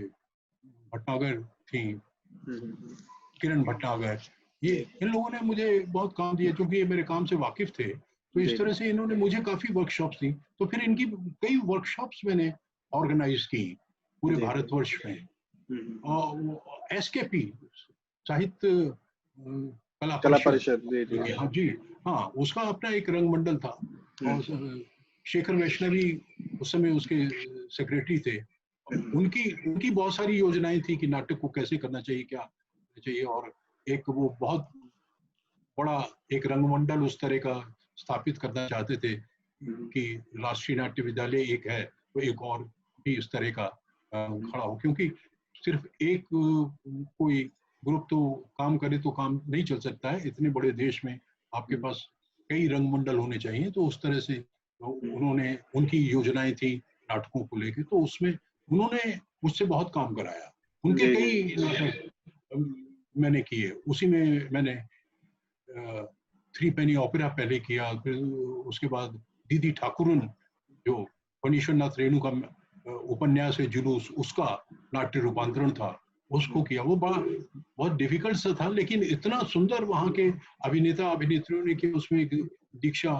भटनागर थी, किरण भटनागर, ये इन लोगों ने मुझे बहुत काम दिया क्योंकि ये मेरे काम से वाकिफ थे। तो इस तरह से इन्होंने मुझे काफी वर्कशॉप्स दी। तो फिर इनकी कई वर्कशॉप्स मैंने ऑर्गेनाइज की पूरे भारतवर्ष में। और एसकेपी साहित्य कला परिषद, हाँ जी, हाँ, उसका अपना एक रंगमंडल था। और शेखर वैष्णवी उस समय उसके सेक्रेटरी थे। उनकी बहुत सारी योजनाएं थी कि नाटक को कैसे करना चाहिए, क्या चाहिए। और एक वो बहुत बड़ा एक रंगमंडल उस तरह का स्थापित करना चाहते थे कि राष्ट्रीय नाट्य विद्यालय एक है तो एक और भी इस तरह का खड़ा हो। क्योंकि सिर्फ एक कोई ग्रुप तो काम करे तो काम नहीं चल सकता है। इतने बड़े देश में आपके पास कई रंगमंडल होने चाहिए। तो उस तरह से उन्होंने, उनकी योजनाएं थी नाटकों को लेकर, तो उसमें उन्होंने मुझसे बहुत काम कराया। उनके कई नाटक मैंने किए। उसी में मैंने 3 पेनी ओपेरा पहले किया, फिर उसके बाद दीदी ठाकुरन जो फणीश्वरनाथ रेणु का उपन्यास है जुलूस, उसका नाट्य रूपांतरण था, उसको किया। वो बहुत डिफिकल्ट सा था, लेकिन इतना सुंदर वहाँ के अभिनेता अभिनेत्रियों ने किया। उसमें एक दीक्षा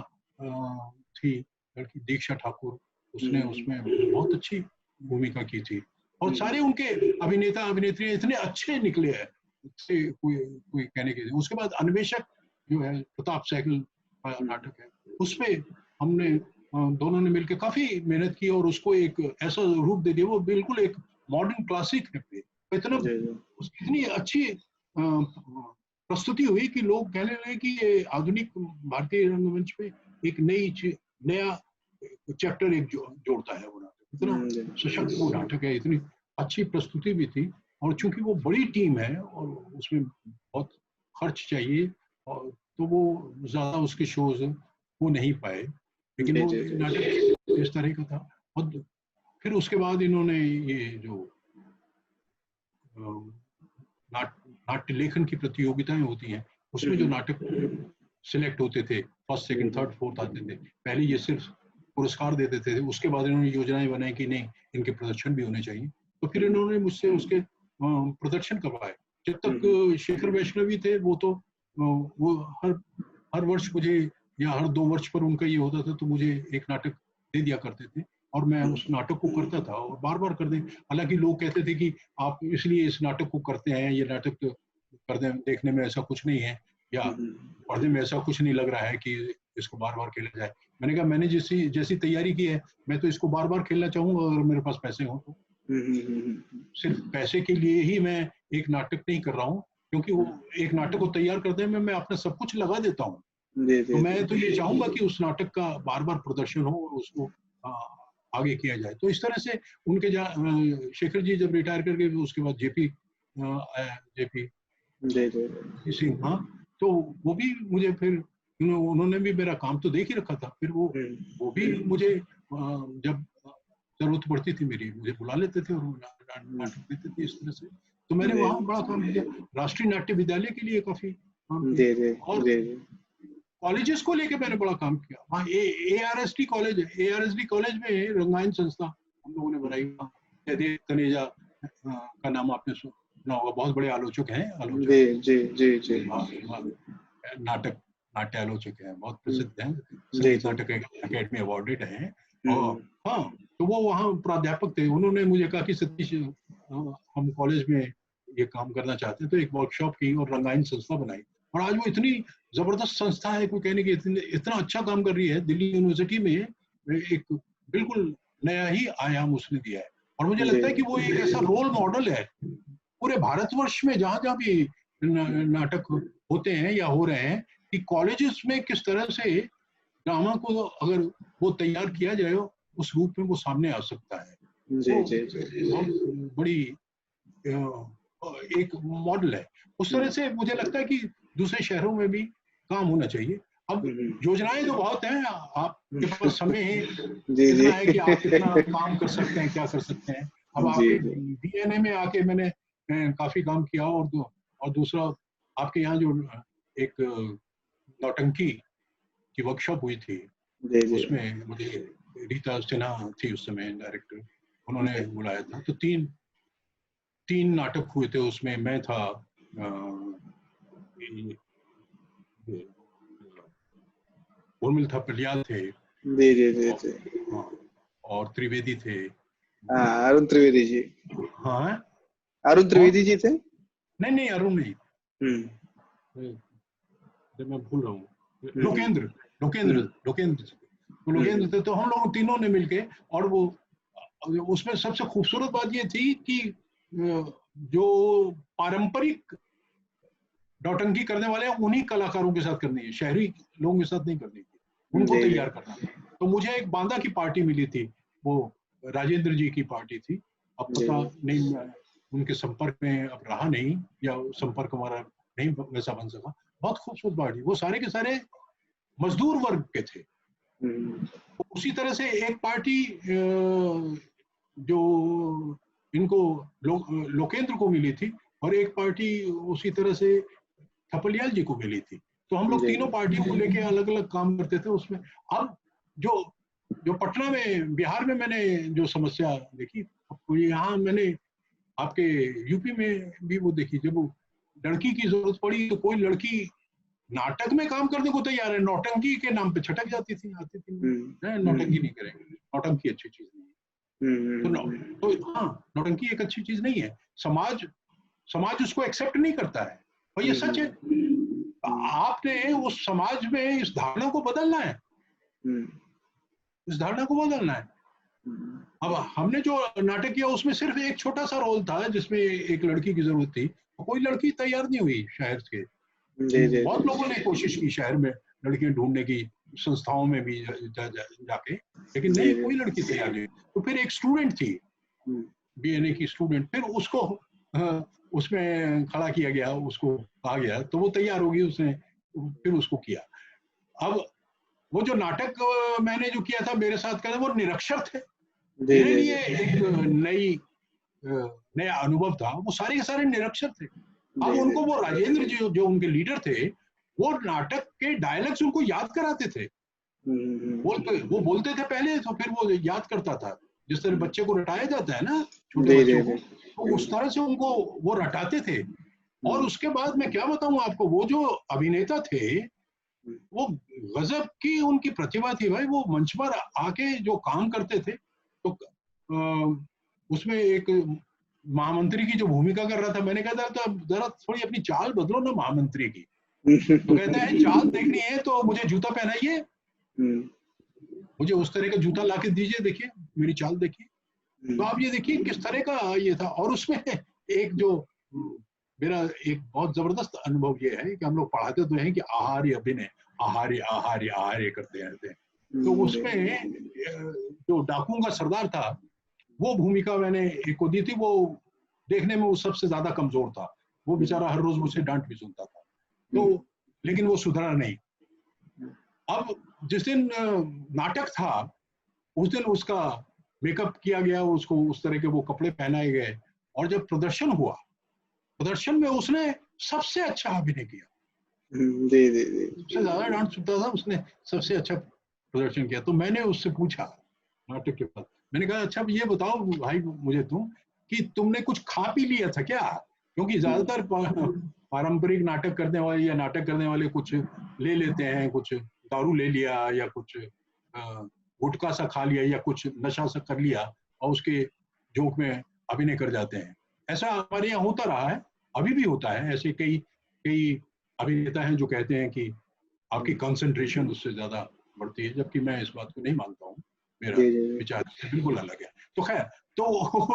थी लड़की, दीक्षा ठाकुर, उसने उसमें बहुत अच्छी भूमिका की थी। और सारे उनके अभिनेता अभिनेत्रियां इतने अच्छे निकले हैं, कोई कहने के। उसके बाद अन्वेषक जो है प्रताप सहगल का नाटक है, उसपे हमने दोनों ने मिलकर काफी मेहनत की और उसको एक ऐसा रूप दे दिया। वो बिल्कुल एक मॉडर्न क्लासिक है। इतना उसकी इतनी अच्छी प्रस्तुति हुई कि लोग कहने लगे कि ये आधुनिक भारतीय रंगमंच पे एक नया चैप्टर एक जोड़ता है वो नाटक। इतना सशक्त वो नाटक है, इतनी अच्छी प्रस्तुति भी थी। और चूंकि वो बड़ी टीम है और उसमें बहुत खर्च चाहिए, और तो वो ज्यादा उसके शोज वो नहीं पाए, लेकिन वो नाटक इस तरह का था। और फिर उसके बाद इन्होंने ये जो नाट्य लेखन की प्रतियोगिताएं होती हैं, उसमें जो नाटक सिलेक्ट होते थे, फर्स्ट सेकंड थर्ड फोर्थ आते थे। पहले ये सिर्फ पुरस्कार दे देते थे, उसके बाद इन्होंने योजनाएं बनाई कि नहीं, इनके प्रदर्शन भी होने चाहिए। तो फिर इन्होंने मुझसे उसके प्रदर्शन करवाए। जब तक शेखर वैष्णवी थे वो तो वो हर वर्ष मुझे या हर 2 वर्ष पर उनका ये होता था तो मुझे एक नाटक दे दिया करते थे और मैं उस नाटक को करता था और बार बार कर दे। हालांकि लोग कहते थे कि आप इसलिए इस नाटक को करते हैं, ये नाटक करने देखने में ऐसा कुछ नहीं है या पढ़ने में ऐसा कुछ नहीं लग रहा है कि इसको बार बार खेला जाए। मैंने कहा मैंने जैसी तैयारी की है मैं तो इसको बार बार खेलना चाहूंगा अगर मेरे पास पैसे हो तो। सिर्फ पैसे के लिए ही मैं एक नाटक नहीं कर रहा हूँ, क्योंकि वो एक नाटक को तैयार करने में मैं अपना सब कुछ लगा देता हूँ। तो मैं तो ये चाहूंगा कि उस नाटक का बार बार प्रदर्शन हो और उसको आगे किया जाए। तो इस तरह से उनके शेखर जी जब रिटायर कर गए उसके बाद जेपी सिंह, हाँ, तो वो भी मुझे फिर उन्होंने भी मेरा काम तो देख ही रखा था। फिर वो भी मुझे जब जरूरत पड़ती थी मेरी मुझे बुला लेते थे और नाटक देते थे इस तरह से। तो मैंने वहाँ बड़ा काम किया, राष्ट्रीय नाट्य विद्यालय के लिए काफी काम किया और कॉलेजेस को लेके मैंने बड़ा काम किया। वहाँ ARSD कॉलेज में रंगायन संस्था हम लोगों ने बनाई। जयदेव तनेजा का नाम आपने सुना होगा, बहुत बड़े आलोचक हैं, नाट्य आलोचक हैं, बहुत प्रसिद्ध हैं, संगीत नाटक अकेडमी अवार्डेड हैं। और हाँ, तो वो वहाँ प्राध्यापक थे। उन्होंने मुझे कहा कि सतीश हम कॉलेज में ये काम करना चाहते हैं, तो एक वर्कशॉप की और रंगायन संस्था बनाई। और आज वो इतनी जबरदस्त संस्था है, कोई कहने की इतना अच्छा काम कर रही है। दिल्ली यूनिवर्सिटी में एक बिल्कुल नया ही आयाम उसने दिया है और मुझे लगता है कि वो एक ऐसा रोल मॉडल है पूरे भारतवर्ष में जहाँ जहाँ भी नाटक होते हैं या हो रहे हैं, कि कॉलेजेस में किस तरह से ड्रामा को अगर वो तैयार किया जाए उस रूप में वो सामने आ सकता है। बहुत बड़ी एक मॉडल है। उस तरह से मुझे लगता है कि दूसरे शहरों में भी काम होना चाहिए। अब योजनाएं तो बहुत हैं, आपके पास समय है इतना है कि आप कितना काम कर सकते हैं, क्या कर सकते हैं। अब आपके DNA में आके मैंने काफी काम किया और दूसरा आपके यहाँ जो एक नौटंकी की वर्कशॉप हुई थी उसमें मुझे रीता सिन्हा थी उस समय डायरेक्टर, उन्होंने बुलाया था। तो तीन नाटक हुए थे उसमें, मैं था, उर्मिल थपलियाल थे और त्रिवेदी थे। अरुण त्रिवेदी जी। हाँ, अरुण त्रिवेदी जी थे? नहीं अरुण नहीं, मैं भूल रहा हूँ। लोकेंद्र थे। तो हम लोग तीनों ने मिलके, और वो उसमें सबसे खूबसूरत बात ये थी कि जो पारंपरिक नौटंकी करने वाले हैं उन्हीं कलाकारों के साथ करनी है, शहरी लोगों के साथ नहीं करनी थी, उनको तैयार करना। तो मुझे एक बांदा की पार्टी मिली थी, वो राजेंद्र जी की पार्टी थी। अब पता नहीं उनके संपर्क में अब रहा नहीं या संपर्क हमारा नहीं वैसा बन सका। बहुत खूबसूरत पार्टी, वो सारे के सारे मजदूर वर्ग के थे। उसी तरह से एक पार्टी जो इनको लोकेंद्र को मिली थी और एक पार्टी उसी तरह से थपलियाल जी को मिली थी। तो हम लोग तीनों पार्टियों को लेके अलग अलग काम करते थे उसमें। अब जो पटना में, बिहार में मैंने जो समस्या देखी, यहाँ मैंने आपके यूपी में भी वो देखी। जब लड़की की जरूरत पड़ी तो कोई लड़की नाटक में काम करने को तैयार है, नौटंकी के नाम पे छटक जाती थी, आती थी, नौटंकी नहीं करेंगे, नौटंकी अच्छी चीज नहीं है। तो हाँ, नौटंकी एक अच्छी चीज नहीं है, समाज उसको एक्सेप्ट नहीं करता है, और ये सच है। आपने उस समाज में इस धारणा को बदलना है, इस धारणा को बदलना है। अब हमने जो नाटक किया उसमें सिर्फ एक छोटा सा रोल था जिसमें एक लड़की की जरूरत थी, कोई लड़की तैयार नहीं हुई शहर के। बहुत लोगों ने कोशिश की शहर में लड़कियां ढूंढने की, संस्थाओं में भी जाके, लेकिन नहीं, कोई लड़की तैयार नहीं। तो फिर एक स्टूडेंट थी, BNA की स्टूडेंट, फिर उसको उसमें खड़ा किया गया, उसको कहा गया, तो वो तैयार होगी, उसने फिर उसको किया। अब वो जो नाटक मैंने जो किया था मेरे साथ करना, वो निरक्षर थे, मेरे लिए एक नया अनुभव था। वो सारे के सारे निरक्षर थे। अब उनको वो राजेंद्र जी जो उनके लीडर थे, वो नाटक के डायलॉग्स उनको याद कराते थे। वो बोलते थे पहले, तो फिर वो याद करता था, जिस तरह बच्चे को रटाया जाता है ना, छोटे बच्चों को, तो उस तरह से उनको वो रटाते थे। और उसके बाद मैं क्या बताऊं आपको, वो जो अभिनेता थे वो गजब की उनकी प्रतिभा थी भाई। वो मंच पर आके जो काम करते थे, तो उसमें एक महामंत्री की जो भूमिका कर रहा था, मैंने कहा था तो जरा थोड़ी अपनी चाल बदलो ना महामंत्री की। तो कहता है चाल देखनी है तो मुझे जूता पहनाइए, मुझे उस तरह का जूता लाके दीजिए, देखिए मेरी चाल देखिए। तो आप ये देखिए किस तरह का ये था। और उसमें एक जो मेरा एक बहुत जबरदस्त अनुभव ये है कि हम लोग पढ़ाते तो हैं कि आहार्य अभिनय, आहार्य आहार्य आहार्य करते रहते हैं। तो उसमें जो डाकुओं का सरदार था, वो भूमिका मैंने एक को दी थी। वो देखने में वो सबसे ज्यादा कमजोर था, वो बेचारा हर रोज मुझसे डांट भी सुनता था, तो लेकिन वो सुधरा नहीं। अब जिस दिन नाटक था उस दिन उसका मेकअप किया गया, उसको उस तरह के वो कपड़े पहनाए गए, और जब प्रदर्शन हुआ, प्रदर्शन में उसने सबसे अच्छा अभिनय किया। सबसे ज्यादा डांट सुनता था, उसने सबसे अच्छा प्रदर्शन किया। तो मैंने उससे पूछा नाटक के बाद, मैंने कहा अच्छा ये बताओ भाई मुझे तुम कि तुमने कुछ खा पी लिया था क्या? क्योंकि ज्यादातर पारंपरिक नाटक करने वाले या नाटक करने वाले कुछ ले लेते हैं, कुछ दारू ले लिया या कुछ गुटखा सा खा लिया या कुछ नशा सा कर लिया और उसके जोक में अभिनय कर जाते हैं। ऐसा हमारे यहाँ होता रहा है, अभी भी होता है। ऐसे कई कई अभिनेता हैं जो कहते हैं कि आपकी कंसंट्रेशन उससे ज्यादा बढ़ती है, जबकि मैं इस बात को नहीं मानता हूँ, मेरा विचार बिल्कुल अलग है। तो खैर, तो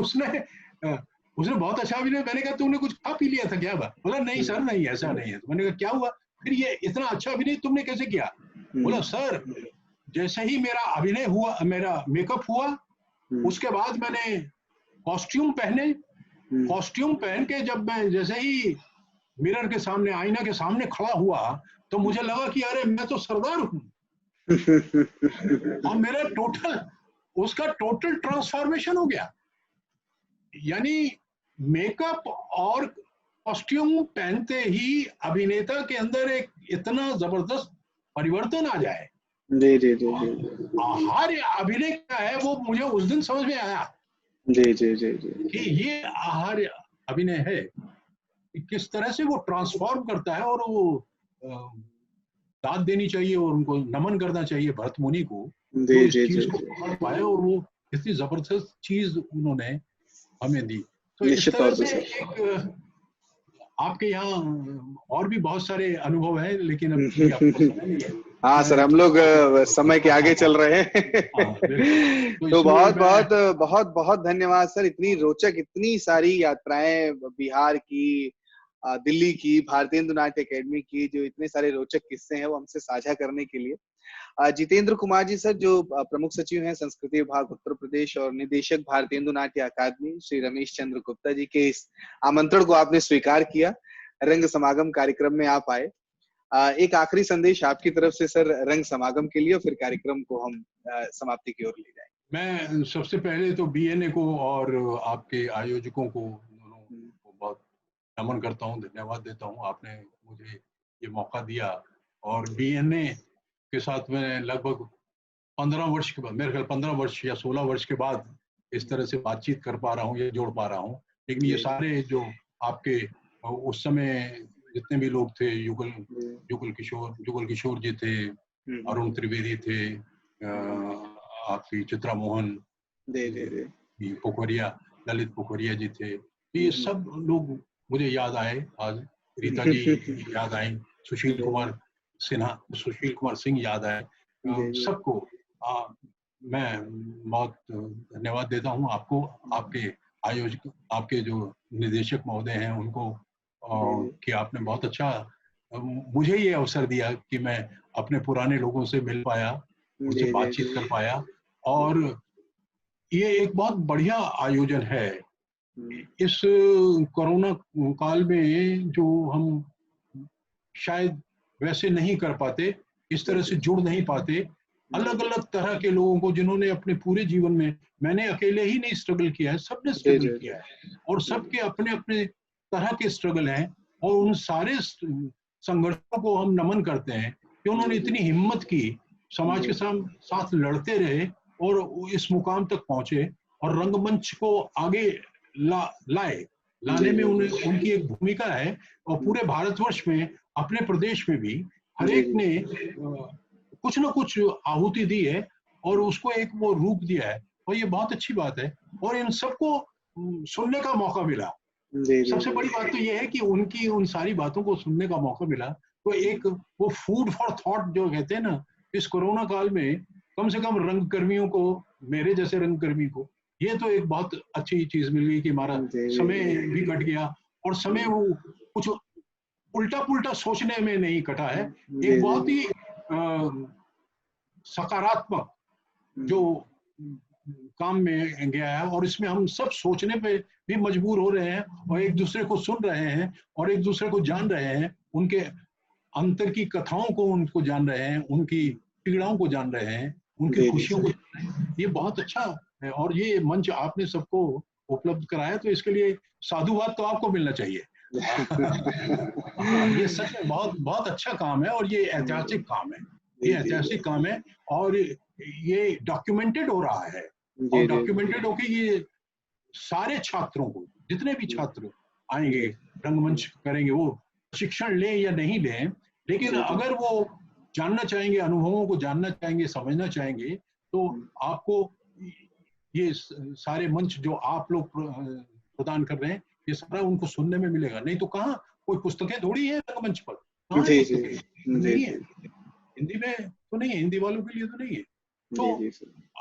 उसने बहुत अच्छा अभिनय। मैंने कहा तुमने कुछ खा पी लिया था क्या? बोला नहीं सर, नहीं ऐसा नहीं है। तो मैंने कहा क्या हुआ फिर, ये इतना अच्छा अभिनय तुमने कैसे किया? बोला सर जैसे ही मेरा अभिनय हुआ, मेरा मेकअप हुआ, उसके बाद मैंने कॉस्ट्यूम पहने, कॉस्ट्यूम पहन के जब मैं जैसे ही मिरर के सामने, आईना के सामने खड़ा हुआ, तो मुझे लगा कि अरे मैं तो सरदार हूं। और मेरा उसका टोटल ट्रांसफॉर्मेशन हो गया। यानी मेकअप और कॉस्ट्यूम पहनते ही अभिनेता के अंदर एक इतना जबरदस्त परिवर्तन आ जाए। आहार्य अभिनय क्या है वो मुझे उस दिन समझ में आया कि ये आहार्य अभिनय है, किस तरह से वो ट्रांसफॉर्म करता है। और वो दाद देनी चाहिए और उनको नमन करना चाहिए भरत मुनि को, जो इस चीज को पकड़ पाए और वो इतनी जबरदस्त चीज उन्होंने हमें दी। तो इस तरह से एक आपके यहाँ और भी बहुत सारे अनुभव हैं, लेकिन अब आपको समय नहीं है। हाँ सर, हम लोग समय के आगे चल रहे हैं। तो बहुत बहुत बहुत बहुत धन्यवाद सर। इतनी रोचक, इतनी सारी यात्राएं बिहार की, दिल्ली की, भारतीय नाट्य अकेडमी की, जो इतने सारे रोचक किस्से हैं वो हमसे साझा करने के लिए जितेंद्र कुमार जी सर, जो प्रमुख सचिव हैं संस्कृति विभाग उत्तर प्रदेश और निदेशक भारतीय नाट्य अकादमी, श्री रमेश चंद्र गुप्ता जी के इस आमंत्रण को आपने स्वीकार किया, रंग समागम कार्यक्रम में आप आए। एक आखिरी संदेश आपकी तरफ से सर रंग समागम के लिए, फिर कार्यक्रम को हम समाप्ति की ओर ले जाएं। मैं सबसे पहले तो बीएनए को और आपके आयोजकों को दोनों को बहुत नमन करता हूँ, धन्यवाद देता हूँ। आपने मुझे ये मौका दिया, और बीएनए के साथ मैं लगभग 15 वर्ष के बाद, मेरे ख्याल 15 वर्ष या 16 वर्ष के बाद इस तरह से बातचीत कर पा रहा हूँ या जोड़ पा रहा हूँ। लेकिन ये सारे जो आपके उस समय जितने भी लोग थे, जुगल किशोर जी थे, अरुण त्रिवेदी थे, आपकी चित्रा मोहन पोखरिया, ललित पोखरिया जी थे, ये सब लोग मुझे याद आए आज। रीता जी याद आई, सुशील कुमार सिंह याद आए। सबको मैं बहुत धन्यवाद देता हूँ आपको, आपके आयोजक, आपके जो निदेशक महोदय हैं उनको, कि आपने बहुत अच्छा मुझे ये अवसर दिया कि मैं अपने पुराने लोगों से मिल पाया, उनसे बातचीत कर पाया। और ये एक बहुत बढ़िया आयोजन है। इस कोरोना काल में जो हम शायद वैसे नहीं कर पाते, इस तरह से जुड़ नहीं पाते, अलग अलग तरह के लोगों को, जिन्होंने अपने पूरे जीवन में, मैंने अकेले ही नहीं स्ट्रगल किया है, सबने स्ट्रगल किया है, और सबके अपने अपने तरह के स्ट्रगल हैं। और उन सारे संघर्षों को हम नमन करते हैं कि उन्होंने इतनी हिम्मत की, समाज के साथ लड़ते रहे और इस मुकाम तक पहुंचे और रंगमंच को आगे लाए। लाने में उनकी एक भूमिका है। और पूरे भारतवर्ष में, अपने प्रदेश में भी हर एक ने कुछ ना कुछ आहुति दी है और उसको एक वो रूप दिया है, और ये बहुत अच्छी बात है। और इन सबको सुनने का मौका मिला। सबसे बड़ी बात तो ये है कि उनकी उन सारी बातों को सुनने का मौका मिला। तो एक वो फूड फॉर थॉट जो कहते हैं ना, इस कोरोना काल में कम से कम रंगकर्मियों को, मेरे जैसे रंगकर्मी को, ये तो एक बहुत अच्छी चीज मिल गई कि हमारा समय भी कट गया। और समय वो कुछ उल्टा पुल्टा सोचने में नहीं कटा है, एक बहुत ही सकारात्मक जो काम में गया है। और इसमें हम सब सोचने पे भी मजबूर हो रहे हैं, और एक दूसरे को सुन रहे हैं, और एक दूसरे को जान रहे हैं, उनके अंतर की कथाओं को उनको जान रहे हैं, उनकी पीड़ाओं को जान रहे हैं, उनकी खुशियों को जान रहे हैं। ये बहुत अच्छा है, और ये मंच आपने सबको उपलब्ध कराया, तो इसके लिए साधुवाद तो आपको मिलना चाहिए। ये सच में बहुत बहुत अच्छा काम है, और ये ऐतिहासिक काम है, ये ऐतिहासिक काम है, और ये डॉक्यूमेंटेड हो रहा है। और डॉक्यूमेंटेड होके ये सारे छात्रों को, जितने भी छात्र आएंगे, रंगमंच करेंगे, वो शिक्षण लें या नहीं लें, लेकिन अगर वो जानना चाहेंगे, अनुभवों को जानना चाहेंगे, समझना चाहेंगे, तो आपको ये सारे मंच जो आप लोग प्रदान कर रहे हैं, ये सारा उनको सुनने में मिलेगा। नहीं तो कहाँ, कोई पुस्तकें थोड़ी है रंगमंच पर, नहीं है, हिंदी में तो नहीं है, हिंदी वालों के लिए तो नहीं है। तो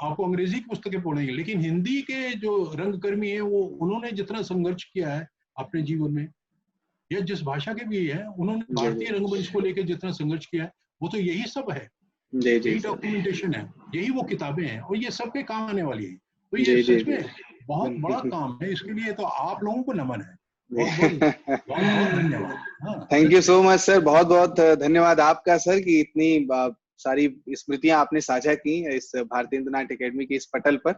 आपको अंग्रेजी की पुस्तकें पढ़ेंगे, लेकिन हिंदी के जो रंगकर्मी है, वो उन्होंने जितना संघर्ष किया है अपने जीवन में, या जिस भाषा के भी है, उन्होंने भारतीय रंगमंच को लेकर जितना संघर्ष किया है, वो तो यही सब है, यही डॉक्यूमेंटेशन है, यही वो किताबें हैं, और ये सबके काम आने वाली है। तो ये सच में बहुत बड़ा काम है, इसके लिए तो आप लोगों को नमन है। बहुत धन्यवाद। Thank you so much sir, बहुत बहुत धन्यवाद आपका सर, कि इतनी सारी स्मृतियां आपने साझा की इस भारतीय हिंदू नाट्य अकेडमी के इस पटल पर,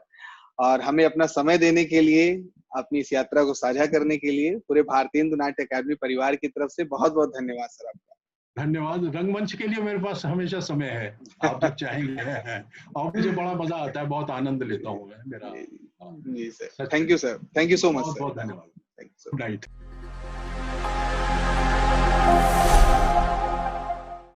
और हमें अपना समय देने के लिए, अपनी इस यात्रा को साझा करने के लिए पूरे भारतीय हिंदू नाट्य अकेडमी परिवार की तरफ से बहुत बहुत धन्यवाद सर आपका। धन्यवाद। रंगमंच के लिए मेरे पास हमेशा समय है, आप जब चाहेंगे, और मुझे बड़ा मजा आता है, बहुत आनंद लेता हूँ मैं। मेरा जी sir, thank you sir, thank you so much sir, बहुत धन्यवाद। Good night.